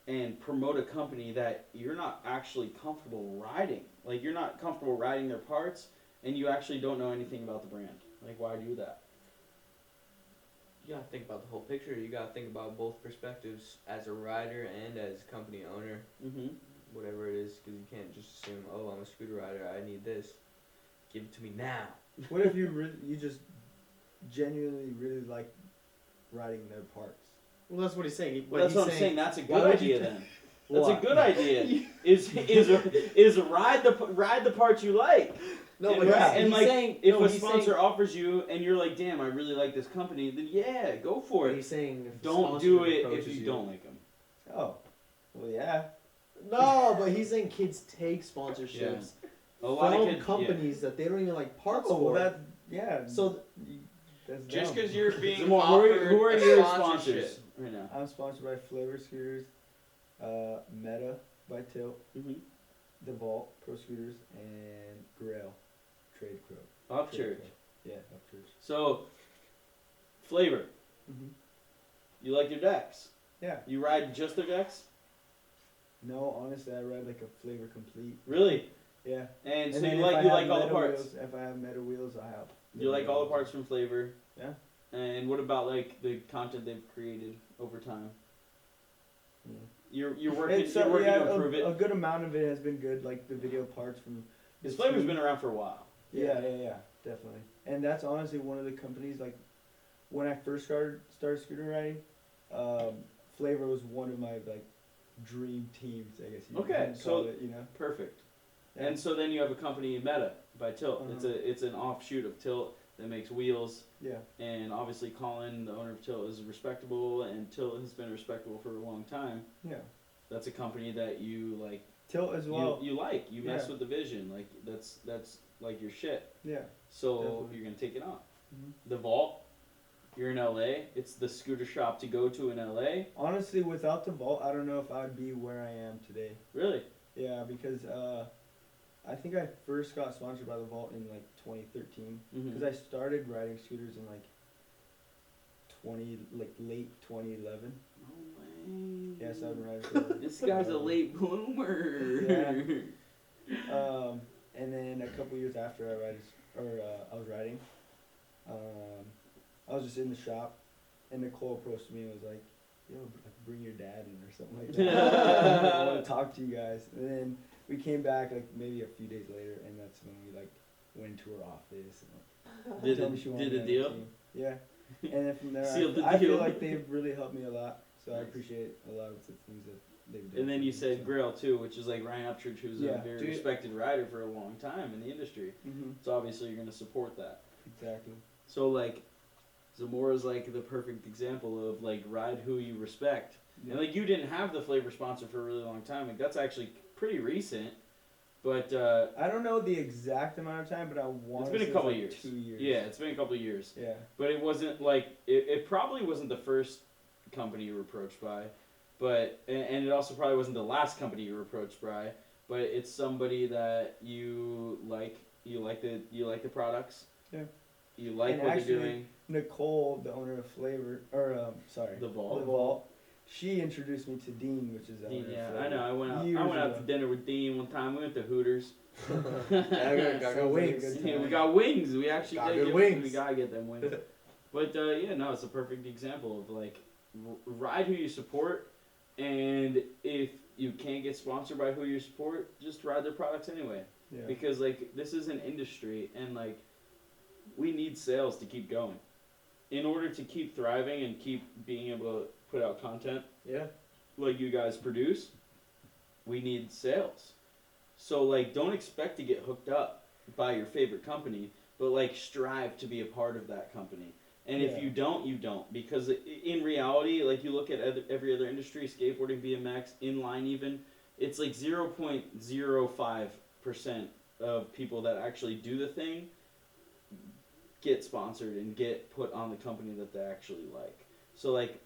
and promote a company that you're not actually comfortable riding? Like, you're not comfortable riding their parts, and you actually don't know anything about the brand. Like, why do that? You gotta think about the whole picture. You gotta think about both perspectives as a rider and as company owner, Mm-hmm. whatever it is, because you can't just assume, oh, I'm a scooter rider, I need this. Give it to me now. What if you just genuinely really like riding their parts? Well, that's what he's saying. Well, that's what I'm saying. That's a why good would you idea ta- then. That's a What? good idea. is ride the parts you like. No, and, but yeah, and he's like saying, if no, a he's sponsor saying, offers you and you're like, damn, I really like this company, then yeah, go for it. he's saying if a Don't sponsor do it if approaches you don't like them. Oh, well, yeah. No, but he's saying kids take sponsorships A lot of from kids, companies that they don't even like parts Oh, well, for. that yeah. So That's Just dumb. because you're being Zamora, offered who are a your sponsorship. sponsors right now? I'm sponsored by Flavor Scooters, Meta by Tilt, Mm-hmm. The Vault Pro Scooters, and Grail Trade Pro. Off Trade church. Pro. Yeah, Up Church. So, flavor. Mm-hmm. You like their decks? Yeah. You ride just their decks? No, honestly, I ride like a Flavor Complete. Really? Yeah. And so then you if I like have all the Meta parts. Wheels, if I have Meta Wheels, I have. You like all the parts from Flavor. Yeah. And what about like the content they've created over time? Yeah. You're working It's, you're working yeah, to improve a it. good amount of it has been good, like the video parts from. the This Flavor's team. been around for a while. Yeah, definitely. And that's honestly one of the companies, like, when I first started scooter riding, Flavor was one of my, like, dream teams, I guess you Okay, can so- call it, you know? Perfect. Yeah. And so then you have a company, Meta by Tilt. Uh-huh. It's an offshoot of Tilt that makes wheels. Yeah. And obviously Colin, the owner of Tilt, is respectable, and Tilt has been respectable for a long time. Yeah. That's a company that you like. Tilt as well. You mess Yeah. with the vision, like that's like your shit. Yeah. So Definitely. you're gonna take it on. Mhm. The Vault, you're in LA. It's the scooter shop to go to in LA. Honestly, without the Vault, I don't know if I'd be where I am today. Really? Yeah, because I think I first got sponsored by the Vault in, like, 2013. Because I started riding scooters in, like, late 2011. No way. Yes, I've been riding for This guy's a late bloomer. Yeah. And then a couple years after I was riding, I was just in the shop, and Nicole approached me and was like, "Yo, bring your dad in or something like that. I want to talk to you guys." And then we came back like maybe a few days later, and that's when we like went to her office and Did told me she wanted a me on the deal? team. Yeah. And then from there, Sealed the I feel deal. like they've really helped me a lot. So I Nice. appreciate a lot of the things that they've done. And then for you me, said so. Grail too, which is like Ryan Upchurch, who's a Yeah, very dude. respected rider for a long time in the industry. Mhm. So obviously you're gonna support that. Exactly. So like, Zamora's like the perfect example of like ride who you respect. And like you didn't have the Flavor sponsor for a really long time. Like that's actually pretty recent. But I don't know the exact amount of time, but I want. it's been a couple like years. 2 years. Yeah, it's been a couple years. Yeah. But it wasn't like it probably wasn't the first company you were approached by, but and it also probably wasn't the last company you were approached by. But it's somebody that you like. You like the products. Yeah. You like And what actually, they're doing. Nicole, the owner of Flavor, or sorry, The Vault. The Vault. She introduced me to Dean, which is the Dean, owner yeah, of Flavor. I know. I went out. Years I went out ago. to dinner with Dean one time. We went to Hooters. Got Sounds wings. like a good Yeah, we time. got wings. We actually Got did good get wings. We gotta get them wings. But yeah, no, it's a perfect example of like ride who you support, and if you can't get sponsored by who you support, just ride their products anyway. Yeah. Because like this is an industry, and like we need sales to keep going. In order to keep thriving and keep being able to put out content Yeah. like you guys produce, we need sales. So like don't expect to get hooked up by your favorite company, but like strive to be a part of that company. And if Yeah. you don't, you don't. Because in reality, like you look at every other industry, skateboarding, BMX, inline even, it's like 0.05% of people that actually do the thing get sponsored and get put on the company that they actually like. So like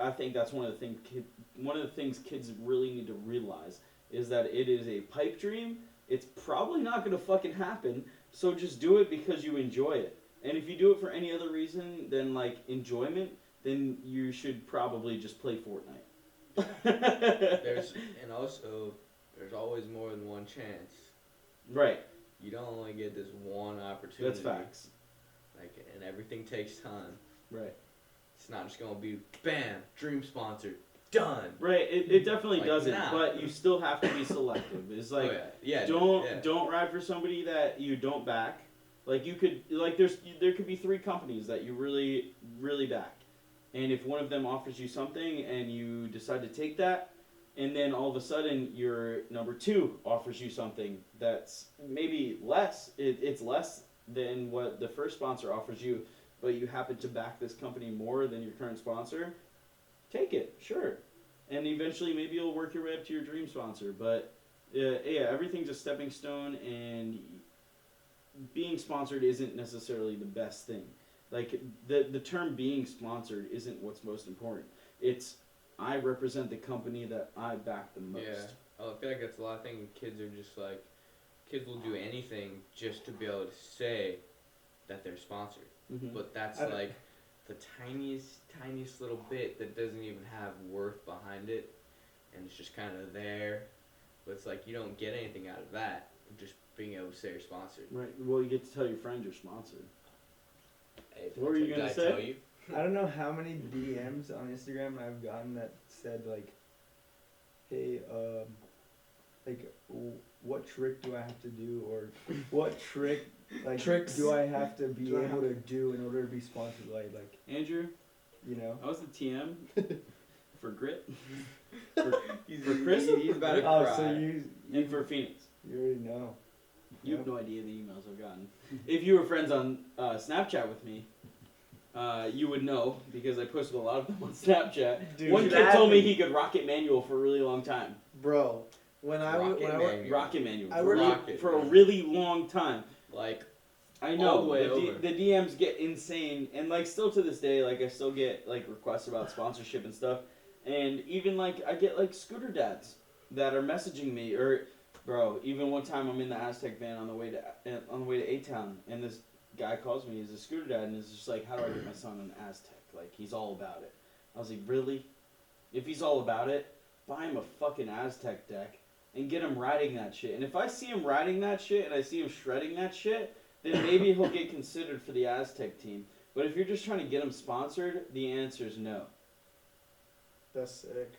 I think that's one of the things kids really need to realize is that it is a pipe dream. It's probably not going to fucking happen. So just do it because you enjoy it. And if you do it for any other reason than like enjoyment, then you should probably just play Fortnite. There's always more than one chance. Right. You don't only get this one opportunity. That's facts. Like, and everything takes time. Right. It's not just gonna be bam, dream sponsor, done. Right, it definitely Like, doesn't, nah. but you still have to be selective. It's like, Oh, yeah. don't ride for somebody that you don't back. Like you could, like there could be 3 companies that you really, really back. And if one of them offers you something and you decide to take that, and then all of a sudden your number 2 offers you something that's maybe less, it's less than what the first sponsor offers you, but you happen to back this company more than your current sponsor, take it, sure. And eventually maybe you'll work your way up to your dream sponsor. But yeah, everything's a stepping stone, and being sponsored isn't necessarily the best thing. Like the term being sponsored isn't what's most important. It's I represent the company that I back the most. Yeah. I feel like that's a lot of things. Kids are just like, kids will do anything just to be able to say that they're sponsored. Mm-hmm. But that's like the tiniest little bit that doesn't even have worth behind it, and it's just kind of there. But it's like you don't get anything out of that, just being able to say you're sponsored. Right. Well, you get to tell your friends you're sponsored. Hey, What were you did gonna I say? tell you? I don't know how many DMs on Instagram I've gotten that said like, "Hey, what trick do I have to do, or what trick Tricks. do I have to be Do I able have- to do in order to be sponsored?" Like Andrew, you know. I was the TM for Grit, He's For Chris? He's about to Oh, cry. so you and for Phoenix. already know. You have no idea the emails I've gotten. If you were friends on Snapchat with me, you would know because I posted a lot of them on Snapchat. Dude, One you kid had told me me. he could rocket manual for a really long time. Bro, when I Rocket worked, Man. Rocket manual I for, worked- Rocket for a Man. really long time. Like, I All know the way the, over. the DMs get insane, and like still to this day, like I still get like requests about sponsorship and stuff, and even like I get like scooter dads that are messaging me, or bro, even one time I'm in the Aztec van on the way to A-Town, and this guy calls me, he's a scooter dad, and is just like, how do I get my son an Aztec? Like he's all about it. I was like, really? If he's all about it, buy him a fucking Aztec deck and get him riding that shit. And if I see him riding that shit and I see him shredding that shit, then maybe he'll get considered for the Aztec team. But if you're just trying to get him sponsored, the answer is no. that's sick.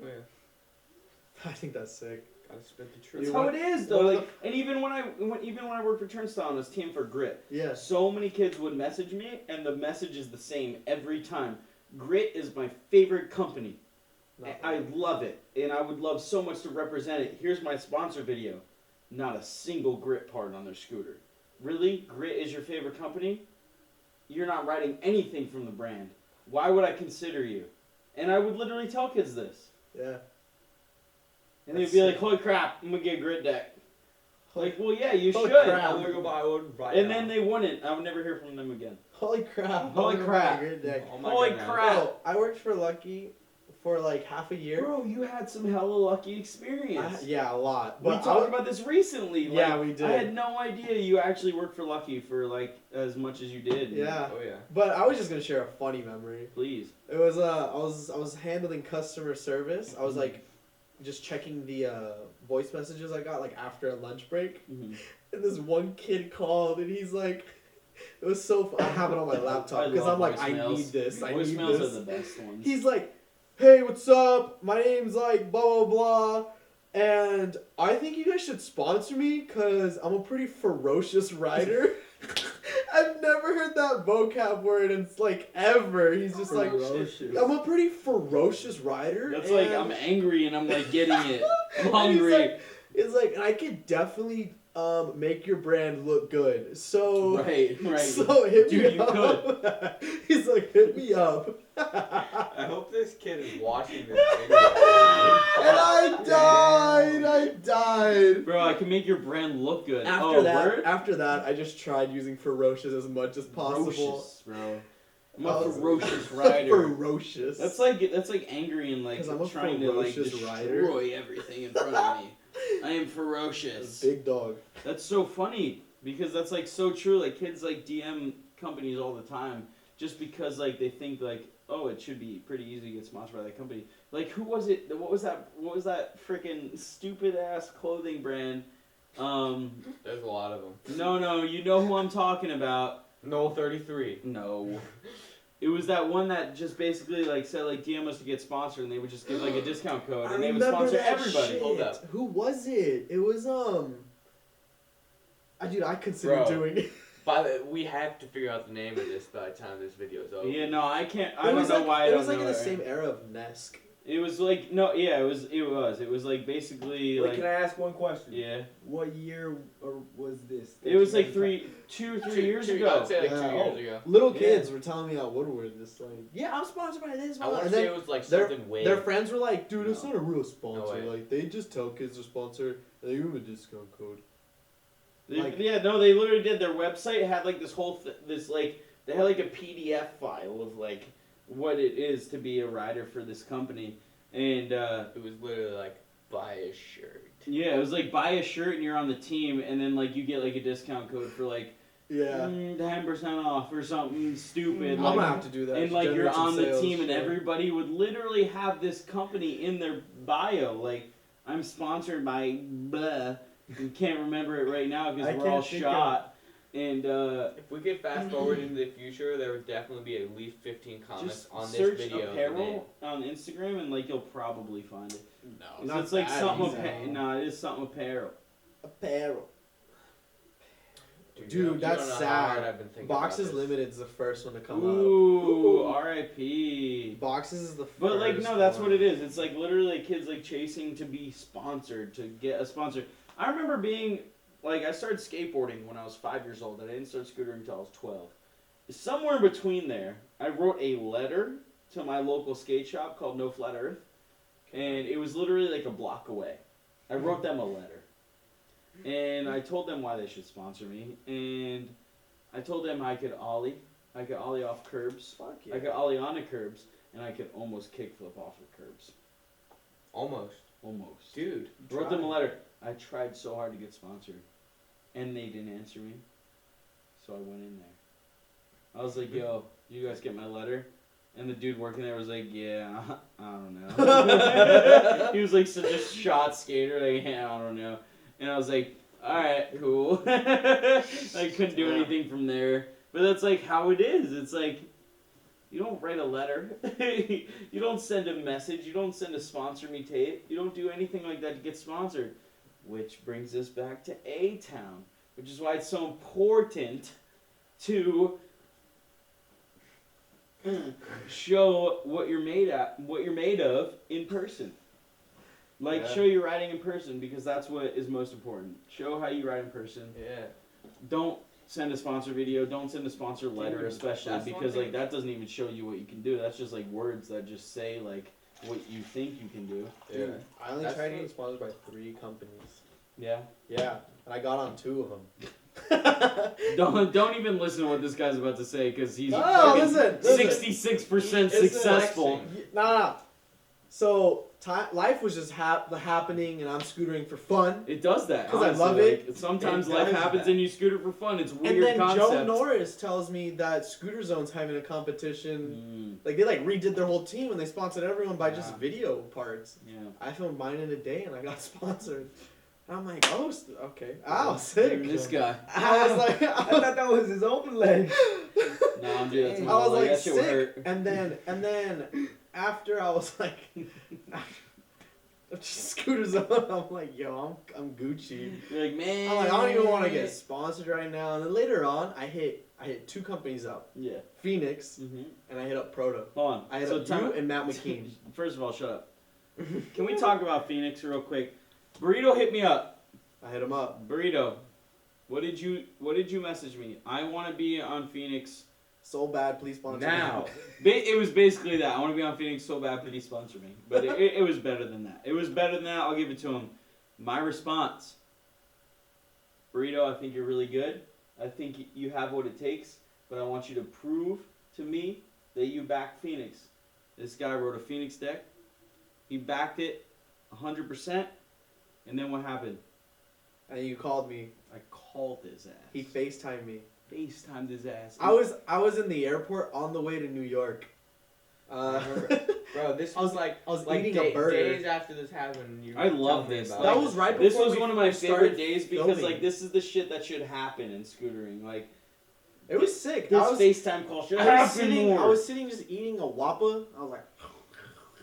oh yeah, I think that's sick. gotta spit the That's truth. You how want- it is, though. one of Like, and even when I worked for Turnstile and was team for Grit, Yes. so many kids would message me, and the message is the same every time. Grit is my favorite company. I love it, and I would love so much to represent it. Here's my sponsor video. Not a single Grit part on their scooter. Really? Grit is your favorite company? You're not riding anything from the brand. Why would I consider you? And I would literally tell kids this. Yeah. And they'd That's be like, sick. holy crap, I'm going to get a Grit deck. Like, well, yeah, you Holy should. crap. I'm gonna go buy one right And now. then they wouldn't. I would never hear from them again. Holy crap. Holy I'm crap. gonna get a deck. Oh my Holy goodness. crap. Bro, I worked for Lucky for like half a year. Bro, you had some hella lucky experience. Yeah, a lot. We But talked about this recently. Like, Yeah, we did. I had no idea you actually worked for Lucky for like as much as you did. Yeah. Oh yeah. But I was just gonna share a funny memory. Please. It was I was handling customer service. I was like just checking the voice messages I got like after a lunch break. Mm-hmm. And this one kid called and he's like, it was so I have it on my laptop because love I'm like, I voicemails. need this. I need Voicemails this. are the best ones. He's like, hey, what's up? My name's like blah, blah, blah. And I think you guys should sponsor me because I'm a pretty ferocious rider. I've never heard that vocab word and it's like ever. He's just like, Ferocious. I'm a pretty ferocious rider. That's and like I'm angry and I'm like getting it. I'm And hungry. It's like, and I could definitely make your brand look good. So Right. So hit Dude, me you up. He's like, hit me up. I hope this kid is watching this And video. I died. Bro, I can make your brand look good. After Word? that, I just tried using ferocious as much as possible. Ferocious, bro. I'm I a was- ferocious rider. Ferocious. That's like angry and like 'Cause I'm a trying to like ferocious destroy rider. everything in front of me. I am ferocious. Big dog. That's so funny because that's like so true. Like kids like DM companies all the time just because like they think like, oh, it should be pretty easy to get sponsored by that company. Like who was it? What was that freaking stupid ass clothing brand? There's a lot of them. No, you know who I'm talking about. No 33. No. It was that one that just basically like said like DM us to get sponsored, and they would just give like a discount code, I and they would remember sponsor that everybody. shit. Hold up. Who was it? It was dude, I consider Bro. doing it. We have to figure out the name of this by the time this video is over. Yeah, no, I can't. I It don't was know like, why I it don't was like know in the it. same era of Nesk. It was like no, yeah, it was. It was like basically Wait, like can I ask one question? yeah. What year or was this? It was like 2 or 3 years ago. I'd say like Yeah. 2 years ago. Little Yeah. kids were telling me at Woodward this like, yeah, I'm sponsored by this I one. want to And say then it was like their, something way. their friends were like, dude, it's No. not a real sponsor. way. Like they just tell kids they're sponsored and they give them a discount code. Like- Yeah, no, they literally did. Their website had like this whole this like they had like a PDF file of like what it is to be a rider for this company, and It was literally like buy a shirt. yeah, it was like buy a shirt and you're on the team, and then like you get like a discount code for like Yeah. 10% off or something stupid. I'm like, gonna have to do that. and like you're Generate some on the sales, team, and shit. everybody would literally have this company in their bio, like I'm sponsored by blah. You can't remember it right now I because we're can't all think shot. And If we could fast forward into the future, there would definitely be at least 15 comments just on this search video. of the name. apparel on Instagram, and like you'll probably find it. No, 'Cause not it's like that something. easy. No, it is something apparel. Apparel. you Dude, don't that's know how sad. hard I've been thinking about Boxes this. Limited is the first one to come Ooh, out. R.I.P. Boxes is the first. But like no, that's one. what it is. It's like literally kids like chasing to be sponsored, to get a sponsor. I remember being like I started skateboarding when I was 5 years old, and I didn't start scootering until I was 12. Somewhere in between there, I wrote a letter to my local skate shop called No Flat Earth, and it was literally like a block away. I wrote them a letter, and I told them why they should sponsor me, and I told them I could ollie off curbs, Fuck yeah. I could ollie onto curbs, and I could almost kickflip off of curbs. Almost. Almost. Dude. Wrote them a letter. I tried so hard to get sponsored, and they didn't answer me, so I went in there. I was like, yo, you guys get my letter? And the dude working there was like, yeah, I don't know. He was like such a shot skater, like, yeah, I don't know. And I was like, alright, cool. I couldn't do anything from there. But that's like how it is. It's like, you don't write a letter. You don't send a message. You don't send a sponsor me tape. You don't do anything like that to get sponsored. Which brings us back to A-Town, which is why it's so important to show what you're made of in person. Like, Yeah. show your riding in person, because that's what is most important. Show how you ride in person. Yeah. Don't send a sponsor video. Don't send a sponsor letter, Dude, especially, that's one because thing. like that doesn't even show you what you can do. That's just like words that just say like what you think you can do. Yeah. I only That's tried to true. get sponsored by 3 companies. Yeah. Yeah, and I got on 2 of them. Don't even listen to what this guy's about to say, because he's No, listen. 66% It's successful. flexing. No. So life was just happening, and I'm scootering for fun. It does that 'Cause I honestly. love it. Like, sometimes It life does happens that. and you scooter for fun. It's a weird And then concept. Joe Norris tells me that Scooter Zone's having a competition. Mm, Like they redid their whole team and they sponsored everyone by just Yeah. video parts. yeah. I filmed mine in a day and I got sponsored. And I'm like, oh, okay. Ow, sick. This guy. I was like, I thought that was his open leg. No, I'm doing that to I my was leg. like That shit would sick. hurt. And then after I was like, Scooter Zone, I'm like, yo, I'm Gucci. You're like, man. I'm like, I don't even want to get sponsored right now. And then later on, I hit 2 companies up, Yeah. Phoenix, Mm-hmm. and I hit up Proto. Hold on. I hit So up time- you and Matt McKean. First of all, shut up. Can we talk about Phoenix real quick? Burrito hit me up. I hit him up. Burrito, what did you message me? I want to be on Phoenix So bad, please sponsor Now. me. It was basically that. I want to be on Phoenix so bad, please sponsor me. But it was better than that. It was better than that. I'll give it to him. My response. Burrito, I think you're really good. I think you have what it takes. But I want you to prove to me that you back Phoenix. This guy wrote a Phoenix deck. He backed it 100%. And then what happened? And you called me. I called his ass. He FaceTimed me. FaceTimed his ass. I was in the airport on the way to New York. Bro, this I was was like I was like eating a burger. days after this happened. You I love told me this. about That it. was right This before was we one of my started favorite days because filming. like this is the shit that should happen in scootering. Like It was sick. This I was, FaceTime call should I happen was sitting. more. I was sitting just eating a Whopper. I was like,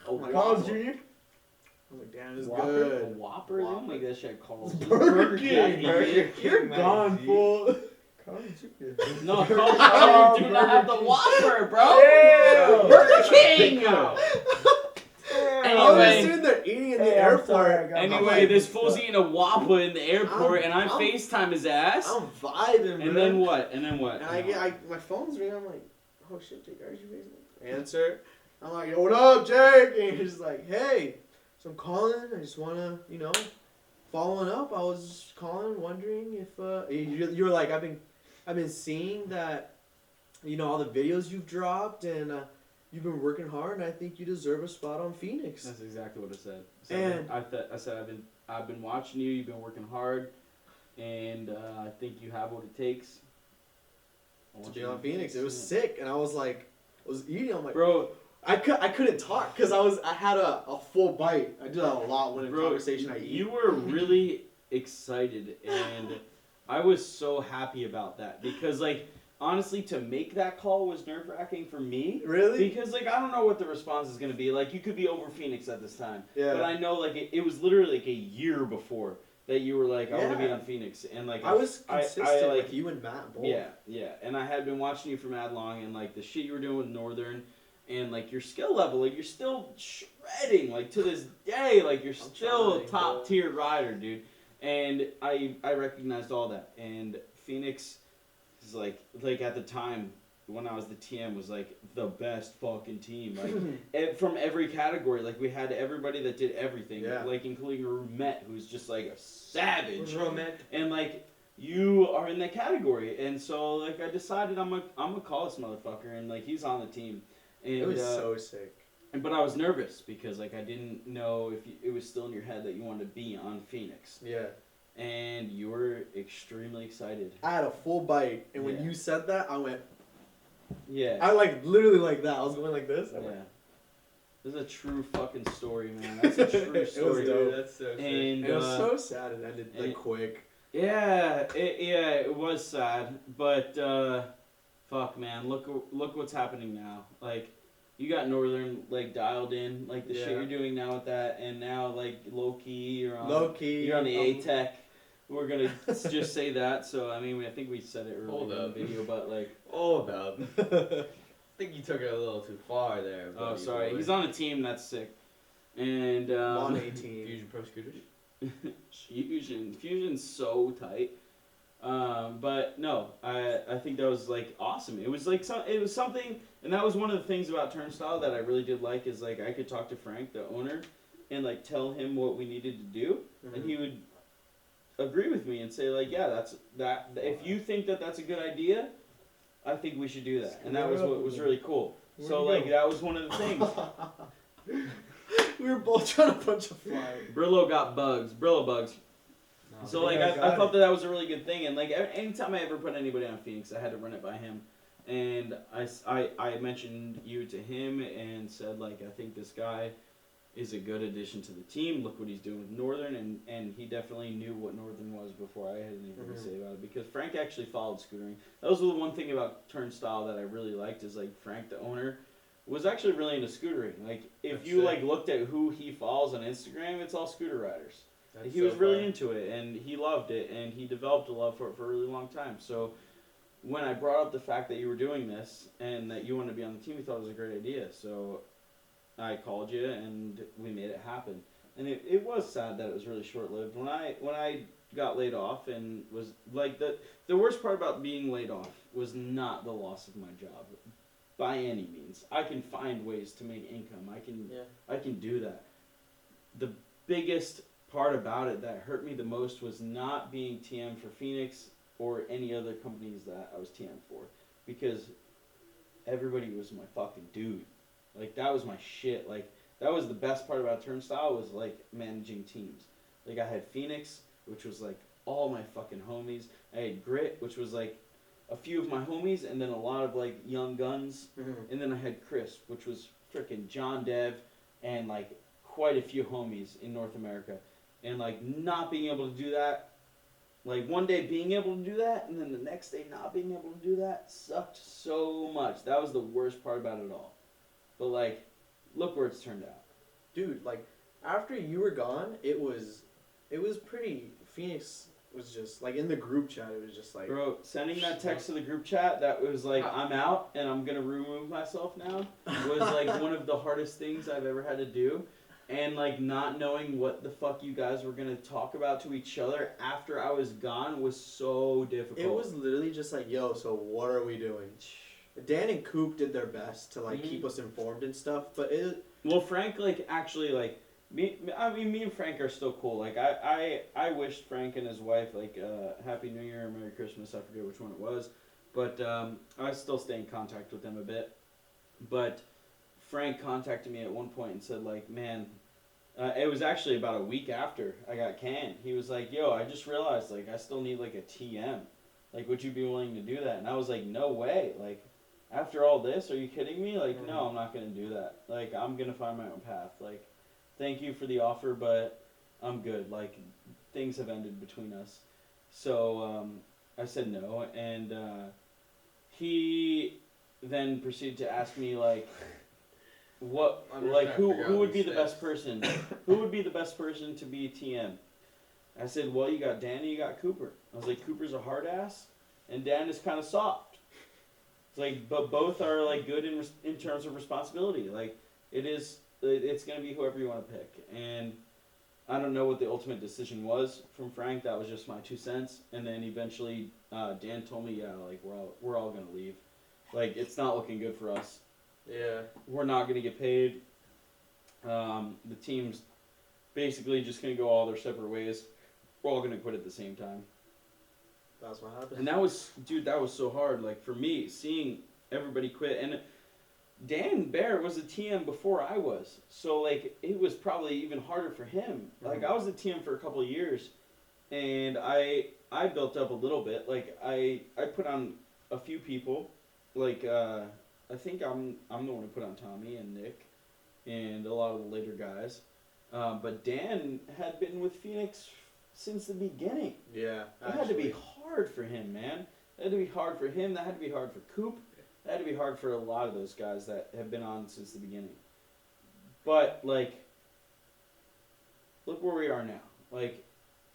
Oh, my Carl's God. Jr. I was like, damn, it's Whopper? A good. Whopper? They don't make that shit at Carl's. Burger King. King. You're gone, fool. Carl's Jr. No, Carl's Jr. do not have the Whopper, bro. Yeah. Burger King. I was Anyway. sitting there eating in the Hey, I'm airport. sorry, I got Anyway, this fool's eating a Whopper in the airport, and I I'm- FaceTime his ass. I'm vibing, And bro. then what? And then what? And my phone's ringing. I'm like, oh shit, Jake Hershey Facebook. Answer. I'm like, yo, what up, Jake? And he's just like, hey, so I'm calling. I just wanna, following up. I was just calling, wondering if you were like, I've been seeing that, all the videos you've dropped, and you've been working hard, and I think you deserve a spot on Phoenix. That's exactly what I said. And- I said I've been watching you. You've been working hard, and I think you have what it takes. I To want be you on to Phoenix, it was yeah. sick, and I was like, I was eating. I'm like, Bro, I couldn't talk because I had a full bite. I do that a lot when in conversation I eat. you were really excited, and I was so happy about that because, like, honestly, to make that call was nerve-wracking for me. Really? Because, like, I don't know what the response is going to be. Like, you could be over Phoenix at this time. Yeah. But I know, like, it was literally, like, a year before that you were like, I want to be Yeah. on Phoenix. And, like, I was I consistent like, with you and Matt both. yeah. And I had been watching you for mad long, and, like, the shit you were doing with Northern, and, like, your skill level, like, you're still shredding, like, to this day, like, you're still a trying, top-tier rider, dude. And I recognized all that. And Phoenix is, like at the time, when I was the TM, was, like, the best fucking team. Like, from every category. Like, we had everybody that did everything. Yeah. Like, including Rumet, who's just, like, a savage. Romet. And, like, you are in that category. And so, like, I decided I'm gonna call this motherfucker. And, like, he's on the team. And, It was so sick. but I was nervous because, like, I didn't know if it was still in your head that you wanted to be on Phoenix. Yeah. And you were extremely excited. I had a full bite, and when Yeah. you said that, I went. Yeah. I like literally like that. I was going like this. I Yeah. went, This is a true fucking story, man. That's a true It was story. dope. That's so sick. And it was so sad. It ended like and- quick. yeah, it was sad, but fuck, man, look what's happening now. Like, you got Northern, like, dialed in, like the shit Yeah. you're doing now with that, and now, like, low key, you're on Low-key, you're on the A-Tech. We're gonna just say that. So I mean, I think we said it Hold earlier in up. the video, but like, Hold up. I think you took it a little too far there. oh, buddy sorry, boy. he's on a team that's sick, and On 18. Fusion Pro Scooters. Fusion's so tight. But no, I think that was, like, awesome. It was like it was something, and that was one of the things about Turnstile that I really did like, is, like, I could talk to Frank, the owner, and, like, tell him what we needed to do, and he would agree with me and say, like, yeah, that's that. If you think that that's a good idea, I think we should do that. And that was what was really cool. So, like, that was one of the things. We were both trying to punch a fly. Brillo got bugs. Brillo bugs. No, So, like, Yeah, I got thought that was a really good thing. And, like, anytime I ever put anybody on Phoenix, I had to run it by him. And I mentioned you to him and said, like, I think this guy is a good addition to the team. Look what he's doing with Northern. And he definitely knew what Northern was before I had anything to say about it. Because Frank actually followed scootering. That was the one thing about Turnstile that I really liked, is, like, Frank, the owner, was actually really into scootering. Like, if That's you, sick. like, looked at who he follows on Instagram, it's all scooter riders. That's He was so really far. into it, and he loved it, and he developed a love for it for a really long time. So when I brought up the fact that you were doing this and that you wanted to be on the team, we thought it was a great idea. So I called you, and we made it happen. And it was sad that it was really short-lived. When I got laid off, and was like, the worst part about being laid off was not the loss of my job by any means. I can find ways to make income. I can do that. The biggest part about it that hurt me the most was not being TM for Phoenix or any other companies that I was TM for, because everybody was my fucking dude. Like, that was my shit. Like, that was the best part about Turnstile, was, like, managing teams. Like, I had Phoenix, which was, like, all my fucking homies. I had Grit, which was, like, a few of my homies, and then a lot of, like, young guns. And then I had Chris, which was frickin' John Dev, and, like, quite a few homies in North America. And, like, not being able to do that Like one day being able to do that, and then the next day not being able to do that sucked so much. That was the worst part about it all. But like, look where it's turned out. Dude, like after you were gone, it was pretty. Phoenix was just like in the group chat. It was just like, Bro, sending that text to the group chat that was like, I'm out and I'm gonna remove myself now, was like one of the hardest things I've ever had to do. And like not knowing what the fuck you guys were gonna talk about to each other after I was gone was so difficult. it was literally just like, yo, so what are we doing? Dan and Coop did their best to like keep us informed and stuff, but Well, Frank, like, actually, like, me and Frank are still cool. Like, I wished Frank and his wife, like, Happy New Year or Merry Christmas. I forget which one it was. But I still stay in contact with them a bit. But Frank contacted me at one point and said, like, man, it was actually about a week after I got canned. He was like, yo, I just realized, like, I still need, like, a TM. Like, would you be willing to do that? And I was like, no way. Like, after all this, are you kidding me? Like, no, I'm not going to do that. Like, I'm going to find my own path. Like, thank you for the offer, but I'm good. Like, things have ended between us. So, I said no, and he then proceeded to ask me, like, what, like, who would be the best person? Who would be the best person to be TM? I said, well, you got Dan and you got Cooper. I was like, Cooper's a hard ass, and Dan is kind of soft. It's like, but both are, like, good in terms of responsibility. Like, it's going to be whoever you want to pick. And I don't know what the ultimate decision was from Frank. That was just my 2 cents. And then eventually Dan told me, yeah, like, we're all going to leave. Like, it's not looking good for us. yeah. We're not going to get paid. The team's basically just going to go all their separate ways. We're all going to quit at the same time. That's what happened. And that was so hard. Like, for me, seeing everybody quit. And Dan Bear was a TM before I was. So, like, it was probably even harder for him. Like, I was a TM for a couple of years. And I built up a little bit. Like, I put on a few people. Like, I think I'm the one who put on Tommy and Nick and a lot of the later guys. But Dan had been with Phoenix since the beginning. Yeah. That had to be hard for him, man. That had to be hard for him. That had to be hard for Coop. That had to be hard for a lot of those guys that have been on since the beginning. But, like, look where we are now. Like,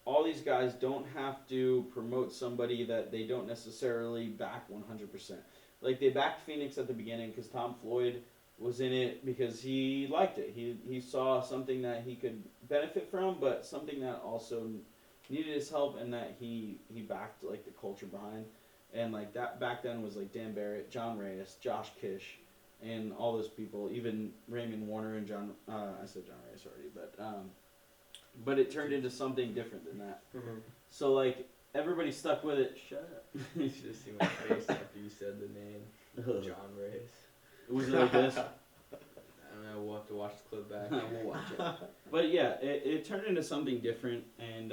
all these guys don't have to promote somebody that they don't necessarily back 100%. Like, they backed Phoenix at the beginning because Tom Floyd was in it because he liked it. He saw something that he could benefit from, but something that also needed his help and that he backed, like, the culture behind. And, like, that back then was, like, Dan Barrett, John Reyes, Josh Kish, and all those people, even Raymond Warner and I said John Reyes already, but it turned into something different than that. Mm-hmm. So, like, everybody stuck with it. Shut up. You should have seen my face after you said the name. John Reyes. Was it like this? I don't know, we'll have to watch the clip back. We'll watch it. But yeah, it turned into something different, and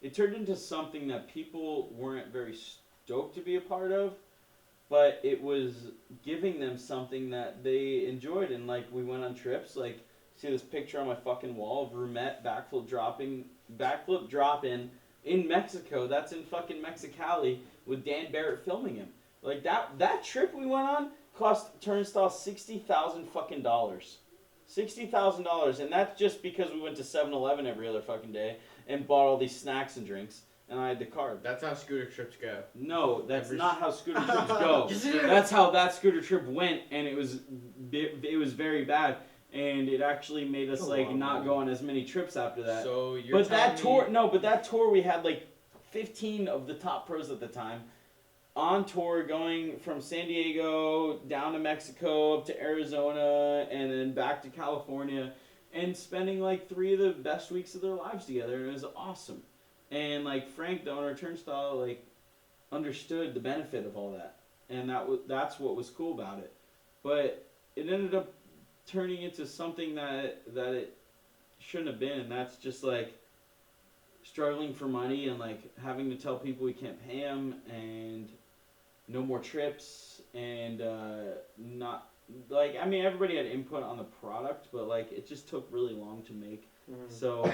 it turned into something that people weren't very stoked to be a part of, but it was giving them something that they enjoyed. And like, we went on trips. Like, see this picture on my fucking wall of Rumette backflip dropping in Mexico. That's in fucking Mexicali with Dan Barrett filming him. Like, that trip we went on cost Turnstile $60,000 fucking dollars. $60,000, and that's just because we went to 7-Eleven every other fucking day and bought all these snacks and drinks, and I had the card. That's how scooter trips go. No, that's not how scooter trips go. That's how that scooter trip went, and it was very bad, and it actually made us not go on as many trips after that. So you're that tour we had like 15 of the top pros at the time on tour, going from San Diego down to Mexico, up to Arizona, and then back to California, and spending like 3 of the best weeks of their lives together, and it was awesome. And like, Frank, the owner of Turnstile, like, understood the benefit of all that, and that's what was cool about it. But it ended up turning into something that it shouldn't have been, and that's just like struggling for money and like having to tell people we can't pay them and no more trips, and not like, I mean, everybody had input on the product, but like, it just took really long to make. So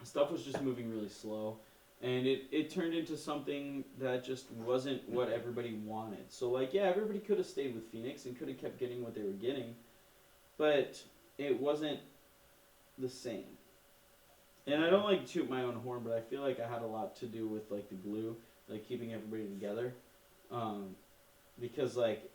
stuff was just moving really slow, And it turned into something that just wasn't what everybody wanted. So, like, yeah, everybody could have stayed with Phoenix and could have kept getting what they were getting, but it wasn't the same. And I don't like to toot my own horn, but I feel like I had a lot to do with, like, the glue, like, keeping everybody together. Because, like,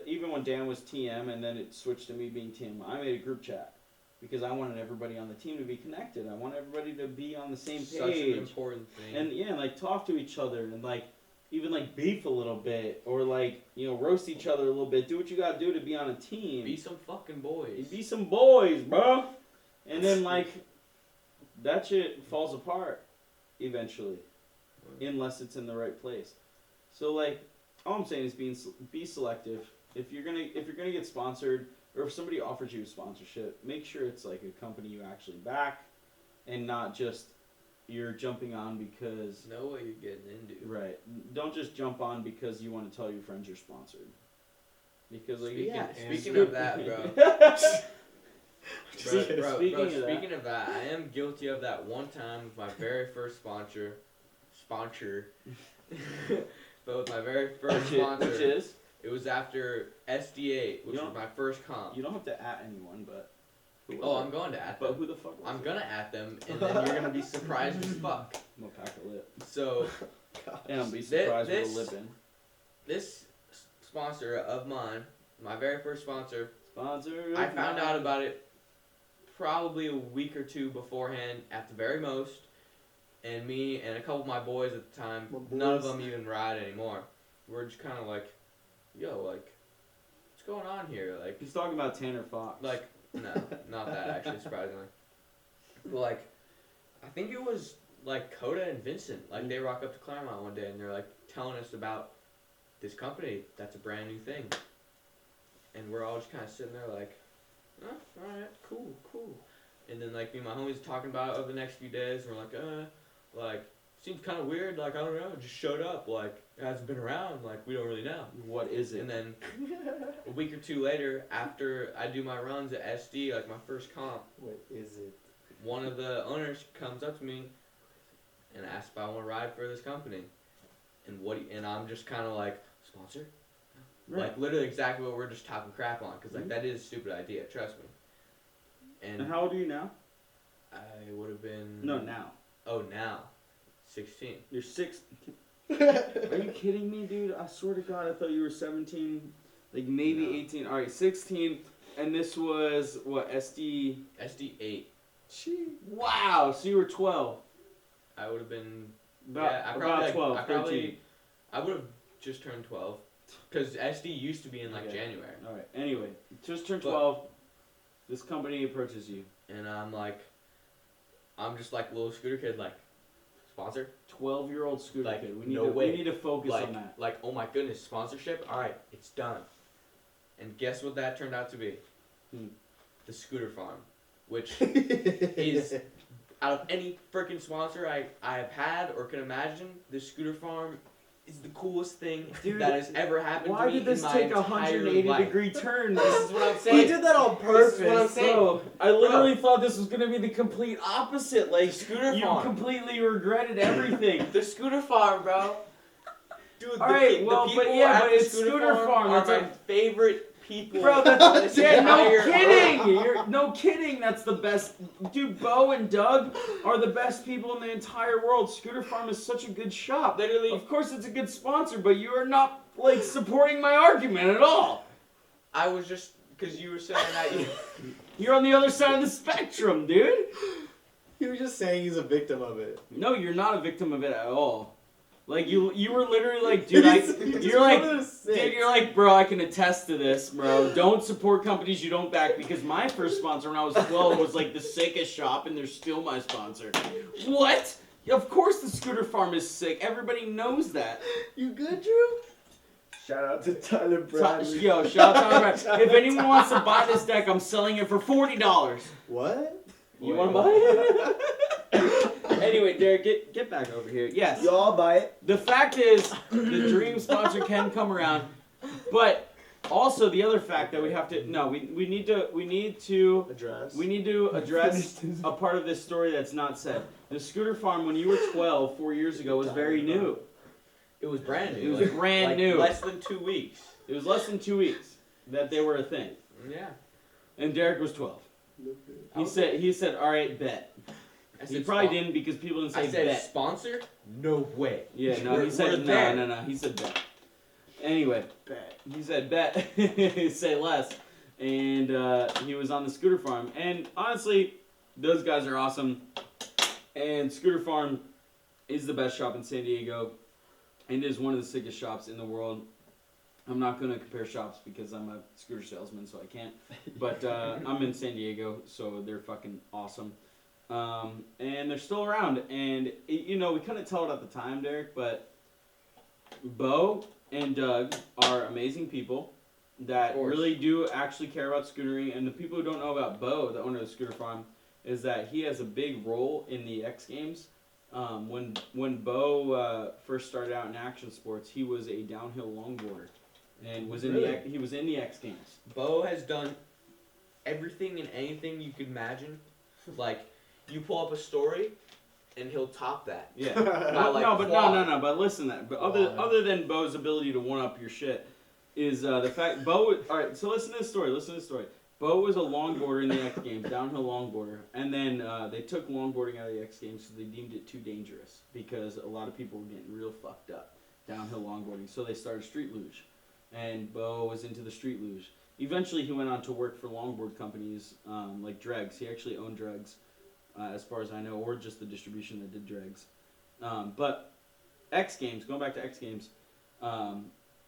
even when Dan was TM and then it switched to me being TM, I made a group chat. Because I wanted everybody on the team to be connected. I want everybody to be on the same page. Such an important thing. And yeah, like talk to each other and like even like beef a little bit or like, you know, roast each other a little bit. Do what you gotta do to be on a team. Be some fucking boys. Be some boys, bro. And then like that shit falls apart eventually, unless it's in the right place. So like all I'm saying is be selective. If you're gonna get sponsored. Or if somebody offers you a sponsorship, make sure it's like a company you actually back and not just you're jumping on because... Know what you're getting into. Right. Don't just jump on because you want to tell your friends you're sponsored. Because like... Speaking of that, bro. Speaking of that, I am guilty of that one time with my very first sponsor. But with my very first sponsor... Which is? It was after SD8, which was my first comp. You don't have to at anyone, but... I'm going to at them. But who the fuck was I'm going to at them, and then you're going to be surprised as fuck. I'm going to pack a lip. So... And I'll be surprised with a lip in. This sponsor of mine, my very first sponsor... I found out about it probably a week or two beforehand, at the very most. And me and a couple of my boys at the time, none of them even ride anymore. We're just kind of like... Yo, like, what's going on here? Like, he's talking about Tanner Fox. Like, no, not that actually, surprisingly. But like, I think it was like Coda and Vincent. Like, they rock up to Claremont one day and they're like telling us about this company that's a brand new thing. And we're all just kind of sitting there like, oh, alright, cool. And then like me and my homies talking about it over the next few days. And we're like, seems kind of weird. Like, I don't know, just showed up. Like, it hasn't been around. Like, we don't really know. What is it? And then a week or two later, after I do my runs at SD, like my first comp, What is it? one of the owners comes up to me and asks if I want to ride for this company. And I'm just kind of like, sponsor? Right. Like, literally exactly what we're just talking crap on. Because, like, that is a stupid idea. Trust me. And how old are you now? I would have been... No, now. Oh, now. 16. You're 6. Are you kidding me, dude? I swear to God, I thought you were 17, like maybe 18. All right, 16, and this was what SD? SD8. Wow, so you were 12. I would have been About 12, 13. I would have just turned 12, because SD used to be in like January. All right. Anyway, just turned 12. This company approaches you, and I'm just like little scooter kid, like sponsor. 12-year-old scooter like, kid. We need to focus on that. Like, oh my goodness, sponsorship. All right, it's done. And guess what that turned out to be? The Scooter Farm, which is out of any freaking sponsor I have had or can imagine, the Scooter Farm is the coolest thing that has ever happened to me. Why did this take a 180-degree turn? This is what I'm saying. He did that on purpose. This is what I'm saying. Bro, I literally thought this was gonna be the complete opposite. Like, Scooter you Farm. completely regretted everything. The Scooter Farm, bro. Dude, All right, well, the people but yeah, at but the it's Scooter Farm are That's my like, favorite people. bro, on that's this no entire kidding. earth. No kidding. That's the best. Dude, Bo and Doug are the best people in the entire world. Scooter Farm is such a good shop. Literally. Of course, it's a good sponsor, but you are not like supporting my argument at all. I was just because you were saying that. You're on the other side of the spectrum, dude. He was just saying he's a victim of it. No, you're not a victim of it at all. Like, you were literally like, dude, you're like, bro, I can attest to this, bro. Don't support companies you don't back, because my first sponsor when I was 12 was like the sickest shop, and they're still my sponsor. What? Of course the Scooter Farm is sick. Everybody knows that. You good, Drew? Shout out to Tyler Bradley. Yo, shout out to Tyler Bradley. If anyone wants to buy this deck, I'm selling it for $40. What? You want to buy it? Anyway, Derek, get back over here. Yes. Y'all buy it. The fact is, the dream sponsor can come around, but also the other fact that we have to we need to address a part of this story that's not said. The scooter farm, when you were 12, 4 years ago, was very new. It was brand It new. was brand new. Less than 2 weeks. It was less than 2 weeks that they were a thing. Yeah. And Derek was 12. He said, all right, bet. He probably didn't because people didn't say I said bet. sponsor? No way. Yeah, no, he said no. He said bet. Anyway, Bet. he said bet. Say less. And he was on the scooter farm. And honestly, those guys are awesome. And Scooter Farm is the best shop in San Diego. And is one of the sickest shops in the world. I'm not going to compare shops because I'm a scooter salesman, so I can't. But I'm in San Diego, so they're fucking awesome. And they're still around. And, we couldn't tell it at the time, Derek, but Bo and Doug are amazing people that really do actually care about scootering. And the people who don't know about Bo, the owner of the Scooter Farm, is that he has a big role in the X Games. When Bo first started out in action sports, he was a downhill longboarder, and he was in the X Games. Bo has done everything and anything you could imagine. Like, you pull up a story, and he'll top that. Yeah. No. But listen, but other than Bo's ability to one up your shit, is the fact Bo. All right, so listen to this story. Bo was a longboarder in the X Games, downhill longboarder, and then they took longboarding out of the X Games because they deemed it too dangerous because a lot of people were getting real fucked up downhill longboarding. So they started street luge, and Bo was into the street luge. Eventually, he went on to work for longboard companies like Dregs. He actually owned Dregs, as far as I know, or just the distribution that did Dregs. But X Games, going back to X Games.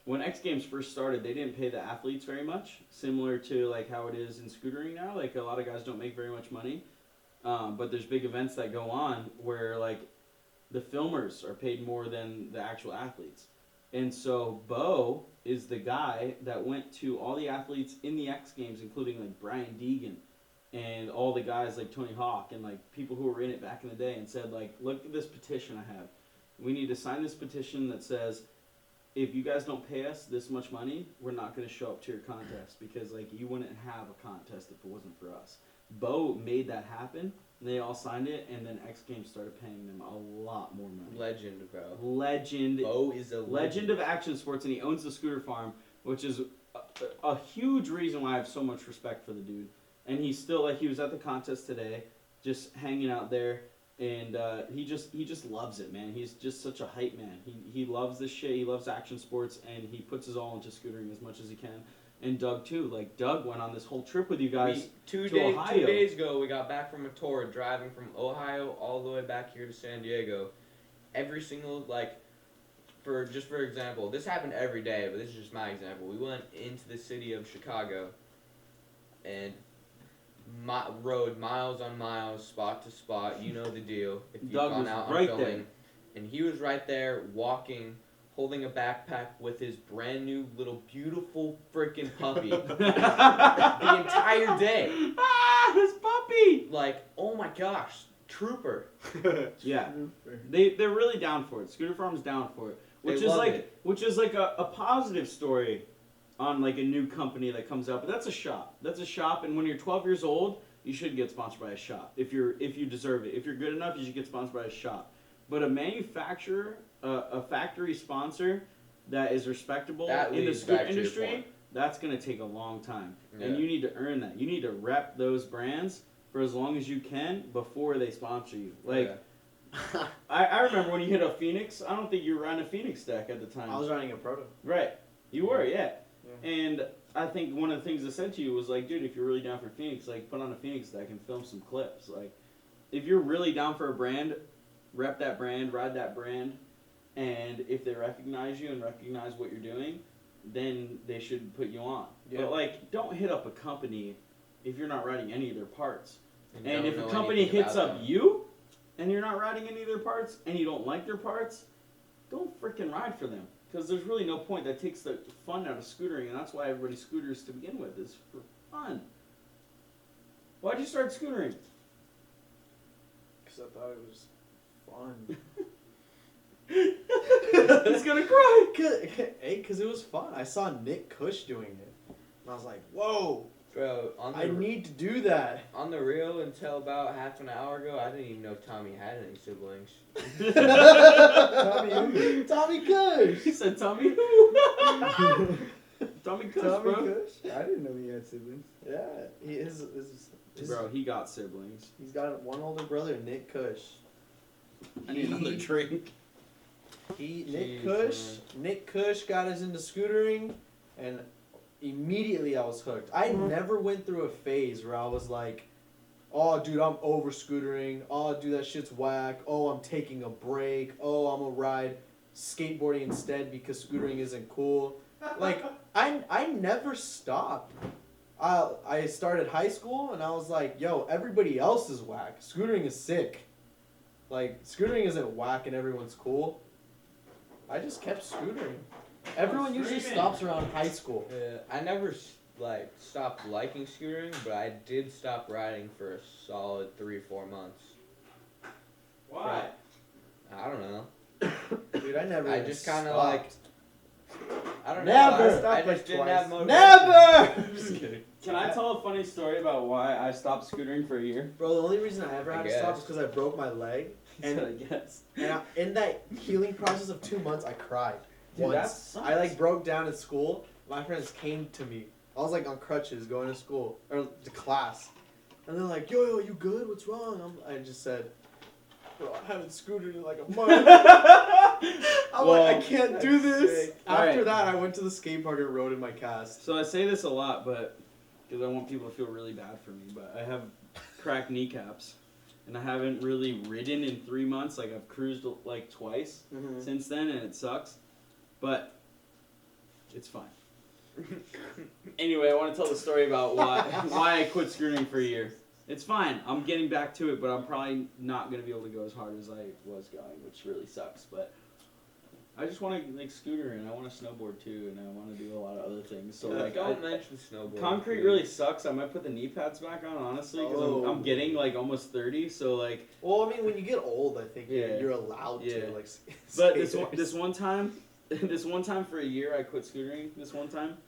When X Games first started, they didn't pay the athletes very much, similar to like how it is in scootering now. Like a lot of guys don't make very much money, but there's big events that go on where like the filmers are paid more than the actual athletes. And so Bo is the guy that went to all the athletes in the X Games, including like Brian Deegan and all the guys like Tony Hawk and like people who were in it back in the day, and said like, look at this petition I have. We need to sign this petition that says, if you guys don't pay us this much money, we're not going to show up to your contest because like you wouldn't have a contest if it wasn't for us. Bo made that happen. They all signed it, and then X Games started paying them a lot more money. Legend, bro. Legend. Bo is a legend of action sports, and he owns the Scooter Farm, which is a huge reason why I have so much respect for the dude. And he's still like, he was at the contest today, just hanging out there. And he just loves it, man. He's just such a hype man. He loves this shit. He loves action sports, and he puts his all into scootering as much as he can. And Doug too. Like Doug went on this whole trip with you guys to Ohio. 2 days ago, we got back from a tour, driving from Ohio all the way back here to San Diego. Every single for example, this happened every day, but this is just my example. We went into the city of Chicago, and rode miles on miles, spot to spot. You know the deal. If you've Doug gone was out on right filming, there. And he was right there walking, holding a backpack with his brand new little beautiful freaking puppy the entire day. Ah, this puppy! Like, oh my gosh, trooper. Yeah, they're really down for it. Scooter Farm's down for it, which is like a positive story on like a new company that comes out. But that's a shop. That's a shop, and when you're 12 years old, you should get sponsored by a shop. If you deserve it. If you're good enough, you should get sponsored by a shop. But a manufacturer, a factory sponsor that is respectable in the scooter industry, that's going to take a long time. Yeah. And you need to earn that. You need to rep those brands for as long as you can before they sponsor you. Like, yeah. I remember when you hit a Phoenix, I don't think you were riding a Phoenix deck at the time. I was riding a Proto. Right. You were, yeah. And I think one of the things I said to you was like, dude, if you're really down for Phoenix, like put on a Phoenix deck and film some clips. Like, if you're really down for a brand, rep that brand, ride that brand, and if they recognize you and recognize what you're doing, then they should put you on. Yeah. But like, don't hit up a company if you're not riding any of their parts. And if a company hits up you and you're not riding any of their parts and you don't like their parts, don't freaking ride for them. Because there's really no point. That takes the fun out of scootering, and that's why everybody scooters to begin with, is for fun. Why'd you start scootering? Because I thought it was fun. He's gonna cry. Because it was fun. I saw Nick Cush doing it, and I was like, whoa. Bro, on the I need to do that. on the real until about half an hour ago, I didn't even know Tommy had any siblings. Tommy Tommy Kush. He said Tommy who? Tommy Kush, Tommy bro. Kush? I didn't know he had siblings. Yeah, he is. Bro, he got siblings. He's got one older brother, Nick Kush. I need another drink. Nick Kush got us into scootering, and immediately I was hooked. I never went through a phase where I was like, oh, dude, I'm over scootering. Oh, dude, that shit's whack. Oh, I'm taking a break. Oh, I'm gonna ride skateboarding instead because scootering isn't cool. Like, I never stopped. I started high school and I was like, yo, everybody else is whack. Scootering is sick. Like, scootering isn't whack and everyone's cool. I just kept scootering. Everyone usually stops around high school. I never stopped liking scootering, but I did stop riding for a solid 3-4 months. Why? I don't know. Dude, I never. I even just kind of stopped. I don't Never! know. I just didn't have motivation. Never! Just kidding. Can I tell a funny story about why I stopped scootering for a year? Bro, the only reason I ever had to stop guess. is because I broke my leg. And I And, guess. in that healing process of 2 months, I cried. Dude, that Once. sucks. I like broke down at school. My friends came to me. I was like on crutches going to school or to class. And they're like, yo, you good? What's wrong? I just said, bro, I haven't scooted in like a month. I'm like, I can't do this. sick. After Alright. that, I went to the skate park and rode in my cast. So I say this a lot, but because I want people to feel really bad for me, but I have cracked kneecaps, and I haven't really ridden in 3 months. Like I've cruised like twice since then, and it sucks, but it's fine. Anyway, I want to tell the story about why I quit scootering for a year. It's fine. I'm getting back to it, but I'm probably not gonna be able to go as hard as I was going, which really sucks. But I just want to like scooter, and I want to snowboard too, and I want to do a lot of other things. So like, don't mention snowboarding. concrete please. really sucks. I might put the knee pads back on, honestly, because I'm getting like almost 30. So like, Well, I mean, when you get old, I think Yeah. you're allowed Yeah. to like. but skate. this one time for a year, I quit scootering. This one time.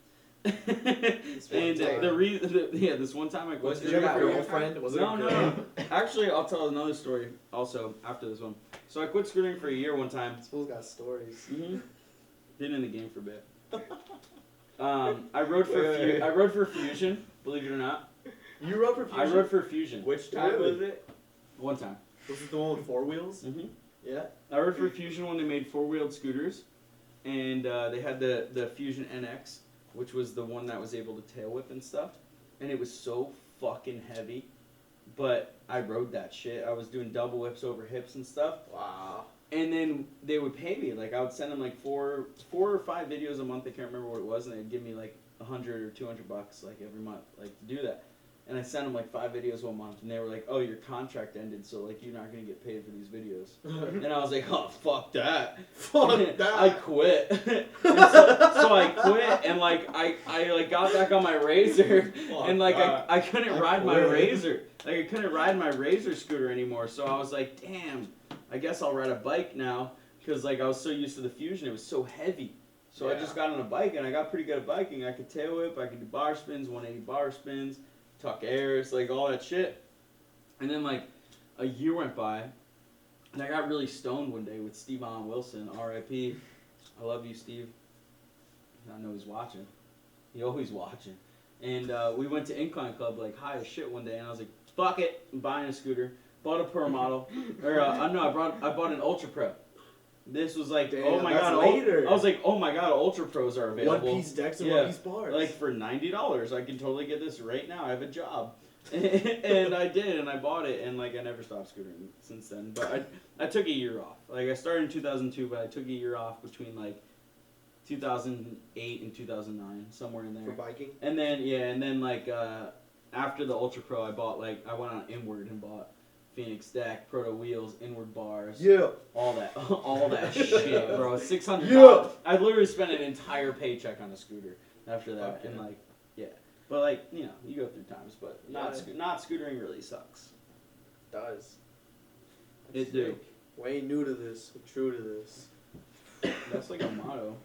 one And time. this one time I quit Was Did it you scootering have for a a year. girlfriend? Was it No, a no, girl? no. Actually, I'll tell another story also after this one. So I quit scootering for a year one time. This fool's got stories. Been in the game for a bit. I rode for Fusion, believe it or not. You rode for Fusion? I rode for Fusion. Which time Really? was it? One time. Was it the one with 4 wheels? Mm-hmm. Yeah. I rode for Fusion when they made 4-wheeled scooters, and they had the Fusion NX, which was the one that was able to tail whip and stuff, and it was so fucking heavy, but I rode that shit. I was doing double whips over hips and stuff. Wow. And then they would pay me. Like I would send them like four or five videos a month. I can't remember what it was, and they'd give me like $100 or $200 like every month, like to do that. And I sent them like 5 videos one month, and they were like, "Oh, your contract ended, so like you're not gonna get paid for these videos." And I was like, "Oh, fuck that! Fuck that! I quit." so I quit, and like I like got back on my razor, and like I couldn't ride my razor. Like I couldn't ride my razor scooter anymore. So I was like, "Damn, I guess I'll ride a bike now," because like I was so used to the Fusion, it was so heavy. So I just got on a bike, and I got pretty good at biking. I could tail whip, I could do bar spins, 180 bar spins, tuck airs, like all that shit. And then like a year went by, and I got really stoned one day with Steve Allen Wilson, R.I.P. I love you, Steve. I know he's watching. He always watching. And we went to Incline Club like high as shit one day, and I was like, fuck it, I'm buying a scooter. Bought a Pro model, or no, I bought an Ultra Pro. This was like, Damn, oh my that's god, later. I was like, oh my god, Ultra Pros are available. 1-piece decks and Yeah. 1-piece bars. Like for $90, I can totally get this right now. I have a job, and I did, and I bought it, and like I never stopped scootering since then. But I took a year off. Like I started in 2002, but I took a year off between like 2008 and 2009, somewhere in there. for biking. And then like after the Ultra Pro, I went on Inward and bought Phoenix deck, Proto wheels, Inward bars, Yeah. all that shit, bro. $600. Yeah. I literally spent an entire paycheck on a scooter after that, Okay. and like, yeah. But like, you know, you go through times, but not scootering really sucks. Does. It do. Way new to this, true to this. That's like a motto.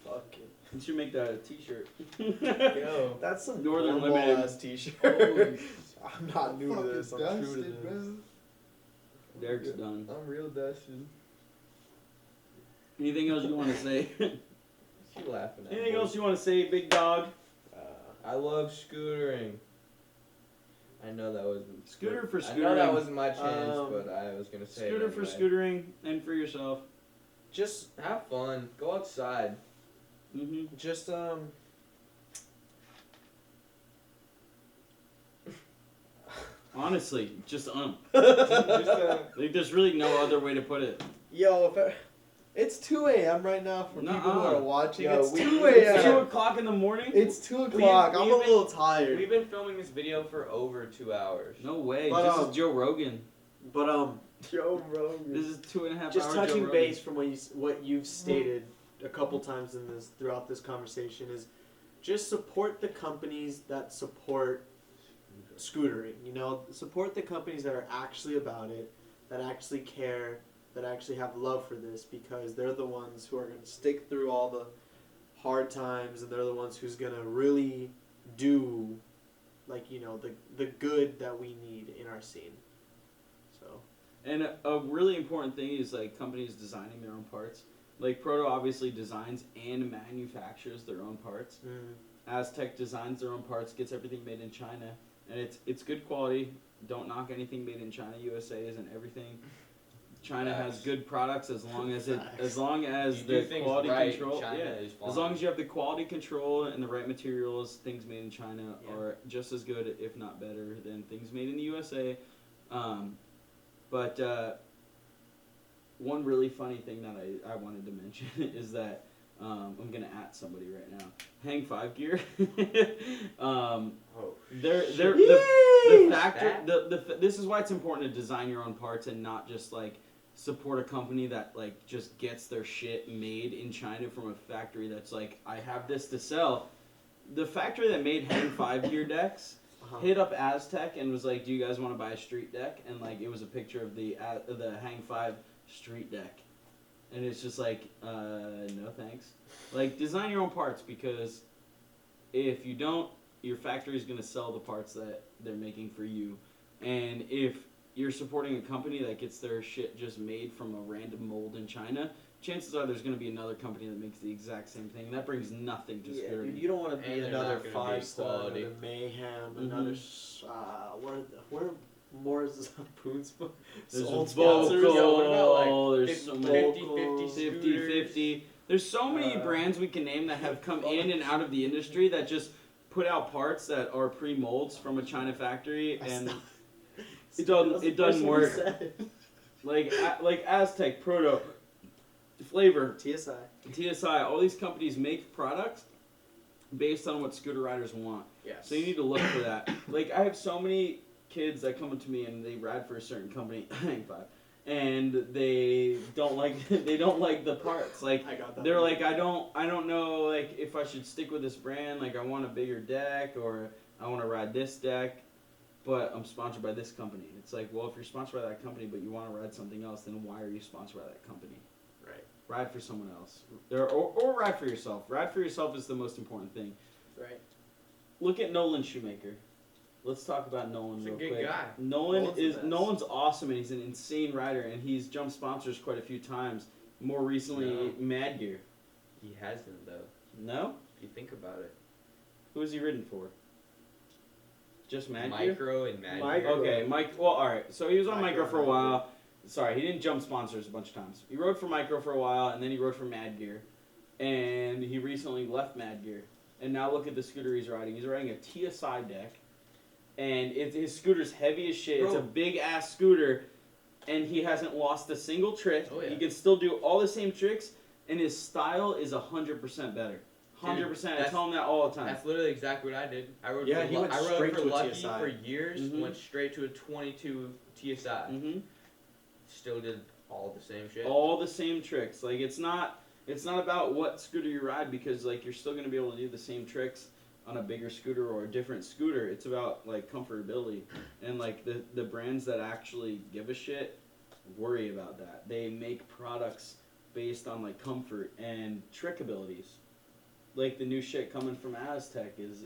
Fuck it. You should make that a T-shirt. Yo, that's some Northern cornball Limited. ass T-shirt. Holy I'm not new to this. I'm true to dusted, this. bro. Derek's done. I'm real dusted. Anything else you want to say? You laughing at? Anything boy? else you want to say, big dog? I love scootering. I know that wasn't Scooter for I know that scootering. wasn't my chance, but I was gonna say. Scooter it for anyway. scootering and for yourself. Just, Have fun. Go outside. just Honestly, just Just, like there's really no other way to put it. yo, it's 2 a.m. right now for people who Nuh-uh. are watching. Yo, It's we- 2 It's 2 a.m. o'clock in the morning. It's 2 o'clock. I'm a we've been- little tired. We've been filming this video for over 2 hours. No way. But, This is Joe Rogan. But Joe Rogan. This is 2.5 just hours. touching Joe base from what you've stated a couple times in this throughout this conversation is just support the companies that support scootering. You know, support the companies that are actually about it, that actually care, that actually have love for this, because they're the ones who are going to stick through all the hard times, and they're the ones who's going to really do, like, you know, the good that we need in our scene. So. And a really important thing is like companies designing their own parts. Like Proto obviously designs and manufactures their own parts. Aztec designs their own parts, gets everything made in China, and it's good quality. Don't knock anything made in China. USA isn't everything. China has good products as long as You the do things quality right, control. China Yeah. is fine. As long as you have the quality control and the right materials, things made in China are just as good, if not better, than things made in the USA. But one really funny thing that I wanted to mention is that I'm gonna at somebody right now. Hang 5 Gear. Oh, They're Yeesh! the factor. This is why it's important to design your own parts and not just like support a company that like just gets their shit made in China from a factory that's like, I have this to sell. The factory that made Hang 5 Gear decks hit up Aztec and was like, do you guys want to buy a street deck? And like it was a picture of the Hang 5 street deck. And it's just like, no thanks. Like, design your own parts, because if you don't, your factory is going to sell the parts that they're making for you. And if you're supporting a company that gets their shit just made from a random mold in China, chances are there's going to be another company that makes the exact same thing. That brings nothing to Yeah, Scooter. dude, you don't want to be And they're another not gonna be 5-star, quality. another Mayhem, Mhm. another where more is Poon's There's old a sponsors. Vocal, Yo, what about, like, there's some 50-50 50-50. There's so many Uh, brands we can name that have come in and out of the industry that just put out parts that are pre-molds from a China factory, and it doesn't work. like Aztec, Proto, Flavor, TSI, all these companies make products based on what scooter riders want. Yes. So you need to look for that. Like, I have so many kids that come up to me and they ride for a certain company, Hang 5, and they don't like the parts. Like, I got that. they're like, I don't know, like, if I should stick with this brand. Like, I want a bigger deck, or I want to ride this deck, but I'm sponsored by this company. It's like, well, if you're sponsored by that company but you want to ride something else, then why are you sponsored by that company? Right. Ride for someone else, or ride for yourself. Ride for yourself is the most important thing. Right. Look at Nolan Shoemaker. Let's talk about Nolan He's a real good quick. guy. Nolan's awesome, and he's an insane rider, and he's jumped sponsors quite a few times. More recently, No. Mad Gear. He hasn't, though. No? If you think about it. Who has he ridden for? Just Mad Gear? Micro and Mad Micro. Okay, Mike. Well, all right. So he was on Micro Micro for a Mad while. Sorry, he didn't jump sponsors a bunch of times. He rode for Micro for a while, and then he rode for Mad Gear, and he recently left Mad Gear. And now look at the scooter he's riding. He's riding a TSI deck, and his scooter's heavy as shit. It's a Bro. big ass scooter, and he hasn't lost a single trick. Oh, yeah. He can still do all the same tricks, and his style is 100% better. 100%. I that's- tell him that all the time. That's literally exactly what I did. I rode Yeah, for, he went I rode straight for to a Lucky TSI. for years, Mhm. went straight to a 22 TSI. Mm-hmm. Still did all the same shit. All the same tricks. Like, it's not about what scooter you ride, because like you're still gonna be able to do the same tricks on a bigger scooter or a different scooter. It's about like comfortability, and like the brands that actually give a shit worry about that. They make products based on like comfort and trick abilities. like the new shit coming from Aztec is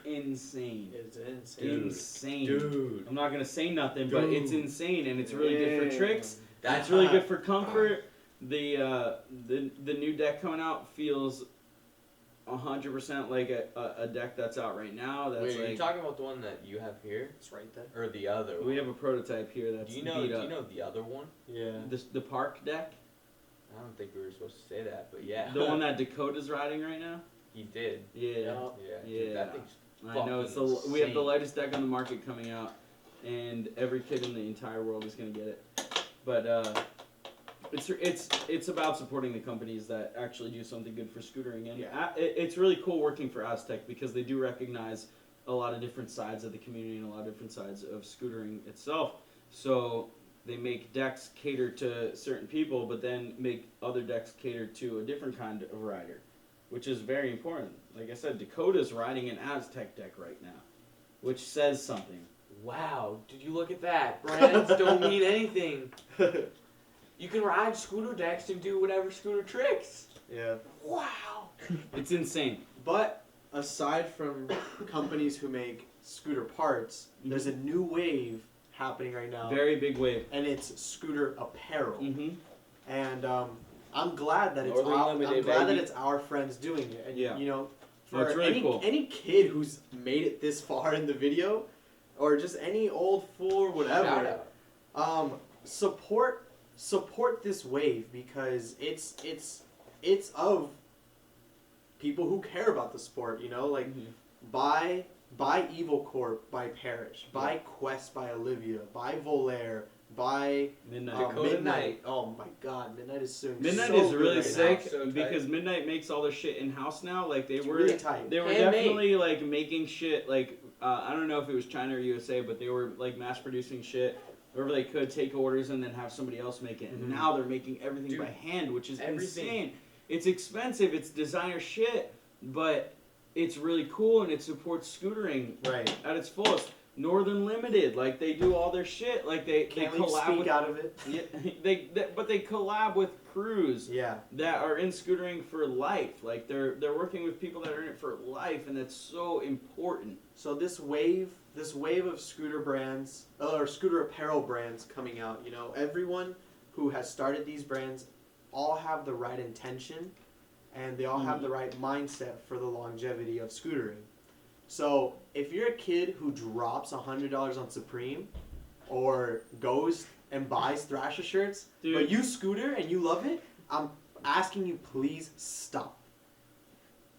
insane. It's insane. Insane. Dude. I'm not gonna say nothing, but it's insane, and it's really good for tricks. That's It's really good for comfort. The new deck coming out feels 100% like a deck that's out right now. That's Wait, are like you talking about the one that you have here, It's right there. or the other one? we have a prototype here that's Do you know? beat Do up. you know the other one? Yeah. The park deck, I don't think we were supposed to say that, but yeah. the one that Dakota's riding right now. He did. Yeah, Yup. Yeah. Yeah. Dude, that thing's I know. It's we have the lightest deck on the market coming out, and every kid in the entire world is gonna get it. But it's about supporting the companies that actually do something good for scootering, and it's really cool working for Aztec because they do recognize a lot of different sides of the community and a lot of different sides of scootering itself. So they make decks cater to certain people, but then make other decks cater to a different kind of rider, which is very important. Like I said, Dakota's riding an Aztec deck right now, which says something. Wow, did you look at that? Brands don't mean anything. You can ride scooter decks and do whatever scooter tricks. Yeah. Wow. It's insane. But aside from companies who make scooter parts, there's a new wave happening right now, Very big wave. and it's scooter apparel. Mm-hmm. And I'm glad that it's Northern our, I'm Limited, glad that baby. it's our friends doing it. And Yeah. you know, No, for it's really any cool. any kid who's made it this far in the video, or just any old fool or Shout whatever, out. support this wave because it's of people who care about the sport. You know, like buy Evil Corp by Parrish, buy Quest by Olivia, buy Volaire, buy Midnight. Dakota Midnight. Night. Oh my God, Midnight is soon. Midnight so is good really right sick now. So tight. because Midnight makes all their shit in house now. Like they It's were, really tight. they were Handmade. definitely like making shit. Like I don't know if it was China or USA, but they were like mass producing shit wherever they could, take orders and then have somebody else make it. And Mhm. now they're making everything Dude, by hand, which is everything. insane. It's expensive. It's designer shit, but it's really cool and it supports scootering Right. at its fullest. Northern Limited, like they do all their shit. Like they Can't leave collab speak with out of it. yeah, but they collab with crews Yeah. that are in scootering for life. Like they're working with people that are in it for life, and that's so important. So this wave of scooter brands or scooter apparel brands coming out, you know, everyone who has started these brands all have the right intention and they all have the right mindset for the longevity of scootering. So if you're a kid who drops $100 on Supreme or goes and buys Thrasher shirts, Dude. but you scooter and you love it, I'm asking you please stop.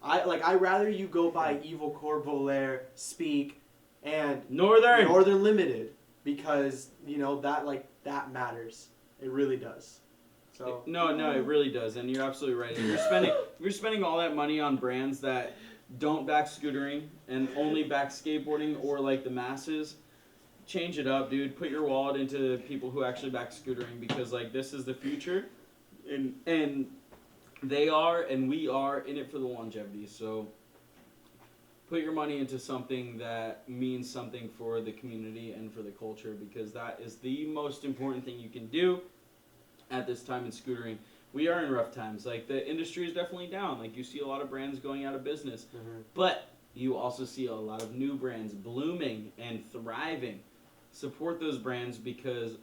I'd rather you go buy Evil Core, Volaire, Speak, and Northern. Limited because you know that matters. It really does. So No, it really does, and you're absolutely right. If you're spending all that money on brands that don't back scootering and only back skateboarding or like the masses, change it up, dude. Put your wallet into people who actually back scootering because like this is the future, and they are and we are in it for the longevity. So put your money into something that means something for the community and for the culture because that is the most important thing you can do at this time in scootering. We are in rough times. Like the industry is definitely down. Like you see a lot of brands going out of business, but you also see a lot of new brands blooming and thriving. Support those brands because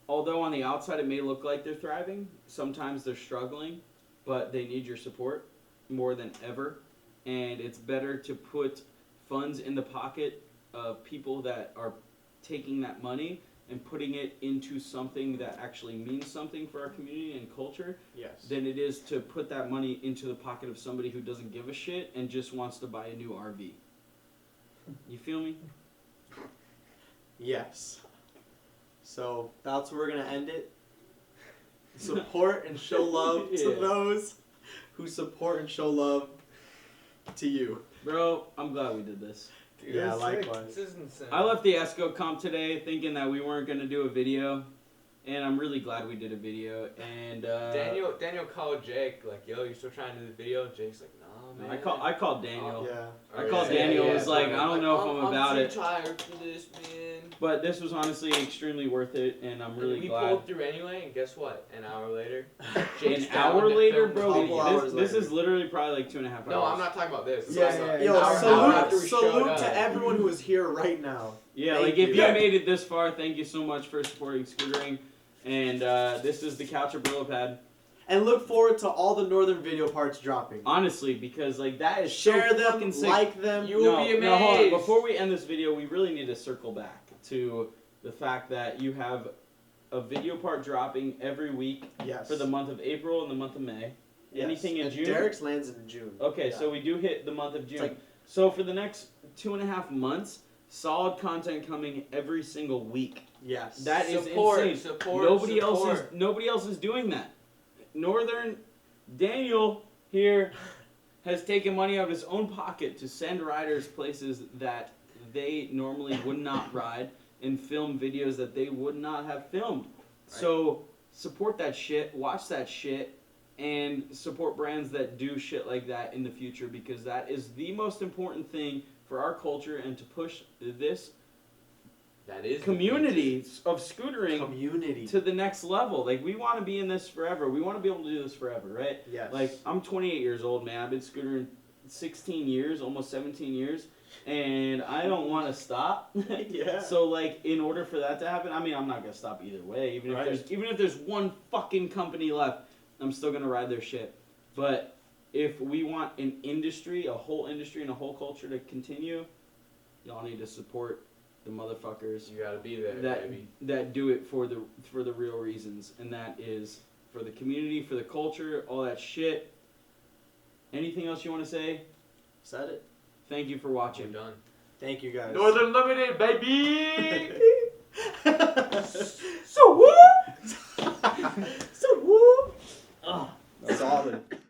although on the outside it may look like they're thriving, sometimes they're struggling, but they need your support more than ever. And it's better to put funds in the pocket of people that are taking that money and putting it into something that actually means something for our community and culture yes. than it is to put that money into the pocket of somebody who doesn't give a shit and just wants to buy a new RV. You feel me? Yes. So that's where we're gonna end it. Support and show love to Yeah. those who support and show love to you. Bro, I'm glad we did this. Dude, Yeah, that's likewise. This is insane. I left the ESCO comp today thinking that we weren't going to do a video, and I'm really glad we did a video. And Daniel called Jake like, "Yo, you still trying to do the video?" Jake's like, "Nah, man." I called Daniel. Yeah. I called Daniel, was like, I don't know if I'm about too it. tired for this, man. But this was honestly extremely worth it, and I'm really we glad. pulled through anyway, and guess what? An hour later. An Jake's hour down to later, film bro. couple hours This later. is literally probably like 2.5 hours. No, I'm not talking about this. Yeah, It's yeah, an Yo, hour after salute, we showed salute up. to everyone who is here right now. Yeah, Thank like if you. you made it this far, thank you so much for supporting Scootering. And this is the Couch or Brillo Pad. And look forward to all the northern video parts dropping. Honestly, because like that is Share so them, fucking sick. like them. You will be amazed. No, hold on. Before we end this video, we really need to circle back to the fact that you have a video part dropping every week Yes. for the month of April and the month of May. Yes. Anything in And June? Derek's lands in June. Okay, Yeah. so we do hit the month of June. like- So for the next 2.5 months, solid content coming every single week. Yes. That is Support, insane. support, Nobody support. else is doing that. Northern Daniel here has taken money out of his own pocket to send riders places that they normally would not ride and film videos that they would not have filmed. So support that shit, watch that shit, and support brands that do shit like that in the future, because that is the most important thing for our culture and to push this That is the community of scootering community. to the next level. Like, we want to be in this forever. We want to be able to do this forever, right? Yes. Like, I'm 28 years old, man. I've been scootering 16 years, almost 17 years, and I don't want to stop. Yeah. So, like, in order for that to happen, I mean, I'm not gonna stop either way. Even if there's one fucking company left, I'm still gonna ride their shit. But if we want an industry, a whole industry, and a whole culture to continue, y'all need to support the motherfuckers You gotta be there, that baby. that do it for the real reasons, and that is for the community, for the culture, all that shit. Anything else you want to say? Said it. Thank you for We're watching. done. Thank you guys. Northern Limited, baby! So woo. So woo. Solid.